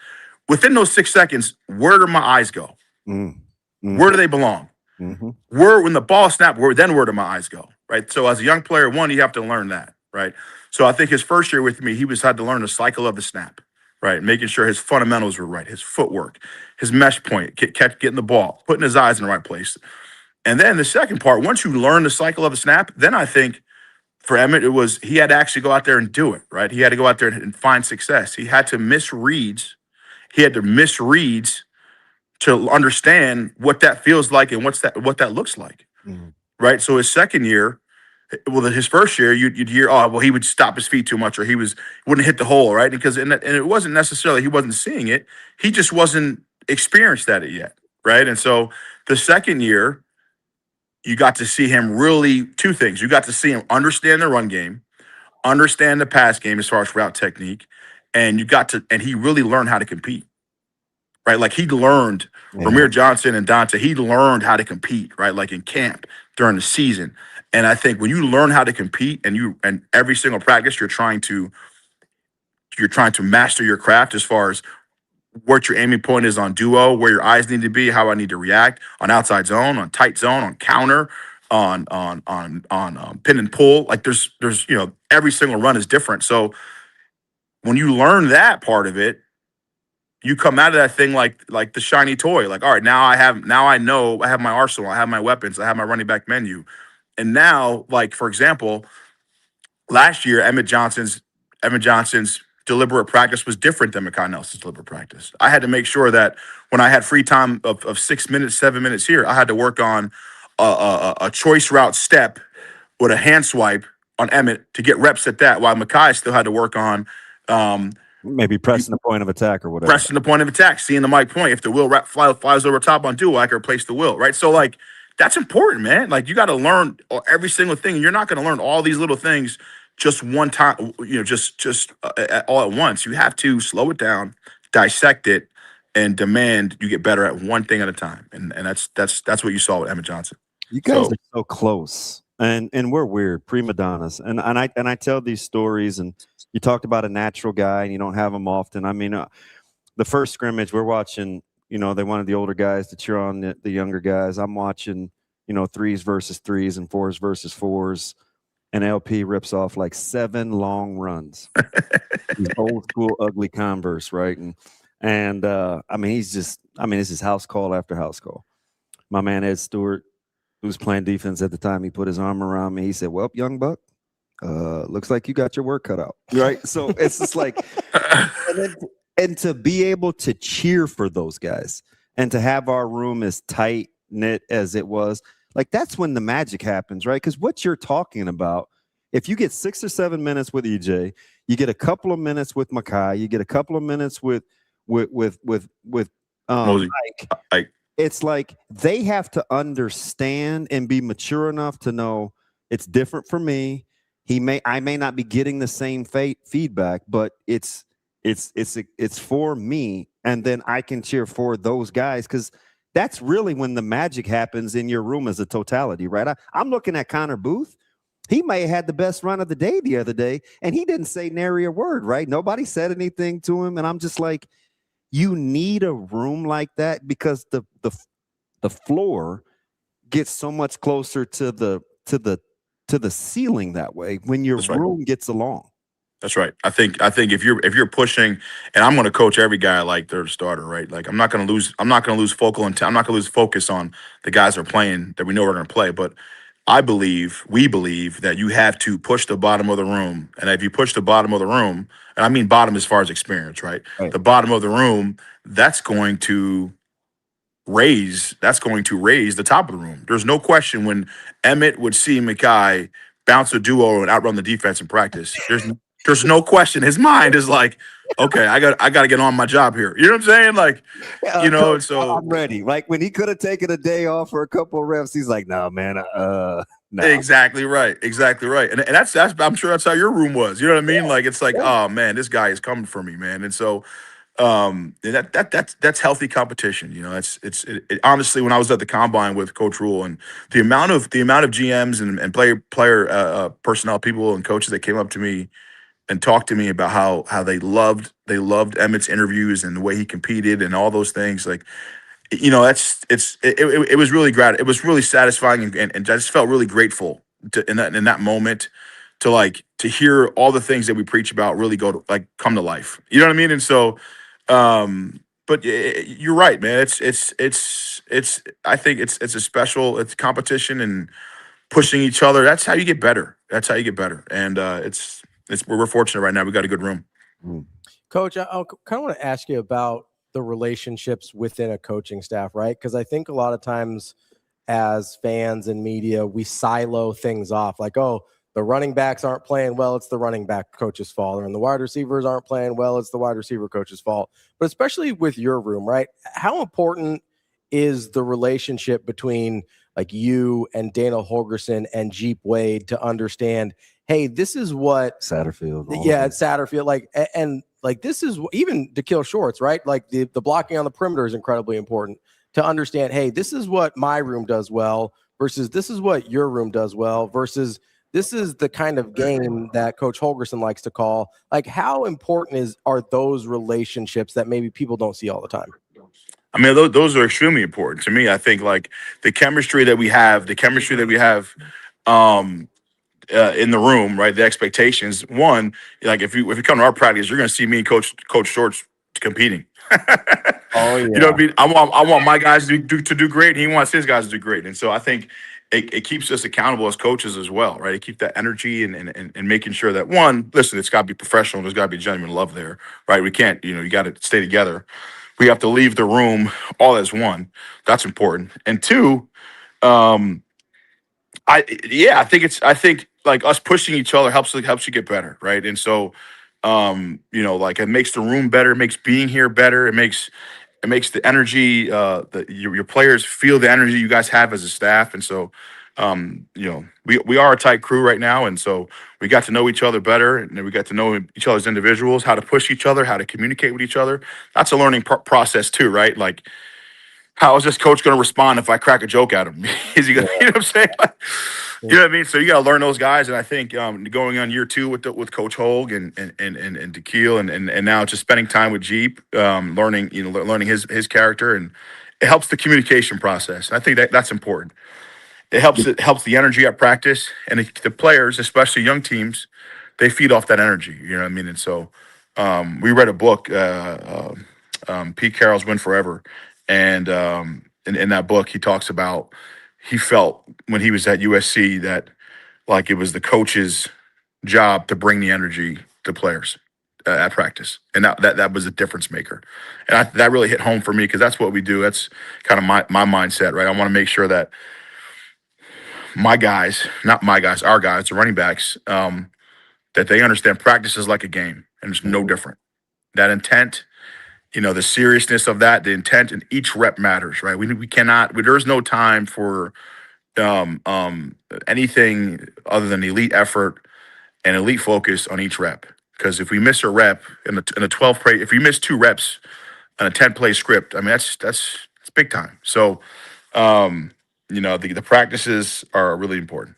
Within those 6 seconds, where do my eyes go?
Mm-hmm.
Where do they belong?
Mm-hmm.
When the ball snapped, where do my eyes go? Right. So as a young player, you have to learn that. Right. So I think his first year with me, he had to learn the cycle of the snap. Right. Making sure his fundamentals were right, his footwork, his mesh point, getting the ball, putting his eyes in the right place. And then the second part, once you learn the cycle of the snap, then I think for Emmett, he had to actually go out there and do it, right? He had to go out there and find success. He had to miss reads. He had to miss reads to understand what that feels like and what that looks like, right? So his second year, his first year, you'd hear, "Oh, well, he would stop his feet too much, or he wouldn't hit the hole," right? And it wasn't necessarily he wasn't seeing it; he just wasn't experienced at it yet, right? And so the second year, you got to see him really 2 things. You got to see him understand the run game, understand the pass game as far as route technique, and he really learned how to compete, right? Like he learned Ramir Johnson and Dante, he learned how to compete, right? Like in camp during the season. And I think when you learn how to compete and every single practice you're trying to master your craft as far as what your aiming point is on duo, where your eyes need to be, how I need to react on outside zone, on tight zone, on counter, on pin and pull. Like there's every single run is different. So when you learn that part of it, you come out of that thing like the shiny toy. Like, all right, now I know I have my arsenal, I have my weapons, I have my running back menu. And now, like, for example, last year, Emmett Johnson's deliberate practice was different than Mekhi Nelson's deliberate practice. I had to make sure that when I had free time of 6 minutes, 7 minutes here, I had to work on a choice route step with a hand swipe on Emmett to get reps at that, while Mekhi still had to work on
maybe pressing the point of attack or whatever.
Pressing the point of attack, seeing the mic point. If the wheel flies over top on dual, I can replace the wheel, right? So, like, that's important, man. Like, you got to learn every single thing. And you're not going to learn all these little things just one time, just all at once. You have to slow it down, dissect it, and demand you get better at one thing at a time. And that's what you saw with Emmett Johnson.
You guys are so close. And we're weird, prima donnas. And I tell these stories, and you talked about a natural guy, and you don't have them often. I mean, the first scrimmage, we're watching, they wanted the older guys to cheer on the younger guys. I'm watching, 3s versus 3s and 4s versus 4s. And LP rips off like 7 long runs. These old school ugly Converse, right? And I mean, it's just house call after house call. My man Ed Stewart, who was playing defense at the time, he put his arm around me. He said, "Well, young buck, looks like you got your work cut out." Right? So it's just like, and to be able to cheer for those guys and to have our room as tight knit as it was, like, that's when the magic happens, right? Because what you're talking about, if you get 6 or 7 minutes with EJ, you get a couple of minutes with Mekhi, you get a couple of minutes with Mike. It's like they have to understand and be mature enough to know it's different for me. I may not be getting the same feedback, but it's for me, and then I can cheer for those guys, because that's really when the magic happens in your room as a totality, right? I'm looking at Connor Booth. He may have had the best run of the day the other day, and he didn't say nary a word, right? Nobody said anything to him, and I'm just like, you need a room like that, because the floor gets so much closer to the ceiling that way when your room gets along.
That's right. I think if you're pushing, and I'm going to coach every guy like they're the starter, right? Like, I'm not going to lose focus on the guys that are playing that we know are going to play. But we believe that you have to push the bottom of the room. And if you push the bottom of the room, and I mean bottom as far as experience, right? The bottom of the room, that's going to raise the top of the room. There's no question when Emmett would see Mekhi bounce a duo and outrun the defense in practice. There's no question. His mind is like, okay, I got to get on my job here. You know what I'm saying? Like, so
I'm ready. Like, when he could have taken a day off for a couple of reps, he's like, "No, man, no."
Exactly right. And that's I'm sure that's how your room was. You know what I mean? Like, it's like, oh man, this guy is coming for me, man. And so that's healthy competition. It honestly, when I was at the combine with Coach Rule, and the amount of GMs and player personnel people and coaches that came up to me and talked to me about how they loved Emmett's interviews and the way he competed and all those things. Like, it was really it was really satisfying, and I just felt really grateful in that moment to hear all the things that we preach about really come to life. You know what I mean? And so, but you're right, man. I think it's competition and pushing each other. That's how you get better. And we're fortunate right now. We got a good room.
Coach, I kind of want to ask you about the relationships within a coaching staff, right? Because I think a lot of times as fans and media, we silo things off, like, oh, the running backs aren't playing well, it's the running back coach's fault, and the wide receivers aren't playing well, it's the wide receiver coach's fault. But especially with your room, right? How important is the relationship between like you and Dana Holgerson and Jeep Wade to understand, hey, this is what
Satterfield.
It's Satterfield. Like, and like, this is even to kill shorts, right? Like the blocking on the perimeter is incredibly important to understand, hey, this is what my room does well. versus this is what your room does well versus this is the kind of game that Coach Holgerson likes to call. Like, how important are those relationships that maybe people don't see all the time?
I mean, those are extremely important to me. I think like the chemistry that we have, in the room, right? The expectations. One, like if you come to our practice, you're going to see me and Coach Shorts competing.
Oh yeah.
You know what I mean? I want my guys to do great, and he wants his guys to do great. And so I think it keeps us accountable as coaches as well, right? It keeps that energy and making sure that one, listen, it's got to be professional. There's got to be genuine love there, right? We can't, you got to stay together. We have to leave the room all as one. That's important. And two, I think like us pushing each other helps you get better, right? And so, like it makes the room better, it makes being here better, it makes the energy, your players feel the energy you guys have as a staff, and so, we are a tight crew right now, and so we got to know each other better, and then we got to know each other as individuals, how to push each other, how to communicate with each other. That's a learning process too, right? Like, how is this coach going to respond if I crack a joke at him? Is he going to, you know what I'm saying? You know what I mean? So you got to learn those guys. And I think going on year 2 with Coach Holg and DeKeel and now just spending time with Jeep, learning his character, and it helps the communication process. And I think that's important. It helps the energy at practice, and the players, especially young teams, they feed off that energy. You know what I mean? And so we read a book, Pete Carroll's Win Forever. And in that book, he talks about he felt when he was at USC that like it was the coach's job to bring the energy to players at practice, and that was a difference maker. And that really hit home for me because that's what we do. That's kind of my mindset, right? I want to make sure that our guys, the running backs, that they understand practice is like a game, and it's no different. That intent. The seriousness of that, the intent, and each rep matters, right? We cannot. There's no time for anything other than elite effort and elite focus on each rep. Because if we miss a rep in a 12 play, if we miss 2 reps on a 10 play script, I mean that's big time. So, the practices are really important.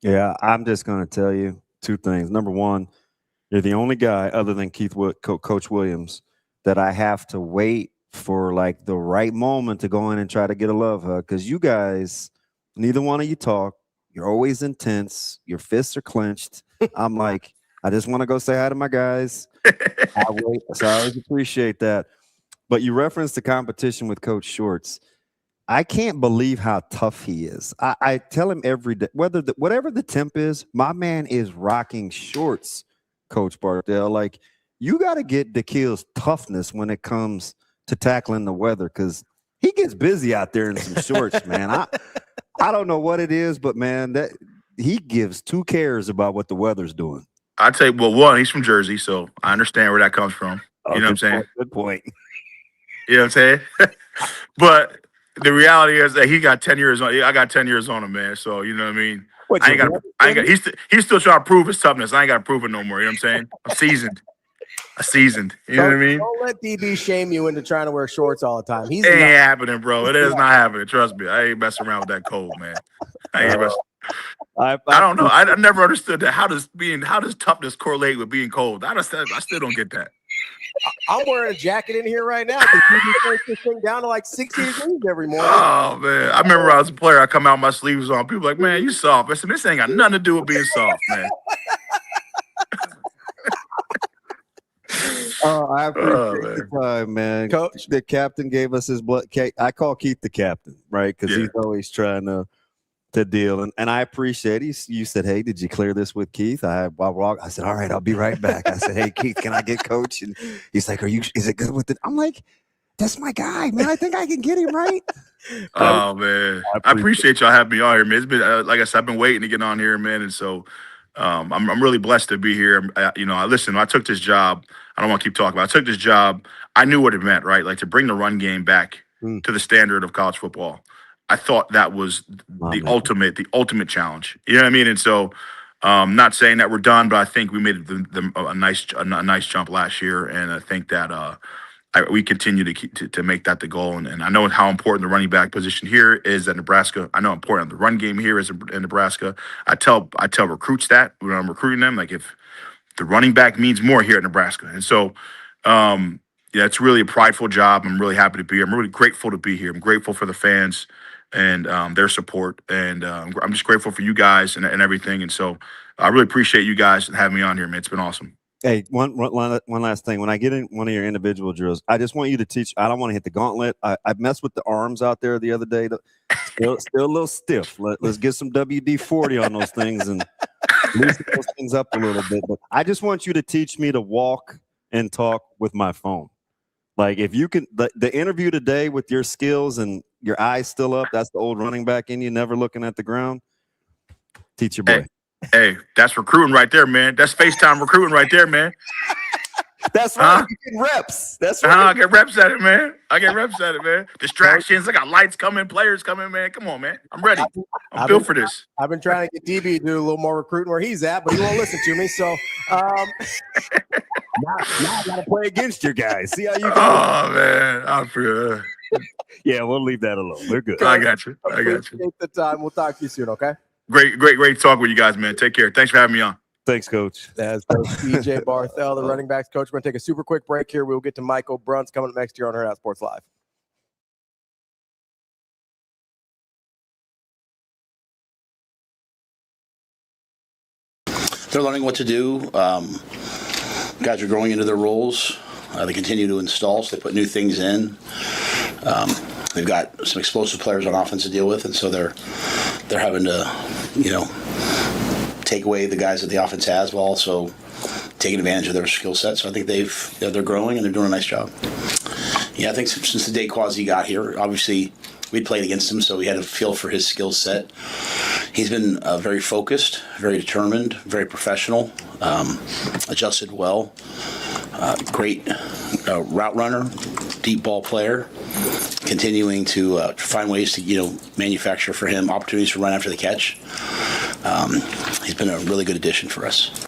Yeah, I'm just going to tell you 2 things. Number one, you're the only guy other than Coach Williams that I have to wait for like the right moment to go in and try to get a love hug, because you guys, neither one of you talk. You're always intense. Your fists are clenched. I'm like, I just want to go say hi to my guys. I wait, so I always appreciate that. But you referenced the competition with Coach Shorts. I can't believe how tough he is. I tell him every day, whatever the temp is, my man is rocking shorts, Coach Barthel. Like, you got to get DeKeel's toughness when it comes to tackling the weather, because he gets busy out there in some shorts, man. I don't know what it is, but, man, that he gives 2 cares about what the weather's doing.
I'd say, well, one, he's from Jersey, so I understand where that comes from. You know what I'm saying?
Good point.
You know what I'm saying? But the reality is that he got 10 years on. I got 10 years on him, man. So, you know what I mean? I ain't got. He's still trying to prove his toughness. I ain't got to prove it no more. You know what I'm saying? I'm seasoned. You know what I mean?
Don't let DB shame you into trying to wear shorts all the time.
It ain't happening, bro. It is not happening. Trust me. I ain't messing around with that cold, man. I ain't messing. I don't know. I never understood that. How does toughness correlate with being cold? I still don't get that.
I'm wearing a jacket in here right now because you take this thing down to like 60 degrees every morning.
Oh man, I remember when I was a player. I come out, my sleeves on. People like, man, you soft. I said, this ain't got nothing to do with being soft, man.
I appreciate the time, man. Coach, the captain gave us his blood. I call Keith the captain, right? Because he's always trying to deal. And I appreciate it. You said, hey, did you clear this with Keith? I said, all right, I'll be right back. I said, hey, Keith, can I get Coach? And he's like, is it good with it? I'm like, that's my guy, man. I think I can get him right.
Oh, man. I appreciate y'all having me on here, man. It's been, like I said, I've been waiting to get on here, man. And so I'm really blessed to be here. Listen, when I took this job, I don't want to keep talking about it. I took this job. I knew what it meant, right? Like to bring the run game back to the standard of college football. I thought that was the ultimate challenge. You know what I mean? And so, not saying that we're done, but I think we made a nice jump last year, and I think that we continue to make that the goal. And I know how important the running back position here is at Nebraska. I know how important the run game here is in Nebraska. I tell recruits that when I'm recruiting them, like if the running back means more here at Nebraska. And so, yeah, it's really a prideful job. I'm really happy to be here. I'm really grateful to be here. I'm grateful for the fans and their support. And I'm just grateful for you guys and everything. And so I really appreciate you guys having me on here, man. It's been awesome.
Hey, one last thing. When I get in one of your individual drills, I just want you to teach. I don't want to hit the gauntlet. I messed with the arms out there the other day. Still a little stiff. Let's get some WD-40 on those things and loosen those things up a little bit. But I just want you to teach me to walk and talk with my phone. Like if you can, the interview today with your skills and your eyes still up, that's the old running back in you, never looking at the ground. Teach your boy.
Hey, that's recruiting right there, man. That's FaceTime recruiting right there, man.
That's right. You get reps. That's right.
I get reps at it, man. Distractions. I got lights coming, players coming, man. Come on, man. I'm ready. I'm built for this.
I've been trying to get DB to do a little more recruiting where he's at, but he won't listen to me. So
now I got to play against your guys. See how you go.
Oh, man. I'm for
Yeah, we'll leave that alone. We're good.
I got you.
Take the time. We'll talk to you soon, okay?
Great talk with you guys, man. Take care. Thanks for having me on.
Thanks, Coach.
That's EJ Barthel, the running backs coach. We're going to take a super quick break here. We'll get to Michael Bruntz coming up next year on Hurrdat Sports Live.
They're learning what to do. Guys are growing into their roles. They continue to install, so they put new things in. They've got some explosive players on offense to deal with, and so they're having to, take away the guys that the offense has while also taking advantage of their skill set. So I think they're growing and they're doing a nice job. Yeah, I think since the day Quasi got here, obviously we'd played against him, so we had a feel for his skill set. He's been very focused, very determined, very professional, adjusted well, great route runner, deep ball player, continuing to find ways to manufacture for him opportunities to run after the catch. He's been a really good addition for us.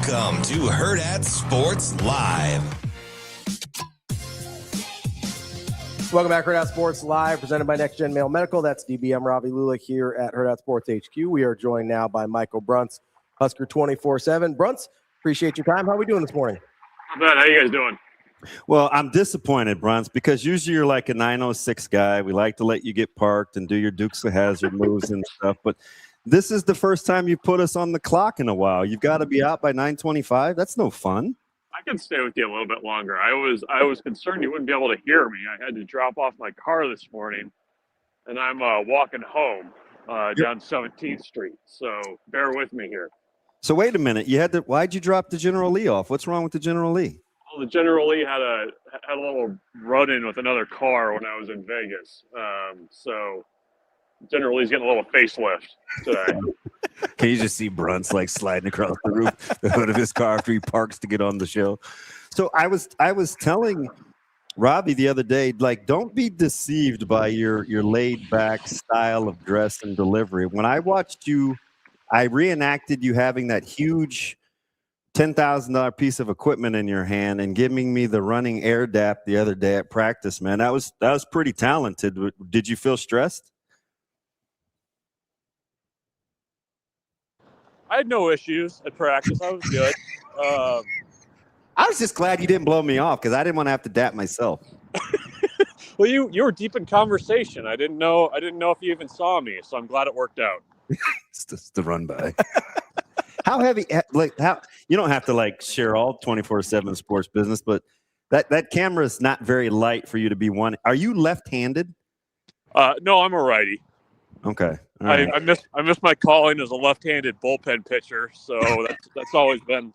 Welcome to Hurrdat Sports Live.
Welcome back, Hurrdat Sports Live, presented by NextGen Male Medical. That's DBM Ravi Lulla here at Hurrdat Sports HQ. We are joined now by Michael Bruntz, Husker 24/7. Bruntz, appreciate your time. How are we doing this morning?
Not bad. How you guys doing?
Well, I'm disappointed, Bruntz, because usually you're like a 906 guy. We like to let you get parked and do your Dukes of Hazzard moves and stuff, but this is the first time you put us on the clock in a while. You've got to be out by 9:25. That's no fun.
I can stay with you a little bit longer. I was concerned you wouldn't be able to hear me. I had to drop off my car this morning, and I'm walking home down 17th Street. So bear with me here.
So wait a minute. Why'd you drop the General Lee off? What's wrong with the General Lee?
Well, the General Lee had a little run-in with another car when I was in Vegas. So Generally, he's getting a little facelift today.
Can you just see Bruntz like sliding across the roof, the hood of his car after he parks to get on the show? So I was telling Ravi the other day, like, don't be deceived by your laid back style of dress and delivery. When I watched you, I reenacted you having that huge $10,000 piece of equipment in your hand and giving me the running air dap the other day at practice, man. That was pretty talented. Did you feel stressed?
I had no issues at practice. I was good.
I was just glad you didn't blow me off because I didn't want to have to dap myself.
Well, you were deep in conversation. I didn't know if you even saw me, so I'm glad it worked out.
It's just the run by. How heavy? Like how? You don't have to like share all 24/7 sports business, but that camera is not very light for you to be one. Are you left-handed?
No, I'm a righty.
Okay. All right.
I miss my calling as a left-handed bullpen pitcher, so that's always been.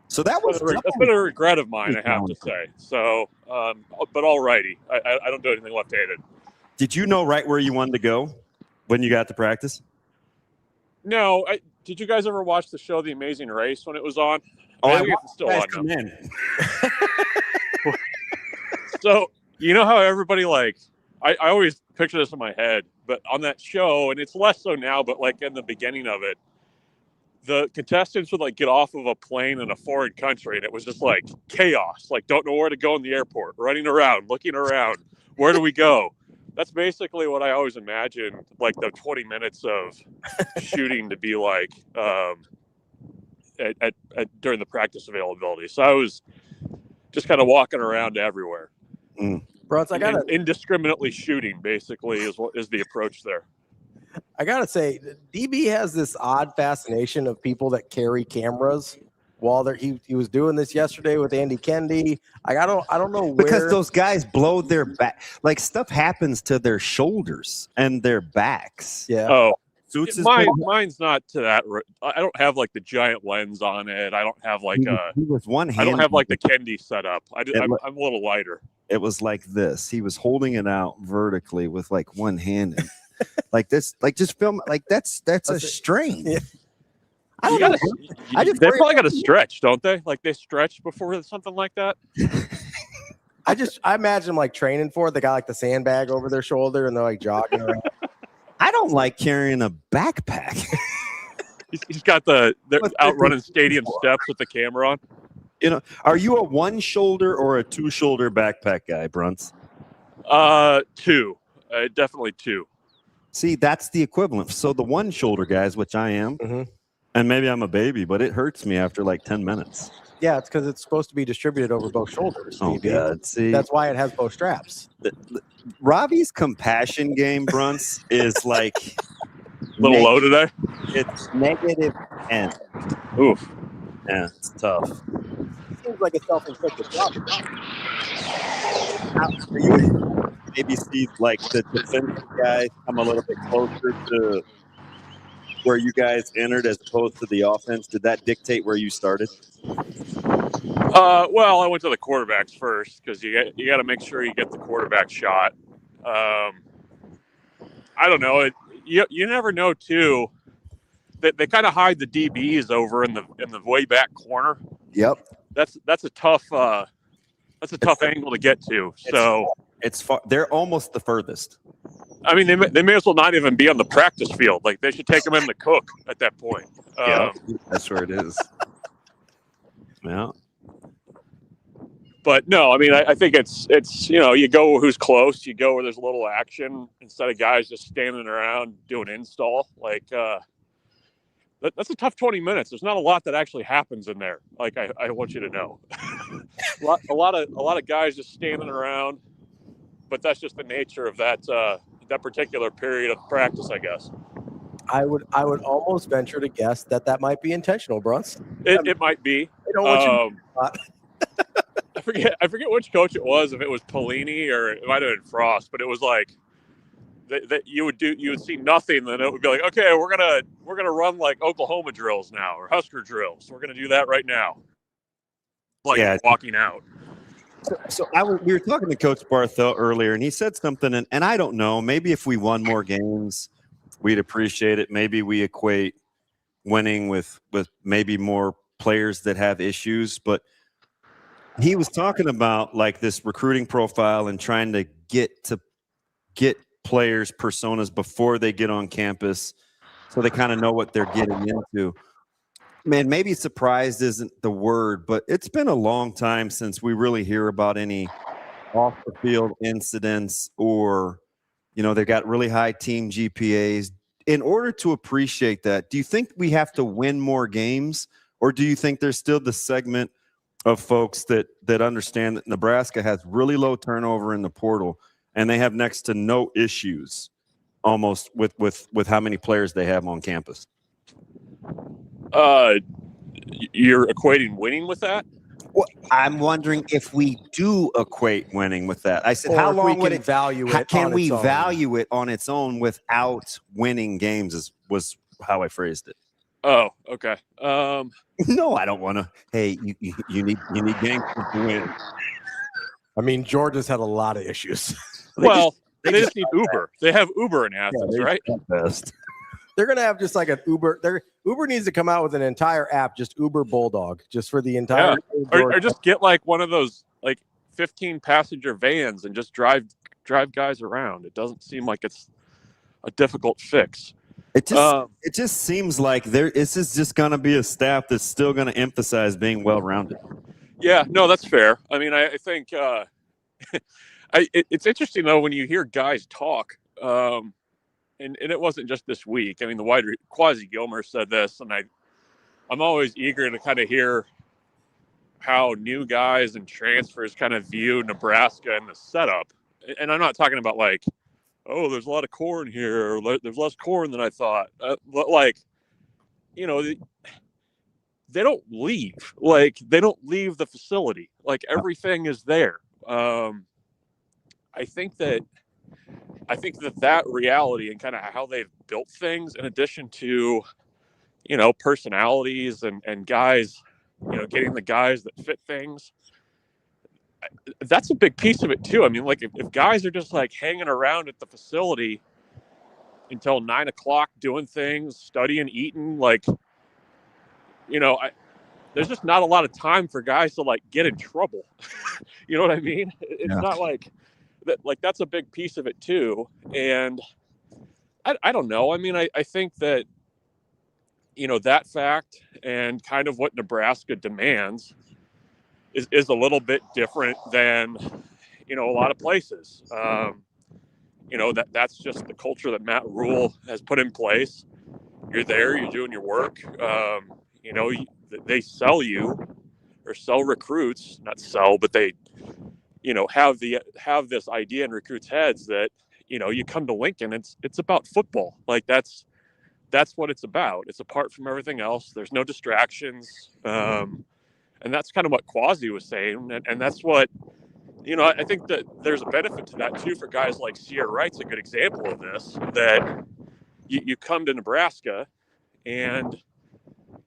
So that's
been a regret of mine, I have to say. So, but all righty. I don't do anything left-handed.
Did you know right where you wanted to go when you got to practice?
No. Did you guys ever watch the show The Amazing Race when it was on?
Oh,
I think it's still on now. So, you know how everybody I always picture this in my head, but on that show, and it's less so now, but like in the beginning of it, the contestants would like get off of a plane in a foreign country, and it was just like chaos. Like, don't know where to go in the airport, running around, looking around. Where do we go? That's basically what I always imagined, like the 20 minutes of shooting to be like during the practice availability. So I was just kind of walking around everywhere.
Bruntz, I gotta
indiscriminately shooting. Basically, is what is the approach there.
I gotta say, DB has this odd fascination of people that carry cameras. While he was doing this yesterday with Andy Kendi. I don't know where,
because those guys blow their back. Like stuff happens to their shoulders and their backs.
Yeah.
Oh,
Suits
mine's not to that. I don't have like the giant lens on it. I don't have like
he was one hand.
I don't have like the Kendi setup. I'm a little lighter.
It was like this. He was holding it out vertically with like one hand, and like this. Like just film. Like that's a strain.
Yeah.
They probably got to stretch, don't they? Like they stretch before something like that.
I imagine them like training for it. They got like the sandbag over their shoulder and they're like jogging around.
I don't like carrying a backpack.
He's got they're out running stadium steps with the camera on.
You know, are you a one shoulder or a two shoulder backpack guy, Bruntz?
Two. Definitely two.
See, that's the equivalent. So the one shoulder guys, which I am.
Mm-hmm.
And maybe I'm a baby, but it hurts me after like 10 minutes.
Yeah, it's because it's supposed to be distributed over both shoulders.
Oh, God. See,
that's why it has both straps.
Ravi's compassion game, Bruntz, is like
a little low today.
It's -10.
Oof.
Yeah, it's tough.
Seems like a self-inflicted problem.
For you, maybe see like the defensive guys come a little bit closer to where you guys entered as opposed to the offense. Did that dictate where you started?
Well, I went to the quarterbacks first because you got to make sure you get the quarterback shot. I don't know. You never know too. They kind of hide the DBs over in the way back corner.
Yep.
That's a tough angle to get to. So
it's far. They're almost the furthest.
I mean, they may as well not even be on the practice field. Like they should take them in the cook at that point.
Yeah, that's where it is. Yeah.
But no, I mean, I think it's you go who's close. You go where there's a little action instead of guys just standing around doing install. Like that's a tough 20 minutes. There's not a lot that actually happens in there. Like I want you to know, a lot of guys just standing around. But that's just the nature of that particular period of practice, I guess.
I would almost venture to guess that might be intentional, Bruntz.
It might be.
I don't want you
I forget which coach it was, if it was Pelini or it might have been Frost, but it was like that you would see nothing, then it would be like, okay, we're gonna run like Oklahoma drills now or Husker drills. We're gonna do that right now. Like walking out.
We were talking to Coach Barthel earlier, and he said something, and I don't know. Maybe if we won more games, we'd appreciate it. Maybe we equate winning with maybe more players that have issues. But he was talking about like this recruiting profile and trying to get players' personas before they get on campus, so they kind of know what they're getting into. Man, maybe surprised isn't the word, but it's been a long time since we really hear about any off the field incidents or, they got really high team GPAs. In order to appreciate that, do you think we have to win more games, or do you think there's still the segment of folks that understand that Nebraska has really low turnover in the portal and they have next to no issues almost with how many players they have on campus?
You're equating winning with that?
Well, I'm wondering if we do equate winning with that. I said, how long would it value it? Can we value it on its own without winning games? Was how I phrased it.
Oh, okay.
No, I don't want to. Hey, you need games to win.
I mean, Georgia's had a lot of issues.
They just need Uber. They have Uber in Athens, right?
Best.
They're going to have just like an Uber. Uber needs to come out with an entire app, just Uber Bulldog, just for the entire.
Yeah. Or just get like one of those like 15 passenger vans and just drive guys around. It doesn't seem like it's a difficult fix.
It just seems like this is just going to be a staff that's still going to emphasize being well-rounded.
Yeah, no, that's fair. I mean, I think it's interesting though when you hear guys talk. And it wasn't just this week. I mean, Quasi Gilmer said this, and I'm always eager to kind of hear how new guys and transfers kind of view Nebraska and the setup. And I'm not talking about like, oh, there's a lot of corn here, or there's less corn than I thought. But like, they don't leave. Like, they don't leave the facility. Like, everything is there. I think that reality and kind of how they've built things, in addition to, personalities and guys, getting the guys that fit things, that's a big piece of it too. I mean, like if guys are just like hanging around at the facility until 9 o'clock doing things, studying, eating, like, there's just not a lot of time for guys to like get in trouble. You know what I mean? It's not like that. Like, that's a big piece of it too. And I don't know. I mean, I think that, that fact and kind of what Nebraska demands is a little bit different than, a lot of places. That's just the culture that Matt Rule has put in place. You're there, you're doing your work. They sell you or sell recruits, not sell, but they, have this idea in recruits' heads that, you come to Lincoln, it's about football. Like that's what it's about. It's apart from everything else. There's no distractions. And that's kind of what Quasi was saying. And that's what, I think that there's a benefit to that too for guys like Sierra Wright's a good example of this, that you come to Nebraska and,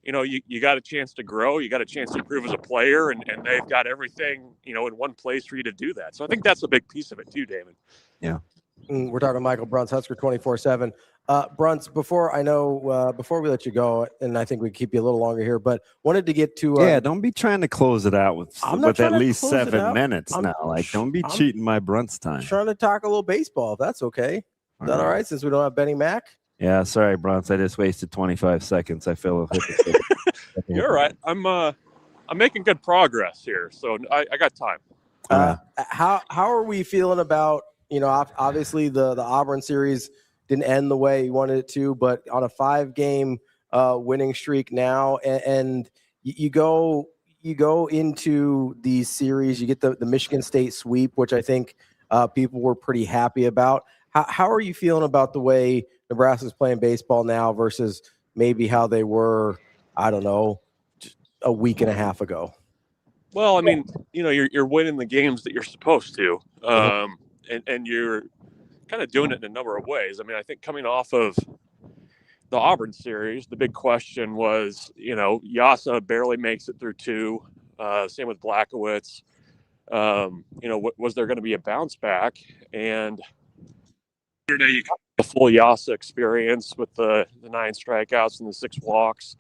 you got a chance to grow, you got a chance to improve as a player, and they've got everything, in one place for you to do that. So I think that's a big piece of it too, Damon.
Yeah.
We're talking to Michael Bruntz, Husker 24/7. Bruntz, before we let you go, and I think we keep you a little longer here, but wanted to get to
don't be trying to close it out with at least 7 minutes now. Like, don't be cheating my Bruntz time.
Trying to talk a little baseball, if that's okay. Is that all right, since we don't have Benny Mack?
Yeah, sorry, Bruntz. I just wasted 25 seconds. I feel
You're all right. I'm making good progress here, so I got time.
How are we feeling about, obviously the Auburn series didn't end the way you wanted it to, but on a 5-game winning streak now, and you go into these series, you get the Michigan State sweep, which I think people were pretty happy about. How are you feeling about the way Nebraska's playing baseball now versus maybe how they were, I don't know, a week and a half ago?
Well, I mean, you're winning the games that you're supposed to, and you're kind of doing it in a number of ways. I mean, I think coming off of the Auburn series, the big question was, Yasa barely makes it through 2. Same with Blackowitz. Was there going to be a bounce back? And yesterday, you got the full Yasa experience with the 9 strikeouts and the 6 walks,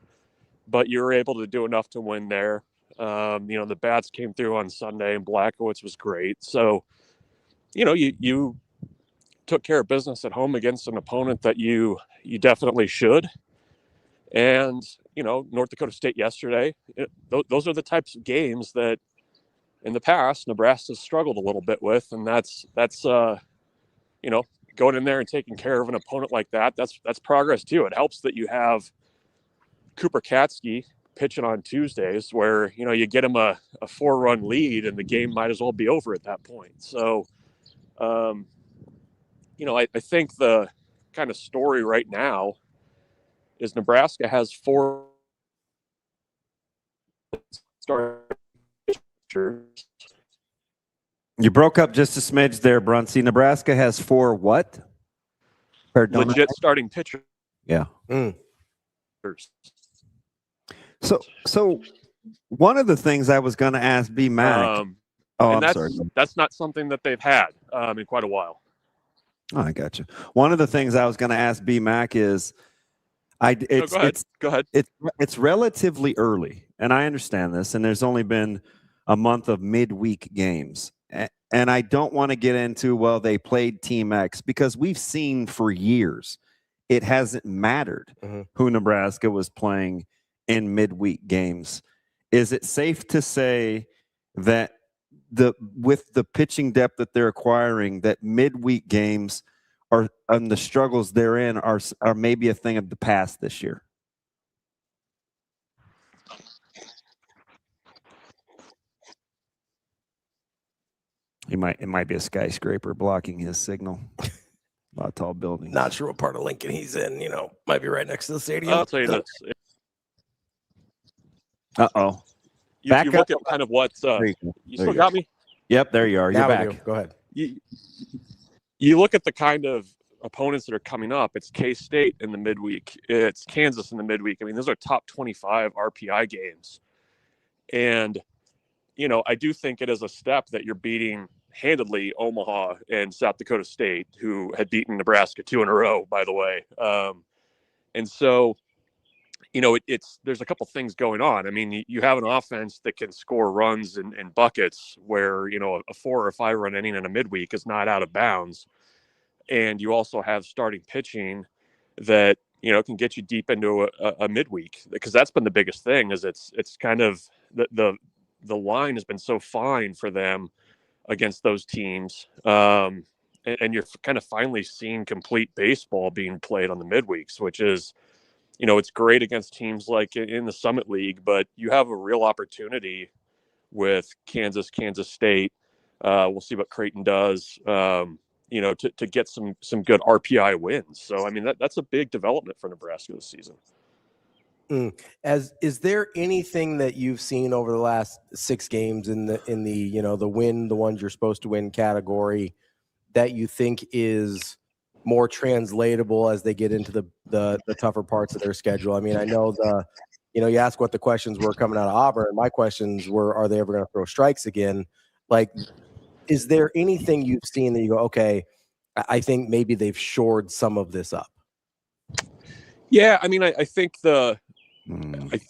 but you were able to do enough to win there. The bats came through on Sunday, and Blackowitz was great. So, you took care of business at home against an opponent that you definitely should. And, North Dakota State yesterday, those are the types of games that in the past Nebraska's struggled a little bit with. And that's going in there and taking care of an opponent like that's progress too. It helps that you have Cooper Katsky pitching on Tuesdays where, you get him a 4-run lead and the game might as well be over at that point. So, I think the kind of story right now is Nebraska has 4 starting pitchers.
You broke up just a smidge there, Bruntz. Nebraska has 4 what?
Legit starting pitchers.
Yeah. So one of the things I was going to ask B Mac.
That's not something that they've had in quite a while.
Oh, I got you. One of the things I was going to ask B Mac is,
Go ahead.
It's relatively early, and I understand this. And there's only been a month of midweek games, and I don't want to get into they played Team X, because we've seen for years it hasn't mattered who Nebraska was playing in midweek games. Is it safe to say that with the pitching depth that they're acquiring, that midweek games and the struggles therein are maybe a thing of the past this year? It might be a skyscraper blocking his signal. A lot of tall buildings.
Not sure what part of Lincoln he's in. Might be right next to the stadium.
I'll tell you this.
Uh-oh.
You look at kind of what's you still got me?
Yep, there you are. You're back.
Go ahead.
You look at the kind of opponents that are coming up. It's K-State in the midweek. It's Kansas in the midweek. I mean, those are top 25 RPI games. And, I do think it is a step that you're beating handedly Omaha and South Dakota State, who had beaten Nebraska 2 in a row, by the way. And so, there's a couple things going on. I mean, you have an offense that can score runs and buckets where, a 4 or 5 run inning in a midweek is not out of bounds. And you also have starting pitching that, can get you deep into a midweek, because that's been the biggest thing. Is it's kind of the line has been so fine for them against those teams. And you're kind of finally seeing complete baseball being played on the midweeks, which is, it's great against teams like in the Summit League, but you have a real opportunity with Kansas State. We'll see what Creighton does, to get some good RPI wins. So, I mean, that's a big development for Nebraska this season.
Is there anything that you've seen over the last 6 games in the the ones you're supposed to win category that you think is more translatable as they get into the tougher parts of their schedule? I mean, I know you asked what the questions were coming out of Auburn. My questions were, are they ever going to throw strikes again? Like, is there anything you've seen that you go, okay, I think maybe they've shored some of this up?
Yeah, I mean, I think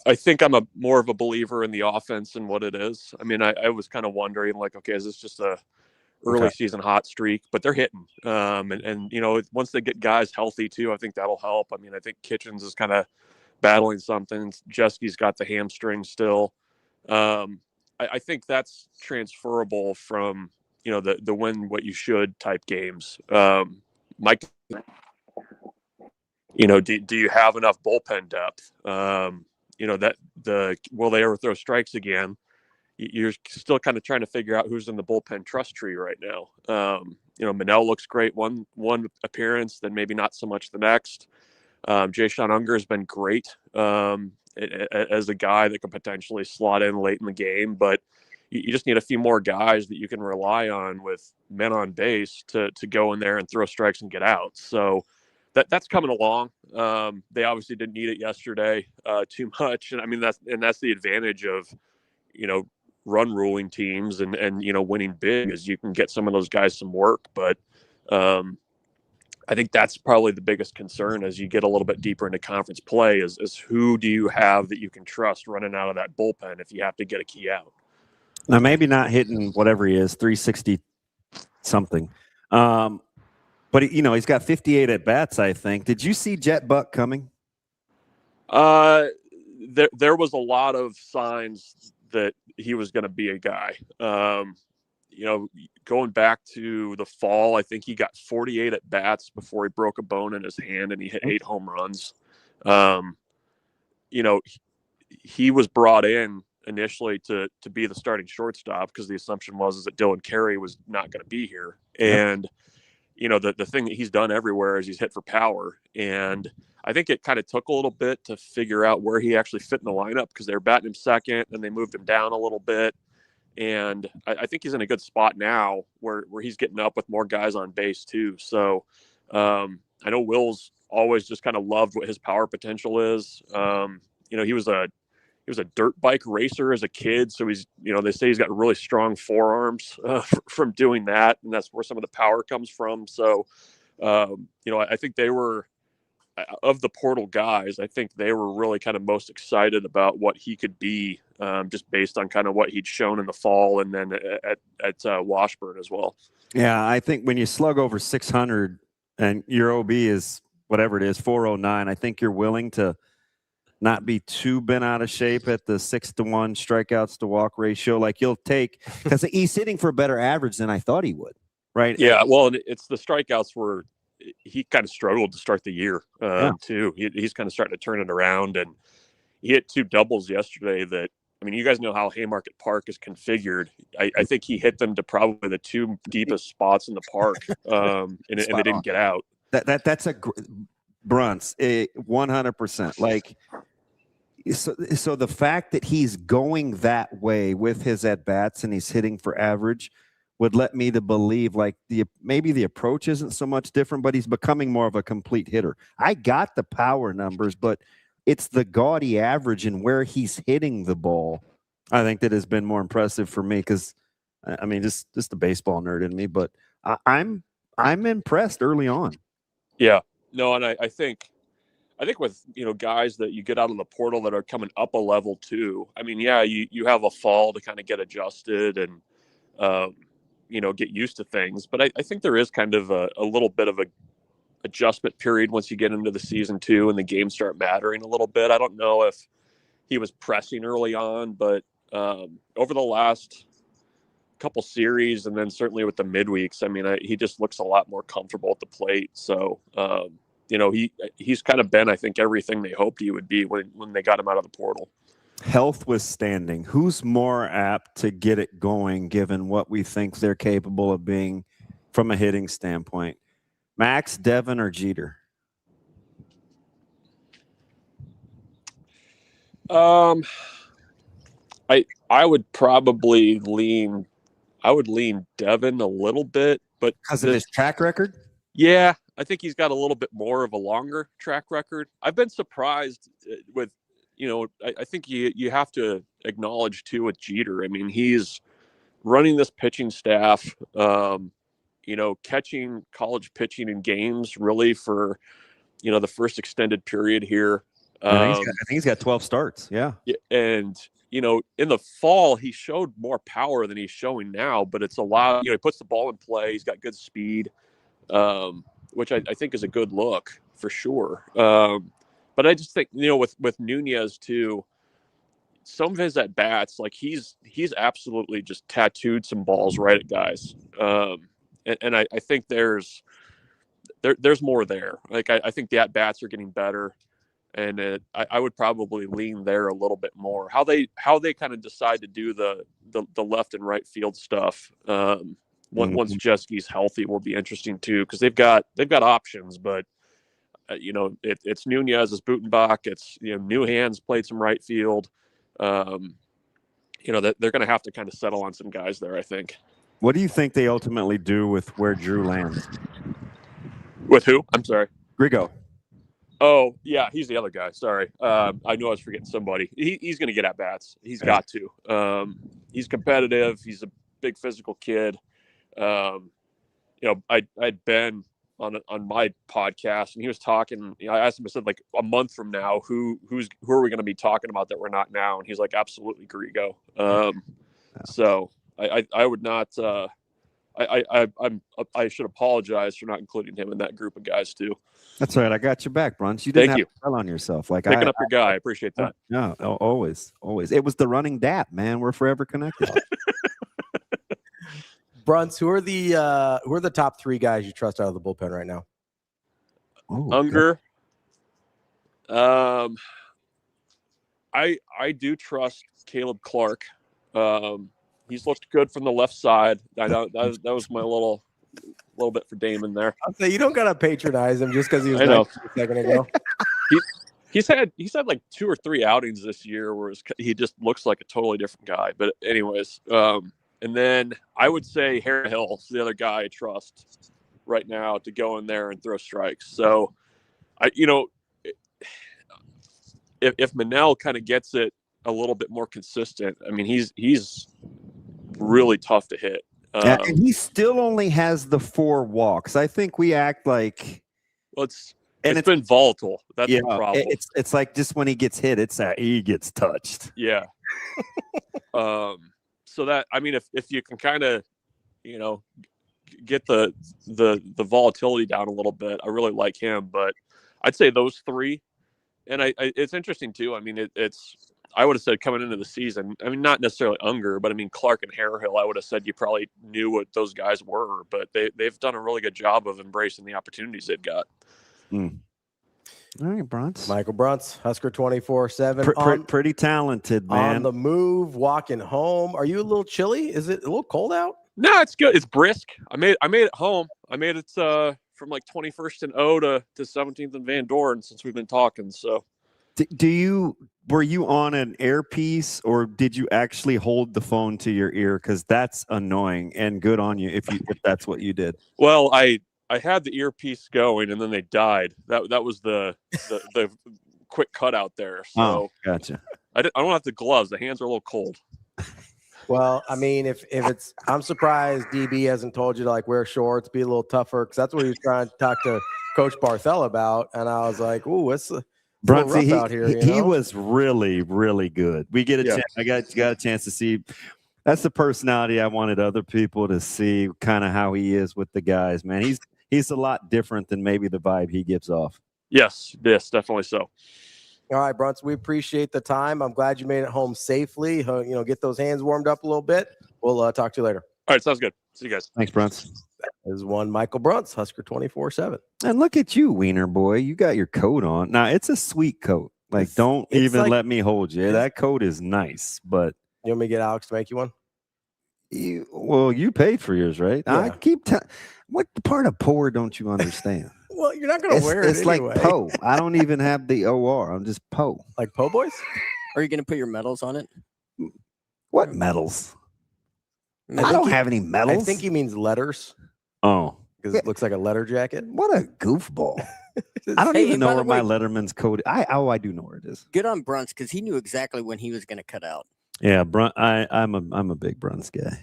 I think I'm more of a believer in the offense and what it is. I mean, I was kind of wondering, like, okay, is this just a early season hot streak? But they're hitting. And once they get guys healthy too, I think that'll help. I mean, I think Kitchens is kind of battling something. Jeski's got the hamstring still. I think that's transferable from, the win what you should type games. Mike, do you have enough bullpen depth? Will they ever throw strikes again? You're still kind of trying to figure out who's in the bullpen trust tree right now. Manel looks great one appearance, then maybe not so much the next. Jay-Sean Unger has been great as a guy that could potentially slot in late in the game, but you just need a few more guys that you can rely on with men on base to go in there and throw strikes and get out. So that's coming along. They obviously didn't need it yesterday too much, and I mean that's the advantage of run ruling teams and winning big is you can get some of those guys some work. But I think that's probably the biggest concern as you get a little bit deeper into conference play is who do you have that you can trust running out of that bullpen if you have to get a key out.
Now, maybe not hitting whatever he is, 360 something. But, he's got 58 at bats, I think. Did you see Jet Buck coming?
There was a lot of signs that he was going to be a guy. Going back to the fall, I think he got 48 at bats before he broke a bone in his hand and he hit 8 home runs. He was brought in initially to be the starting shortstop because the assumption was that Dylan Carey was not going to be here. And, the thing that he's done everywhere is he's hit for power. And I think it kind of took a little bit to figure out where he actually fit in the lineup because they were batting him second and they moved him down a little bit. And I think he's in a good spot now where he's getting up with more guys on base too. So I know Will's always just kind of loved what his power potential is. He was a dirt bike racer as a kid. So he's, they say he's got really strong forearms from doing that. And that's where some of the power comes from. So, I think they were, of the portal guys, I think they were really kind of most excited about what he could be just based on kind of what he'd shown in the fall and then at Washburn as well.
Yeah, I think when you slug over 600 and your OB is whatever it is, 409, I think you're willing to not be too bent out of shape at the 6-to-1 strikeouts to walk ratio. Like you'll take, because he's hitting for a better average than I thought he would, right?
Yeah, well, it's the strikeouts were, he kind of struggled to start the year too. He's kind of starting to turn it around, and he hit 2 doubles yesterday that, I mean, you guys know how Haymarket Park is configured. I think he hit them to probably the 2 deepest spots in the park, and they didn't get out.
That's a Bruntz, 100%. Like, so the fact that he's going that way with his at-bats and he's hitting for average would let me to believe like maybe the approach isn't so much different, but he's becoming more of a complete hitter. I got the power numbers, but it's the gaudy average and where he's hitting the ball, I think, that has been more impressive for me because, I mean, just the baseball nerd in me, but I'm impressed early on.
Yeah. No, and I think with, guys that you get out of the portal that are coming up a level too, I mean, yeah, you have a fall to kind of get adjusted and, get used to things. But I think there is kind of a little bit of a adjustment period once you get into the season too, and the games start mattering a little bit. I don't know if he was pressing early on, but over the last couple series, and then certainly with the midweeks, I mean, he just looks a lot more comfortable at the plate. So, he's kind of been, I think, everything they hoped he would be when they got him out of the portal.
Health withstanding, who's more apt to get it going given what we think they're capable of being from a hitting standpoint? Max, Devin, or Jeter?
I would probably lean Devin a little bit, but
because of his track record?
Yeah, I think he's got a little bit more of a longer track record. I've been surprised with, I think you have to acknowledge too with Jeter. I mean, he's running this pitching staff, catching college pitching in games really for, the first extended period here.
I think he's got 12 starts. Yeah.
And, in the fall, he showed more power than he's showing now, but it's a lot, he puts the ball in play. He's got good speed, which I think is a good look for sure. But I just think, with Nunez too, some of his at bats, like he's absolutely just tattooed some balls right at guys. And I think there's more there. Like, I think the at bats are getting better. And I would probably lean there a little bit more. How they kind of decide to do the left and right field stuff once Jeske's healthy will be interesting too, because they've got options. But it's Nunez, it's Butenbach, it's new hands played some right field. That they're going to have to kind of settle on some guys there, I think.
What do you think they ultimately do with where Drew lands?
With who? I'm sorry.
Grigo.
Oh, yeah, he's the other guy. Sorry. I knew I was forgetting somebody. He's going to get at bats. He's got to. he's competitive. He's a big physical kid. I'd been on my podcast, and he was talking. I asked him, I said, like, a month from now, who are we going to be talking about that we're not now? And he's like, absolutely Grigo. So I would not. I should apologize for not including him in that group of guys too.
That's right. I got your back, Bruntz. You didn't
Thank
have
you.
to tell on yourself. Like
Picking up your guy. I appreciate that.
No, always. It was the running DAP, man. We're forever connected.
Bruntz, who are the top 3 guys you trust out of the bullpen right now?
Unger. I do trust Caleb Clark. He's looked good from the left side. I know that was my little bit for Damon there.
I'll say you don't gotta patronize him just because he was
I know.
nice a second ago.
He's had like 2 or 3 outings this year where he just looks like a totally different guy. But anyways, and then I would say Harry Hill's the other guy I trust right now to go in there and throw strikes. So if Manel kind of gets it a little bit more consistent, I mean, he's really tough to hit.
And he still only has the 4 walks. I think we act like
it's been volatile. That's the problem.
It's like just when he gets hit, he gets touched.
Yeah. So that, I mean, if you can kind of, get the volatility down a little bit, I really like him. But I'd say those 3. And it's interesting too. I mean, I would have said coming into the season, I mean, not necessarily Unger, but I mean, Clark and Harehill, I would have said you probably knew what those guys were, but they've done a really good job of embracing the opportunities they've got.
All right, Bruntz.
Michael Bruntz, Husker 24/7.
Pretty talented, man.
On the move, walking home. Are you a little chilly? Is it a little cold out?
No, it's good. It's brisk. I made it home. I made it from like 21st and O to 17th and Van Dorn since we've been talking. So,
were you on an earpiece or did you actually hold the phone to your ear? Because that's annoying, and good on you if that's what you did.
Well, I had the earpiece going and then they died. That was the quick cutout there. So
gotcha.
I don't have the gloves. The hands are a little cold.
Well, I mean, if it's, I'm surprised DB hasn't told you to like wear shorts, be a little tougher, because that's what he was trying to talk to Coach Barthel about. And I was like, ooh, it's
Bruntz,
rough out here.
He was really, really good. We get a chance. I got a chance to see. That's the personality I wanted other people to see, kind of how he is with the guys. Man, he's a lot different than maybe the vibe he gives off.
Yes, definitely so.
All right, Bruntz, we appreciate the time. I'm glad you made it home safely. Get those hands warmed up a little bit. We'll talk to you later.
All right, sounds good. See you guys.
Thanks, Bruntz.
That is one Michael Bruntz, Husker 24/7.
And look at you, Wiener boy. You got your coat on. Now, it's a sweet coat. Like, don't even let me hold you. That coat is nice, but
you want me to get Alex to make you one?
You paid for yours, right?
Yeah.
I keep telling. What part of poor don't you understand?
Well, you're not going to wear it
It's
anyway.
like Poe. I don't even have the OR. I'm just Poe.
Like Po' Boys?
Are you going to put your medals on it?
What medals? I don't have any medals.
I think he means letters.
Oh.
Because it looks like a letter jacket.
What a goofball. I don't even know where my Letterman's coat. I do know where it is.
Good on Bruntz, because he knew exactly when he was going to cut out.
Yeah, I'm a big Bruntz guy.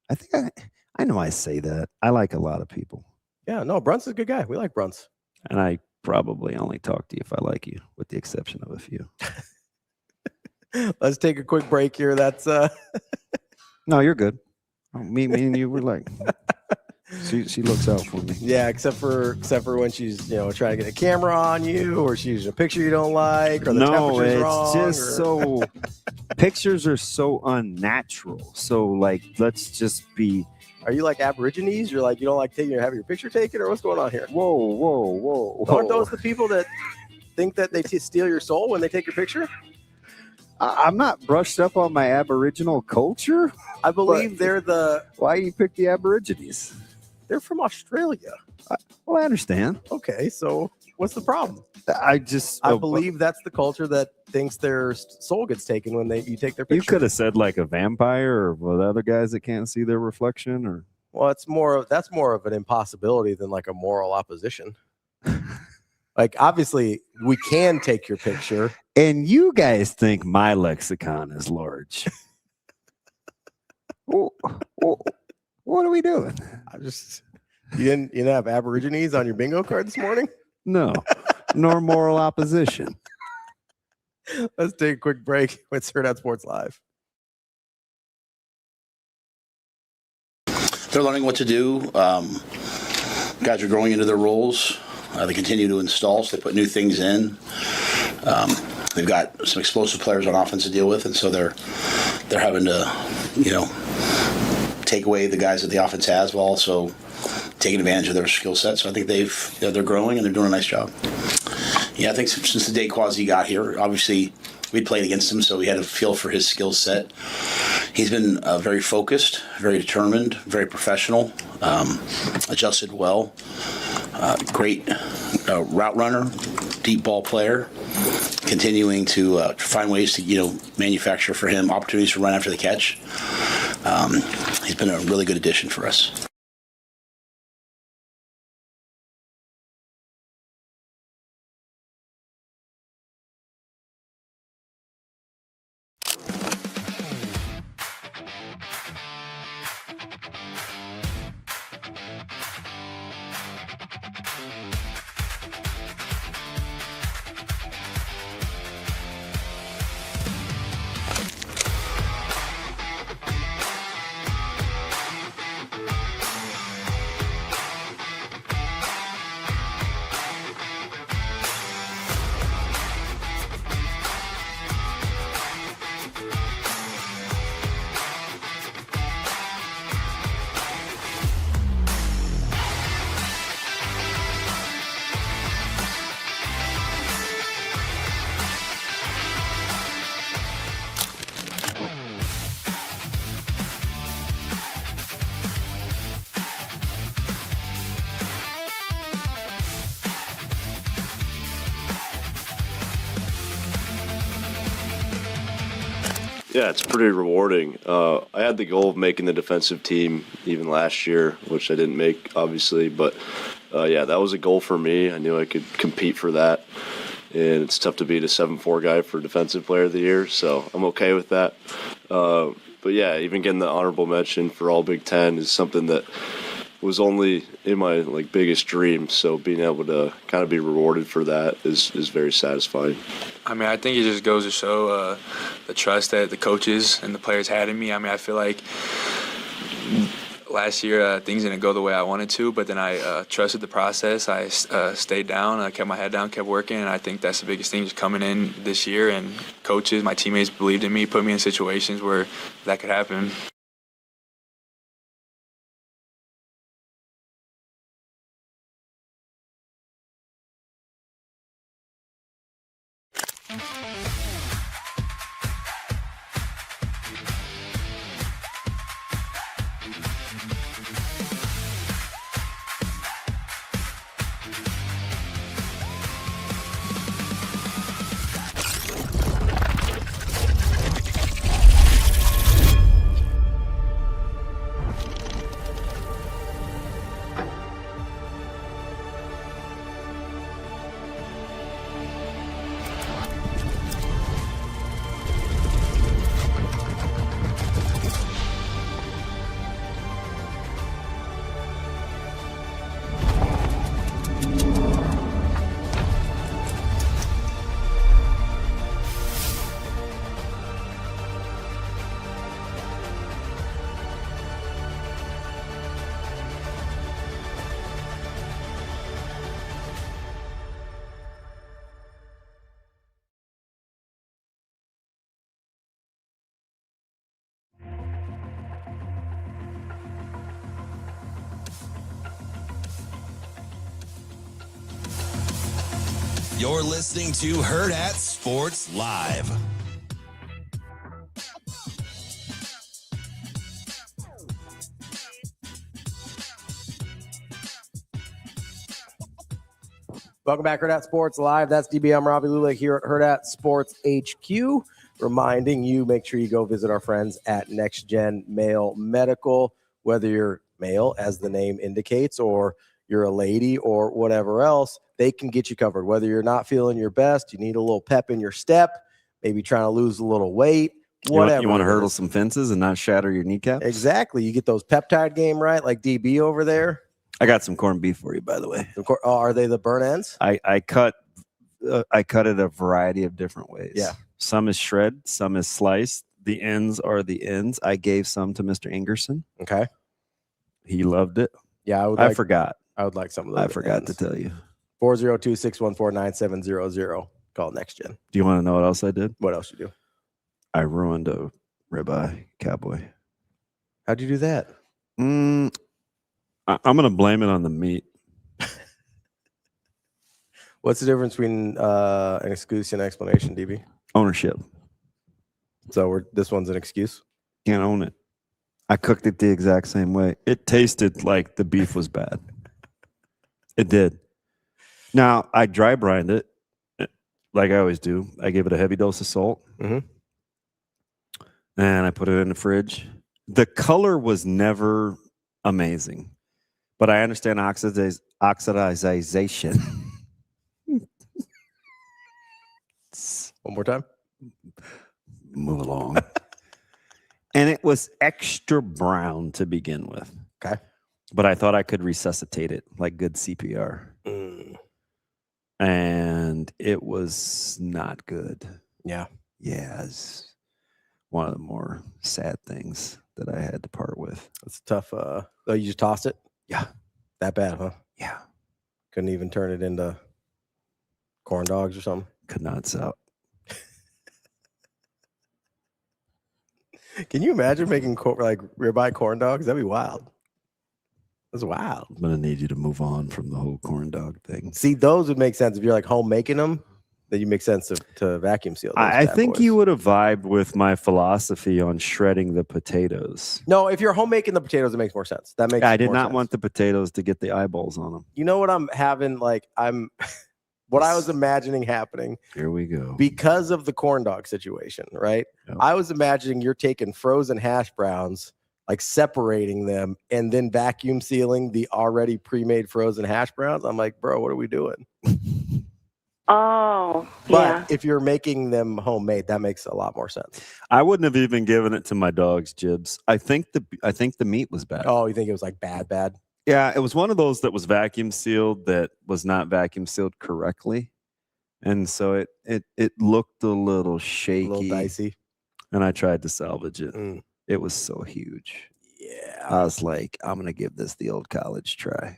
I think I know I say that. I like a lot of people.
Yeah, no, Bruntz is a good guy. We like Bruntz.
And I probably only talk to you if I like you, with the exception of a few.
Let's take a quick break here. That's
No, you're good. Me and you were like she looks out for me.
Yeah, except for when she's trying to get a camera on you, or she's a picture you don't like, or the temperature's wrong.
Just so pictures are so unnatural. So like, let's just be.
Are you like Aborigines? You're like, you don't like having your picture taken, or what's going on here?
Whoa.
Aren't those the people that think that they steal your soul when they take your picture?
I'm not brushed up on my Aboriginal culture.
I believe they're the.
Why you pick the Aborigines?
They're from Australia.
Well, I understand.
Okay, so what's the problem?
I
believe that's the culture that thinks their soul gets taken when you take their picture.
You could have said like a vampire, or the other guys that can't see their reflection, or.
Well, that's more of an impossibility than like a moral opposition. Like, obviously, we can take your picture.
And you guys think my lexicon is large. What are we doing?
You didn't have Aborigines on your bingo card this morning?
No, nor moral opposition.
Let's take a quick break with Hurrdat Sports Live.
They're learning what to do. Guys are growing into their roles. They continue to install, so they put new things in. They've got some explosive players on offense to deal with, and so they're having to, take away the guys that the offense has while also taking advantage of their skill set. So I think they're growing and they're doing a nice job. Yeah, I think since the day Quasi got here, obviously we'd played against him, so we had a feel for his skill set. He's been very focused, very determined, very professional, adjusted well, great route runner, deep ball player, continuing to find ways to manufacture for him opportunities to run after the catch. He's been a really good addition for us.
Yeah, it's pretty rewarding. I had the goal of making the defensive team even last year, which I didn't make, obviously. But, yeah, that was a goal for me. I knew I could compete for that. And it's tough to beat a 7-4 guy for Defensive Player of the Year, so I'm okay with that. But, yeah, even getting the honorable mention for All Big Ten is something that was only in my biggest dream. So being able to kind of be rewarded for that is very satisfying.
I mean, I think it just goes to show the trust that the coaches and the players had in me. I mean, I feel like last year things didn't go the way I wanted to, but then I trusted the process. I stayed down, I kept my head down, kept working, and I think that's the biggest thing just coming in this year. And coaches, my teammates believed in me, put me in situations where that could happen.
You're listening to Hurrdat Sports Live.
Welcome back, Hurrdat Sports Live. That's DB. I'm Ravi Lulla here at Hurrdat Sports HQ. Reminding you, make sure you go visit our friends at NextGen Male Medical. Whether you're male, as the name indicates, or you're a lady or whatever else, they can get you covered. Whether you're not feeling your best, you need a little pep in your step, maybe trying to lose a little weight, whatever.
You want to
it
hurdle
is.
some fences and not shatter your kneecaps?
Exactly. You get those peptide game right, like DB over there.
I got some corned beef for you, by the way.
Are they the burnt ends?
I cut it a variety of different ways.
Yeah.
Some is shred, some is sliced. The ends are the ends. I gave some to Mr. Ingerson.
Okay.
He loved it.
Yeah,
I forgot.
I would like some of those.
I forgot to tell you.
402-614-9700. Call NextGen.
Do you want to know what else I did?
What else you do?
I ruined a ribeye cowboy.
How'd you do that?
I'm going to blame it on the meat.
What's the difference between an excuse and explanation, DB?
Ownership.
So this one's an excuse?
Can't own it. I cooked it the exact same way. It tasted like the beef was bad. It did. Now, I dry brined it like I always do. I gave it a heavy dose of salt.
Mm-hmm.
And I put it in the fridge. The color was never amazing, but I understand oxidization.
One more time.
Move along. And it was extra brown to begin with.
Okay.
But I thought I could resuscitate it like good CPR. And it was not good.
Yeah.
Yeah. It's one of the more sad things that I had to part with.
It's tough. Oh, you just tossed it?
Yeah.
That bad, huh?
Yeah.
Couldn't even turn it into corn dogs or something?
Could not sell.
Can you imagine making like ribeye corn dogs? That'd be wild. That's wild.
I'm going to need you to move on from the whole corn dog thing.
See, those would make sense if you're like home making them. Then you make sense to vacuum seal.
I think you would have vibed with my philosophy on shredding the potatoes.
No, if you're home making the potatoes, it makes more sense. That makes.
I did
more
not
sense.
want the potatoes to get the eyeballs on them.
You know what I'm having? Like what I was imagining happening.
Here we go.
Because of the corn dog situation, right?
Yep.
I was imagining you're taking frozen hash browns, like separating them, and then vacuum sealing the already pre-made frozen hash browns. I'm like, bro, what are we doing?
Oh,
But if you're making them homemade, that makes a lot more sense.
I wouldn't have even given it to my dogs, Jibs. I think the meat was bad.
Oh, you think it was like bad?
Yeah, it was one of those that was vacuum sealed that was not vacuum sealed correctly. And so it looked a little shaky.
A little dicey.
And I tried to salvage it.
Mm.
It was so huge.
Yeah.
I was like, I'm going to give this the old college try.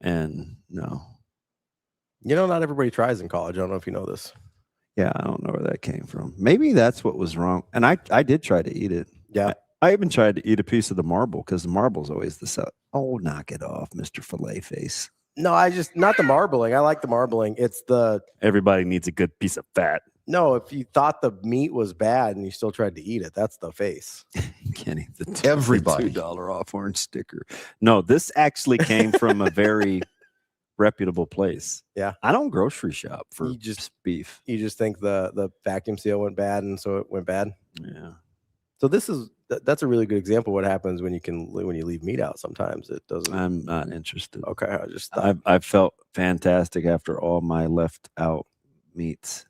And no.
You know, not everybody tries in college. I don't know if you know this.
Yeah, I don't know where that came from. Maybe that's what was wrong. And I did try to eat it.
Yeah.
I even tried to eat a piece of the marble because the marble's always the set. Oh, knock it off, Mr. Filet Face.
No, not the marbling. I like the marbling. It's the
everybody needs a good piece of fat.
No, if you thought the meat was bad and you still tried to eat it, that's the face.
Kenny,
Everybody.
$2 off orange sticker. No, this actually came from a very reputable place.
Yeah.
I don't grocery shop for beef.
You just think the vacuum seal went bad and so it went bad?
Yeah.
So that's a really good example of what happens when you leave meat out. Sometimes it doesn't.
I'm not interested.
Okay, I just thought.
I felt fantastic after all my left out meats.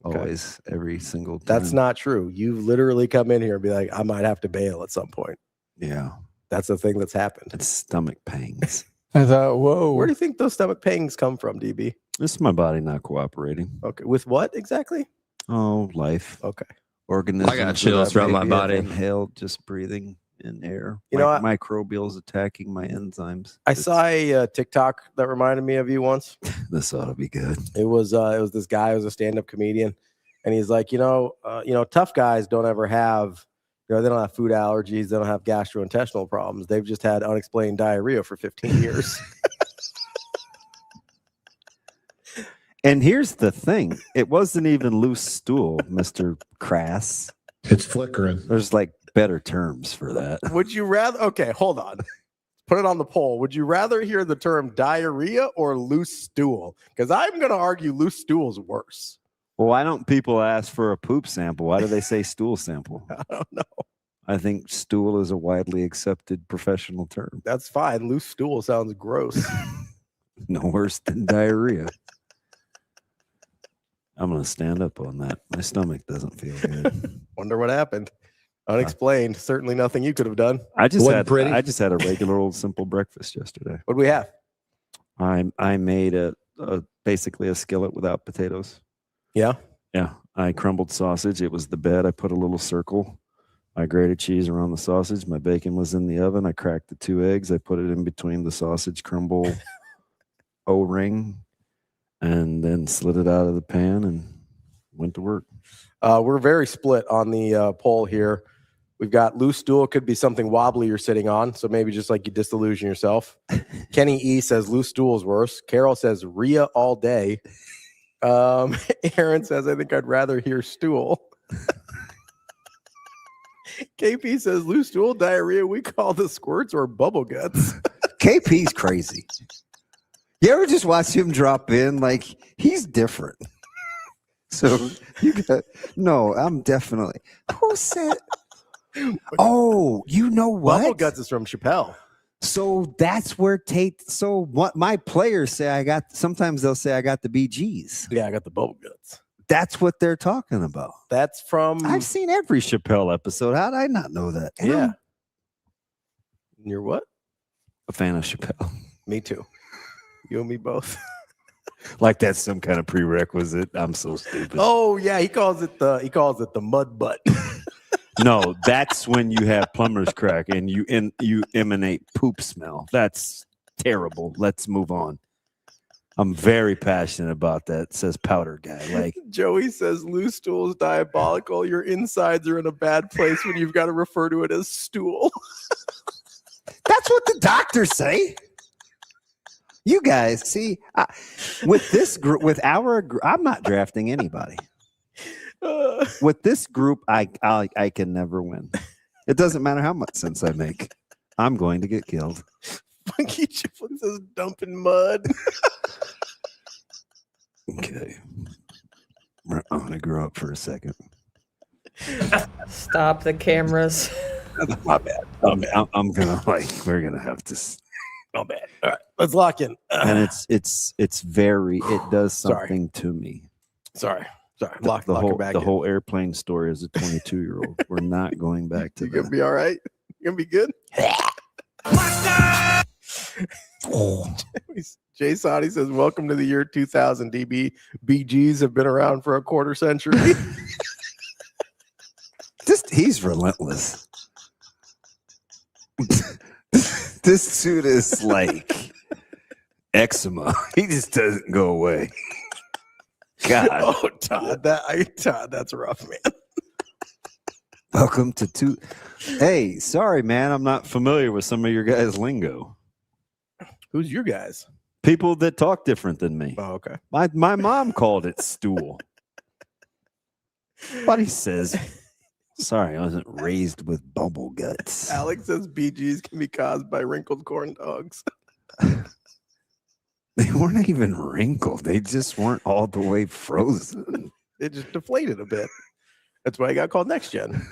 Okay.
Always, every single time.
That's not true. You've literally come in here and be like, I might have to bail at some point.
Yeah.
That's the thing that's happened.
It's stomach pangs.
I thought, whoa. Where do you think those stomach pangs come from, DB?
This is my body not cooperating.
Okay. With what exactly?
Oh, life.
Okay.
Organisms.
I got chills throughout my body.
Inhaled, just breathing in air.
You know,
microbials attacking my enzymes.
I saw a TikTok that reminded me of you once.
This ought to be good.
It was this guy who was a stand-up comedian, and he's like, tough guys don't ever have, they don't have food allergies, they don't have gastrointestinal problems. They've just had unexplained diarrhea for 15 years.
And here's the thing. It wasn't even loose stool, Mr. Crass.
It's flickering.
There's like better terms for that.
Would you rather? Okay, hold on. Put it on the poll. Would you rather hear the term diarrhea or loose stool? Because I'm going to argue loose stool is worse.
Well, why don't people ask for a poop sample? Why do they say stool sample?
I don't know.
I think stool is a widely accepted professional term.
That's fine. Loose stool sounds gross.
No worse than diarrhea. I'm going to stand up on that. My stomach doesn't feel good.
Wonder what happened. Unexplained. Certainly nothing you could have done.
I just had a regular old simple breakfast yesterday.
What do we have?
I made basically a skillet without potatoes.
Yeah.
Yeah. I crumbled sausage. It was the bed. I put a little circle. I grated cheese around the sausage. My bacon was in the oven. I cracked the 2 eggs. I put it in between the sausage crumble O-ring and then slid it out of the pan and went to work.
We're very split on the poll here. We've got loose stool could be something wobbly you're sitting on, so maybe just like you disillusion yourself. Kenny E says loose stool is worse. Carol says Rhea all day. Aaron says I think I'd rather hear stool. KP says loose stool diarrhea. We call the squirts or bubble guts.
KP's crazy. You ever just watch him drop in? Like he's different. So you got I'm definitely. Who said? Oh, you know what?
Bubble guts is from Chappelle.
So that's where Tate. So what my players say, sometimes they'll say I got the BGs.
Yeah, I got the bubble guts.
That's what they're talking about.
That's from.
I've seen every Chappelle episode. How did I not know that?
Yeah. You're what?
A fan of Chappelle.
Me too. You and me both.
Like that's some kind of prerequisite. I'm so stupid.
Oh yeah, he calls it the mud butt.
No, that's when you have plumber's crack and you emanate poop smell. That's terrible. Let's move on. I'm very passionate about that, says Powder Guy. Like
Joey says loose stool is diabolical. Your insides are in a bad place when you've got to refer to it as stool.
That's what the doctors say. You guys see with this group, I'm not drafting anybody. With this group, I can never win. It doesn't matter how much sense I make. I'm going to get killed.
Funky Chiplin says dumping mud.
Okay. I'm going to grow up for a second.
Stop the cameras.
My bad. I'm going to we're going to have to.
My bad. All right, let's lock in.
And it's very, it does something to me.
Sorry.
The whole airplane story as a 22-year-old. We're not going back to that.
You're going to be all right? You're going to be good? Jay Sadi says, welcome to the year 2000, DB. BGs have been around for a quarter century.
He's relentless. This suit is like eczema. He just doesn't go away. God.
Oh, Todd, that's rough, man.
Welcome to
Hey, sorry, man. I'm not familiar with some of your guys' lingo.
Who's your guys?
People that talk different than me.
Oh, okay.
My mom called it stool. But he says, sorry, I wasn't raised with bubble guts.
Alex says BGs can be caused by wrinkled corn dogs.
They weren't even wrinkled. They just weren't all the way frozen.
It just deflated a bit. That's why I got called NextGen.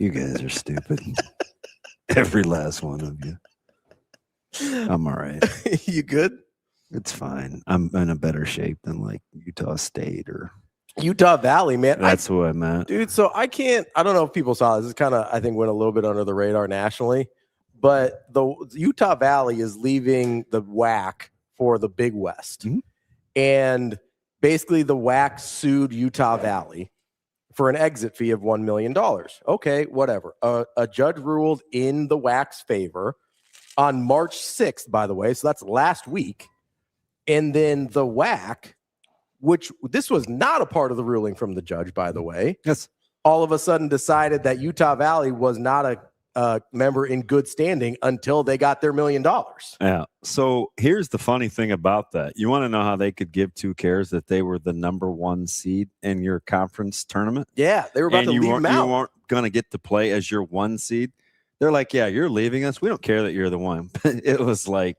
You guys are stupid. Every last one of you. I'm all right.
You good?
It's fine. I'm in a better shape than like Utah State or
Utah Valley, man.
That's who I'm at.
Dude, so I don't know if people saw this. This kind of, I think, went a little bit under the radar nationally. But the Utah Valley is leaving the WAC for the Big West.
Mm-hmm.
And basically the WAC sued Utah Valley for an exit fee of $1 million. Okay, whatever. A judge ruled in the WAC's favor on March 6th, by the way. So that's last week. And then the WAC, which this was not a part of the ruling from the judge, by the way.
Yes.
All of a sudden decided that Utah Valley was not a member in good standing until they got their $1 million.
Yeah. So here's the funny thing about that. You want to know how they could give two cares that they were the number 1 seed in your conference tournament?
Yeah, they were about to leave them out.
You weren't going to get to play as your 1 seed. They're like, yeah, you're leaving us. We don't care that you're the 1. It was like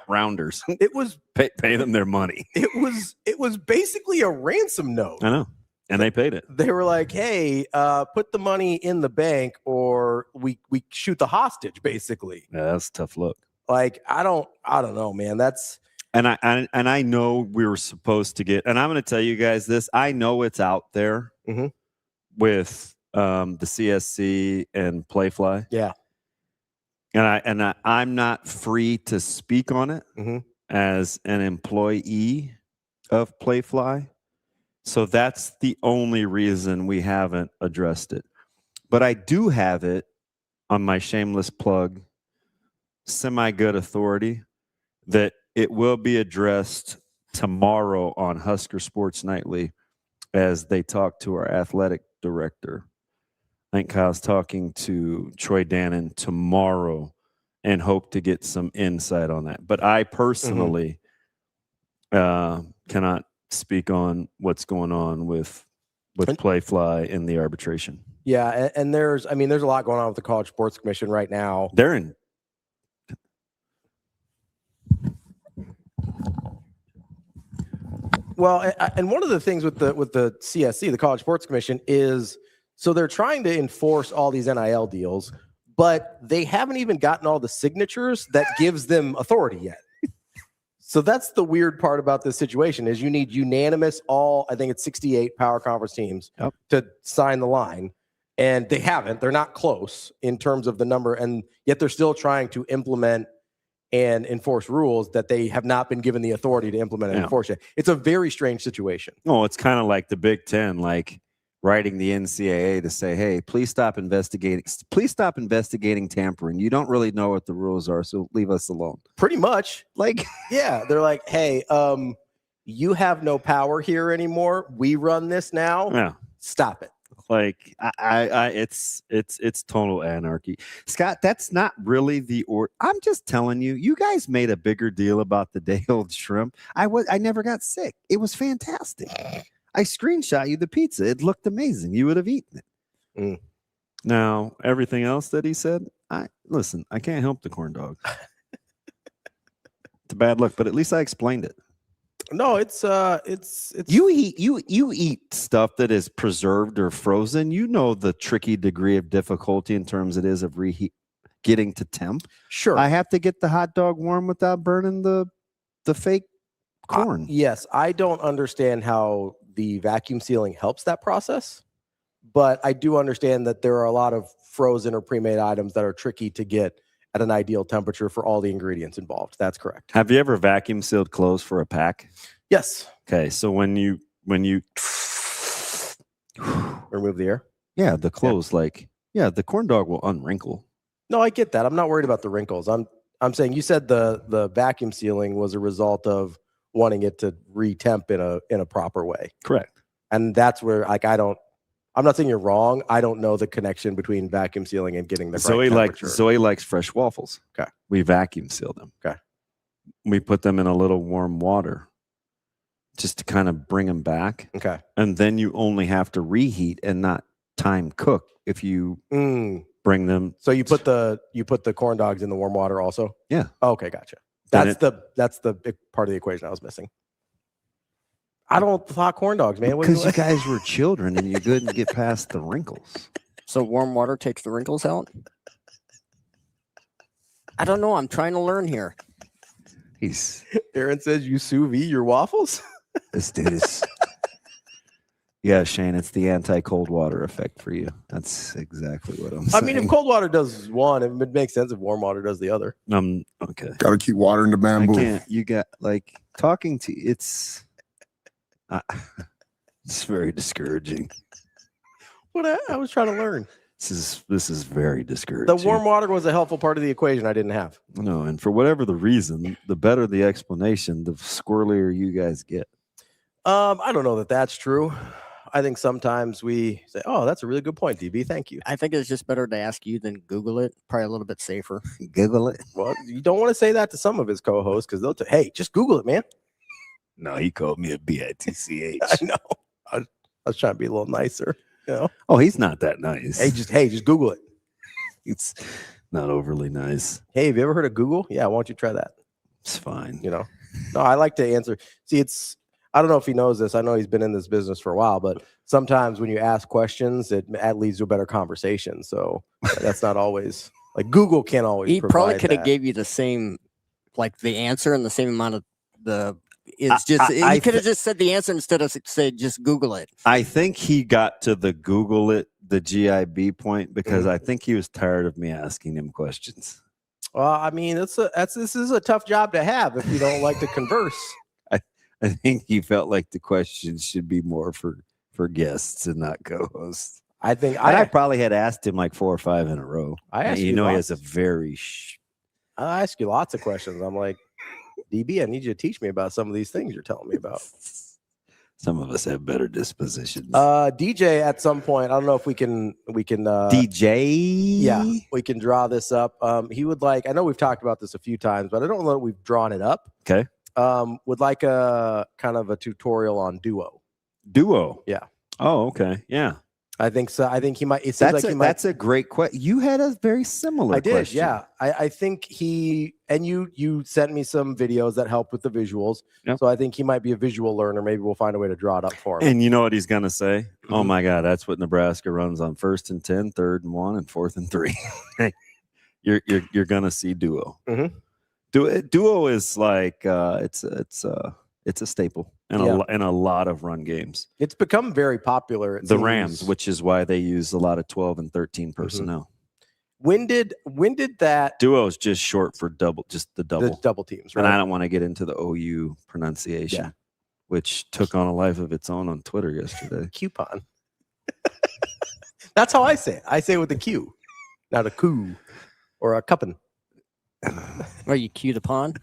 rounders.
It was
pay them their money.
It was basically a ransom note.
I know. And they paid it.
They were like, hey, put the money in the bank or we shoot the hostage, basically.
Yeah, that's a tough look.
Like, I don't know, man. That's
And I know we were supposed to get, and I'm going to tell you guys this. I know it's out there with the CSC and Playfly.
Yeah.
And I'm not free to speak on it as an employee of Playfly. So that's the only reason we haven't addressed it. But I do have it on my shameless plug, semi-good authority, that it will be addressed tomorrow on Husker Sports Nightly as they talk to our athletic director. I think Kyle's talking to Troy Dannon tomorrow and hope to get some insight on that. But I personally cannot speak on what's going on with Playfly in the arbitration.
Yeah, and there's a lot going on with the College Sports Commission right now.
They're in.
Well, and one of the things with the CSC, the College Sports Commission, is so they're trying to enforce all these NIL deals, but they haven't even gotten all the signatures that gives them authority yet. So that's the weird part about this situation is you need unanimous I think it's 68 power conference teams to sign the line. And they haven't. They're not close in terms of the number. And yet they're still trying to implement and enforce rules that they have not been given the authority to implement and enforce yet. It's a very strange situation.
Oh, it's kind of like the Big Ten, like writing the NCAA to say, hey, please stop investigating tampering. You don't really know what the rules are, so leave us alone.
Pretty much. Like, yeah, they're like, hey, you have no power here anymore. We run this now.
Yeah.
Stop it.
Like it's total anarchy. Scott, that's not really the I'm just telling you, you guys made a bigger deal about the day-old shrimp. I never got sick. It was fantastic. I screenshot you the pizza. It looked amazing. You would have eaten it. Now, everything else that he said, I can't help the corn dog. It's a bad look, but at least I explained it.
No, it's
you eat stuff that is preserved or frozen. You know the tricky degree of difficulty in terms it is of getting to temp.
Sure.
I have to get the hot dog warm without burning the fake corn.
Yes, I don't understand how the vacuum sealing helps that process, but I do understand that there are a lot of frozen or pre-made items that are tricky to get at an ideal temperature for all the ingredients involved. That's correct.
Have you ever vacuum sealed clothes for a pack?
Yes.
Okay, so when you
remove the air?
Yeah, the clothes the corn dog will unwrinkle.
No, I get that. I'm not worried about the wrinkles. I'm saying you said the vacuum sealing was a result of wanting it to retemp in a proper way.
Correct.
And that's where I'm not saying you're wrong. I don't know the connection between vacuum sealing and getting the right temperature.
Zoe likes fresh waffles.
Okay.
We vacuum seal them.
Okay.
We put them in a little warm water just to kind of bring them back.
Okay.
And then you only have to reheat and not time cook if you bring them.
So you put the corn dogs in the warm water also?
Yeah.
Okay, gotcha. That's the big part of the equation I was missing. I don't thought corn dogs, man.
Because you guys were children and you couldn't get past the wrinkles.
So warm water takes the wrinkles out? I don't know. I'm trying to learn here.
Aaron says you sous vide your waffles?
This dude is... Yeah, Shane, it's the anti-cold water effect for you. That's exactly what I'm saying.
I mean, if cold water does one, it makes sense if warm water does the other.
Okay.
Got to keep watering the bamboo.
I can't. You got talking to it's very discouraging.
What I was trying to learn.
This is very discouraging.
The warm water was a helpful part of the equation I didn't have.
No, and for whatever the reason, the better the explanation, the squirrelier you guys get.
I don't know that that's true. I think sometimes we say, "Oh, that's a really good point, DB. Thank you."
I think it's just better to ask you than Google it. Probably a little bit safer.
Google it.
Well, you don't want to say that to some of his co-hosts because they'll hey, just Google it, man.
No, he called me a bitch.
I know. I was trying to be a little nicer. You know?
Oh, he's not that nice.
Hey, just Google it.
It's not overly nice.
Hey, have you ever heard of Google? Yeah, why don't you try that?
It's fine.
You know. No, I like to answer. See, I don't know if he knows this. I know he's been in this business for a while, but sometimes when you ask questions, it leads to a better conversation. So that's not always Google can't always.
He probably could have gave you the same, the answer and the same amount of It's just
I
you could have just said the answer instead of say just Google it.
I think he got to the Google it, the GIB point, because I think he was tired of me asking him questions.
Well, I mean, this is a tough job to have if you don't like to converse.
I think he felt like the questions should be more for guests and not co-hosts.
I think
I probably had asked him like 4 or 5 in a row.
I asked
he
you
has a very.
I ask you lots of questions. I'm like, DB, I need you to teach me about some of these things you're telling me about.
Some of us have better dispositions.
DJ, at some point, I don't know if we can
DJ.
Yeah, we can draw this up. He would like. I know we've talked about this a few times, but I don't know that we've drawn it up.
Okay.
Would like a kind of a tutorial on Duo.
Duo.
Yeah.
Oh, okay. Yeah.
I think so. I think he might. It seems
That's a great question. You had a very similar.
I did.
question.
Yeah. I think he and you sent me some videos that helped with the visuals.
Yep.
So I think he might be a visual learner. Maybe we'll find a way to draw it up for him.
And you know what he's gonna say? Oh my God, that's what Nebraska runs on 1st and 10, 3rd and 1, and 4th and 3. You're gonna see Duo. Duo is like it's a staple in a lot of run games.
It's become very popular.
The Rams, which is why they use a lot of 12 and 13 personnel.
When did that
Duo is just short for double teams,
right?
And I don't want to get into the OU pronunciation, which took on a life of its own on Twitter yesterday.
Coupon. That's how I say it. I say it with a Q, not a coup or a cuppin.
Are you cute upon?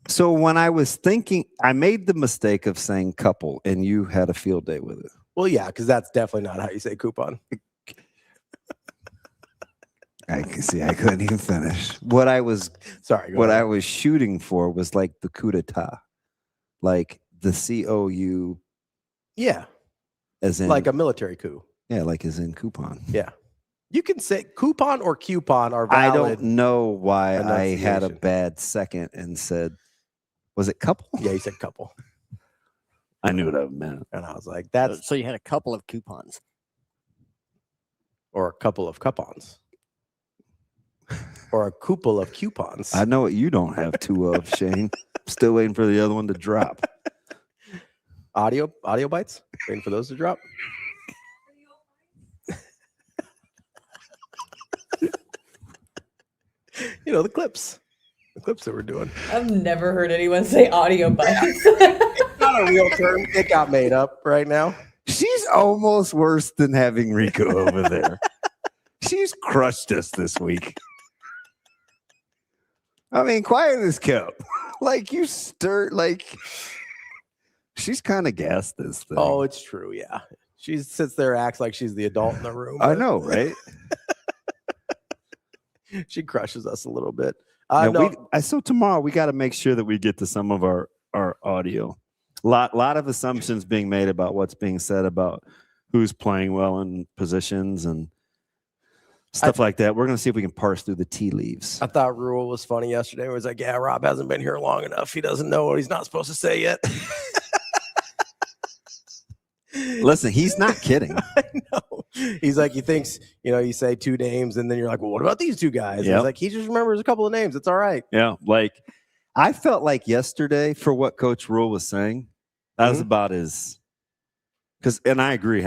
So when I was thinking, I made the mistake of saying couple, and you had a field day with it.
Well, yeah, because that's definitely not how you say coupon.
I couldn't even finish. What I was I was shooting for was like the coup d'etat, like the COU.
Yeah,
as in
like a military coup.
Yeah, like as in coupon.
Yeah, you can say coupon or coupon are valid.
I don't know why I had a bad second and said, was it couple?
Yeah, you said couple.
I knew what I meant,
and I was like, "That's."
So you had a couple of coupons,
or a couple of coupons. Or a couple of coupons.
I know what you don't have two of, Shane. Still waiting for the other one to drop.
Audio bites? Waiting for those to drop? You know, the clips that we're doing.
I've never heard anyone say audio bites.
It's not a real term. It got made up right now.
She's almost worse than having Rico over there. She's crushed us this week. I mean, quiet as kept. Like you stir, like she's kind of gassed this thing.
Oh, it's true. Yeah, she sits there, acts like she's the adult in the room.
I know, right?
She crushes us a little bit.
So tomorrow we got to make sure that we get to some of our audio. Lot of assumptions being made about what's being said about who's playing well in positions and stuff like that. We're going to see if we can parse through the tea leaves.
I thought Rule was funny yesterday. He was like, yeah, Rob hasn't been here long enough. He doesn't know what he's not supposed to say yet.
Listen, he's not kidding.
I know. He's like, he thinks, you say two names and then you're like, well, what about these two guys?
Yep.
He's like, he just remembers a couple of names. It's all right.
Yeah. Like I felt like yesterday for what Coach Rule was saying, that was about and I agree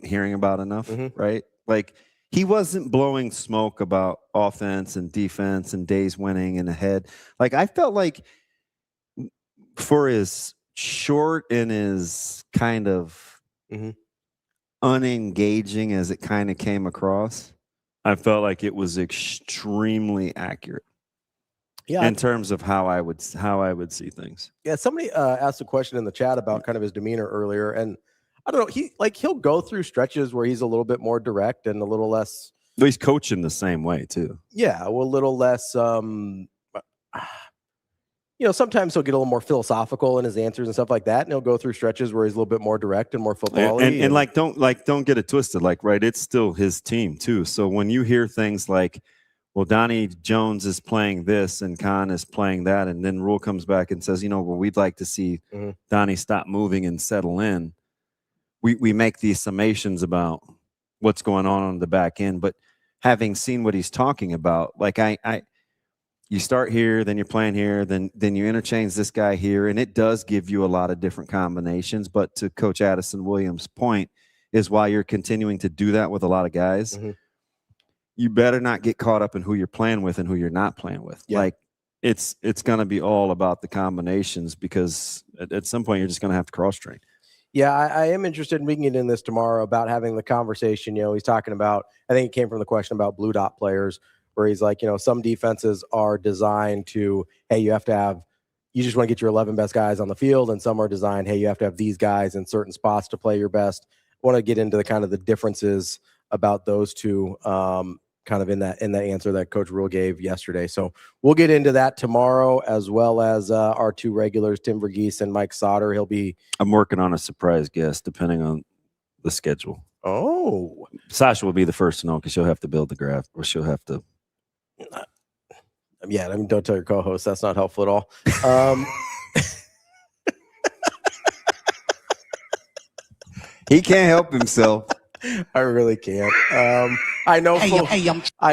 hearing about enough, right? Like he wasn't blowing smoke about offense and defense and days winning and ahead. Like I felt like for his short and his kind of unengaging as it kind of came across, I felt like it was extremely accurate.
Yeah,
in terms of how I would see things.
Yeah, somebody asked a question in the chat about kind of his demeanor earlier, and I don't know. He'll go through stretches where he's a little bit more direct and a little less.
But he's coaching the same way too.
Yeah, well, a little less. Sometimes he'll get a little more philosophical in his answers and stuff like that, and he'll go through stretches where he's a little bit more direct and more football-y.
And don't get it twisted. Like, right, it's still his team too. So when you hear things like, well, Donnie Jones is playing this and Khan is playing that, and then Rule comes back and says, we'd like to see Donnie stop moving and settle in. We make these summations about what's going on the back end, but having seen what he's talking about, like you start here, then you're playing here, then you interchange this guy here, and it does give you a lot of different combinations. But to Coach Addison Williams' point is why you're continuing to do that with a lot of guys.
Mm-hmm.
You better not get caught up in who you're playing with and who you're not playing with.
Yeah.
Like it's going to be all about the combinations, because at some point you're just going to have to cross train.
Yeah, I am interested in getting in this tomorrow about having the conversation. He's talking about, I think it came from the question about blue dot players, where he's like, some defenses are designed to, hey, you just want to get your 11 best guys on the field, and some are designed, hey, you have to have these guys in certain spots to play your best. I want to get into the kind of the differences about those two, kind of in that answer that Coach Rule gave yesterday. So we'll get into that tomorrow, as well as our two regulars, Tim Verghese and Mike Sauter.
I'm working on a surprise guest depending on the schedule.
Oh,
Sasha will be the first to know, because she'll have to build the graph, or she'll have to.
Yeah, I mean, don't tell your co-host. That's not helpful at all.
He can't help himself.
I really can't. I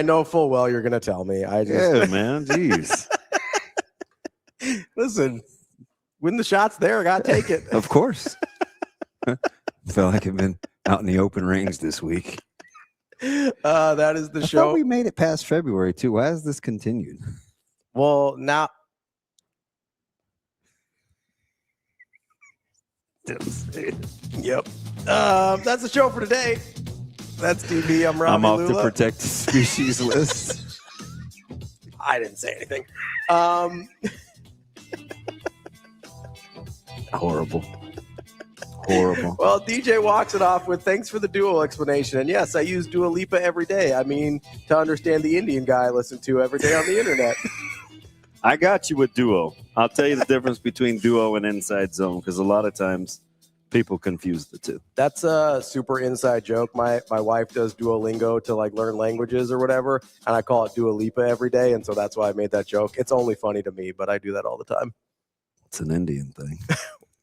know full well you're going to tell me.
Yeah, man. Jeez.
Listen, when the shot's there, I got to take it.
Of course. Felt like I've been out in the open range this week.
That is the
I
show.
thought we made it past February too. Why has this continued?
Well, now. Yep. That's the show for today. That's DB. I'm Ravi.
I'm off
Lulla.
the protected species list.
I didn't say anything.
Horrible.
Well, DJ walks it off with thanks for the duo explanation. And yes, I use Dua Lipa every day. I mean, to understand the Indian guy I listen to every day on the internet.
I got you with Duo. I'll tell you the difference between Duo and Inside Zone, because a lot of times people confuse the two.
That's a super inside joke. My wife does Duolingo to learn languages or whatever, and I call it Dua Lipa every day, and so that's why I made that joke. It's only funny to me, but I do that all the time.
It's an Indian thing.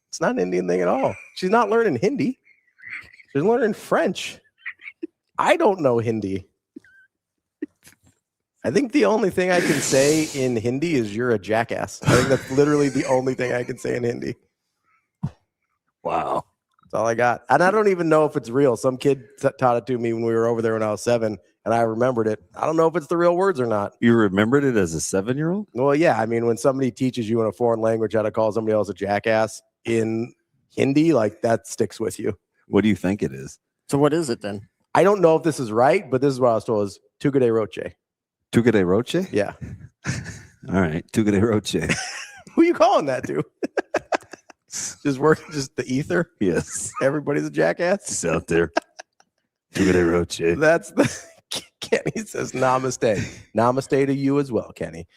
It's not an Indian thing at all. She's not learning Hindi. She's learning French. I don't know Hindi. I think the only thing I can say in Hindi is you're a jackass. I think that's literally the only thing I can say in Hindi.
Wow.
That's all I got. And I don't even know if it's real. Some kid taught it to me when we were over there when I was 7, and I remembered it. I don't know if it's the real words or not.
You remembered it as a 7-year-old?
Well, yeah. I mean, when somebody teaches you in a foreign language how to call somebody else a jackass in Hindi, that sticks with you.
What do you think it is?
So what is it then?
I don't know if this is right, but this is what I was told is Tugade Roche.
Tugade Roche?
Yeah.
All right. Tugade Roche.
Who are you calling that to? Just the ether?
Yes.
Everybody's a jackass?
It's out there. Tugade Roche.
That's the Kenny says namaste. Namaste to you as well, Kenny.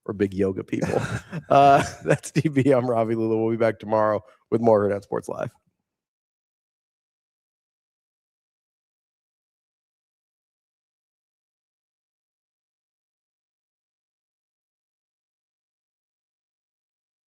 We're big yoga people. That's DB. I'm Ravi Lulla. We'll be back tomorrow with more Hurrdat Sports Live.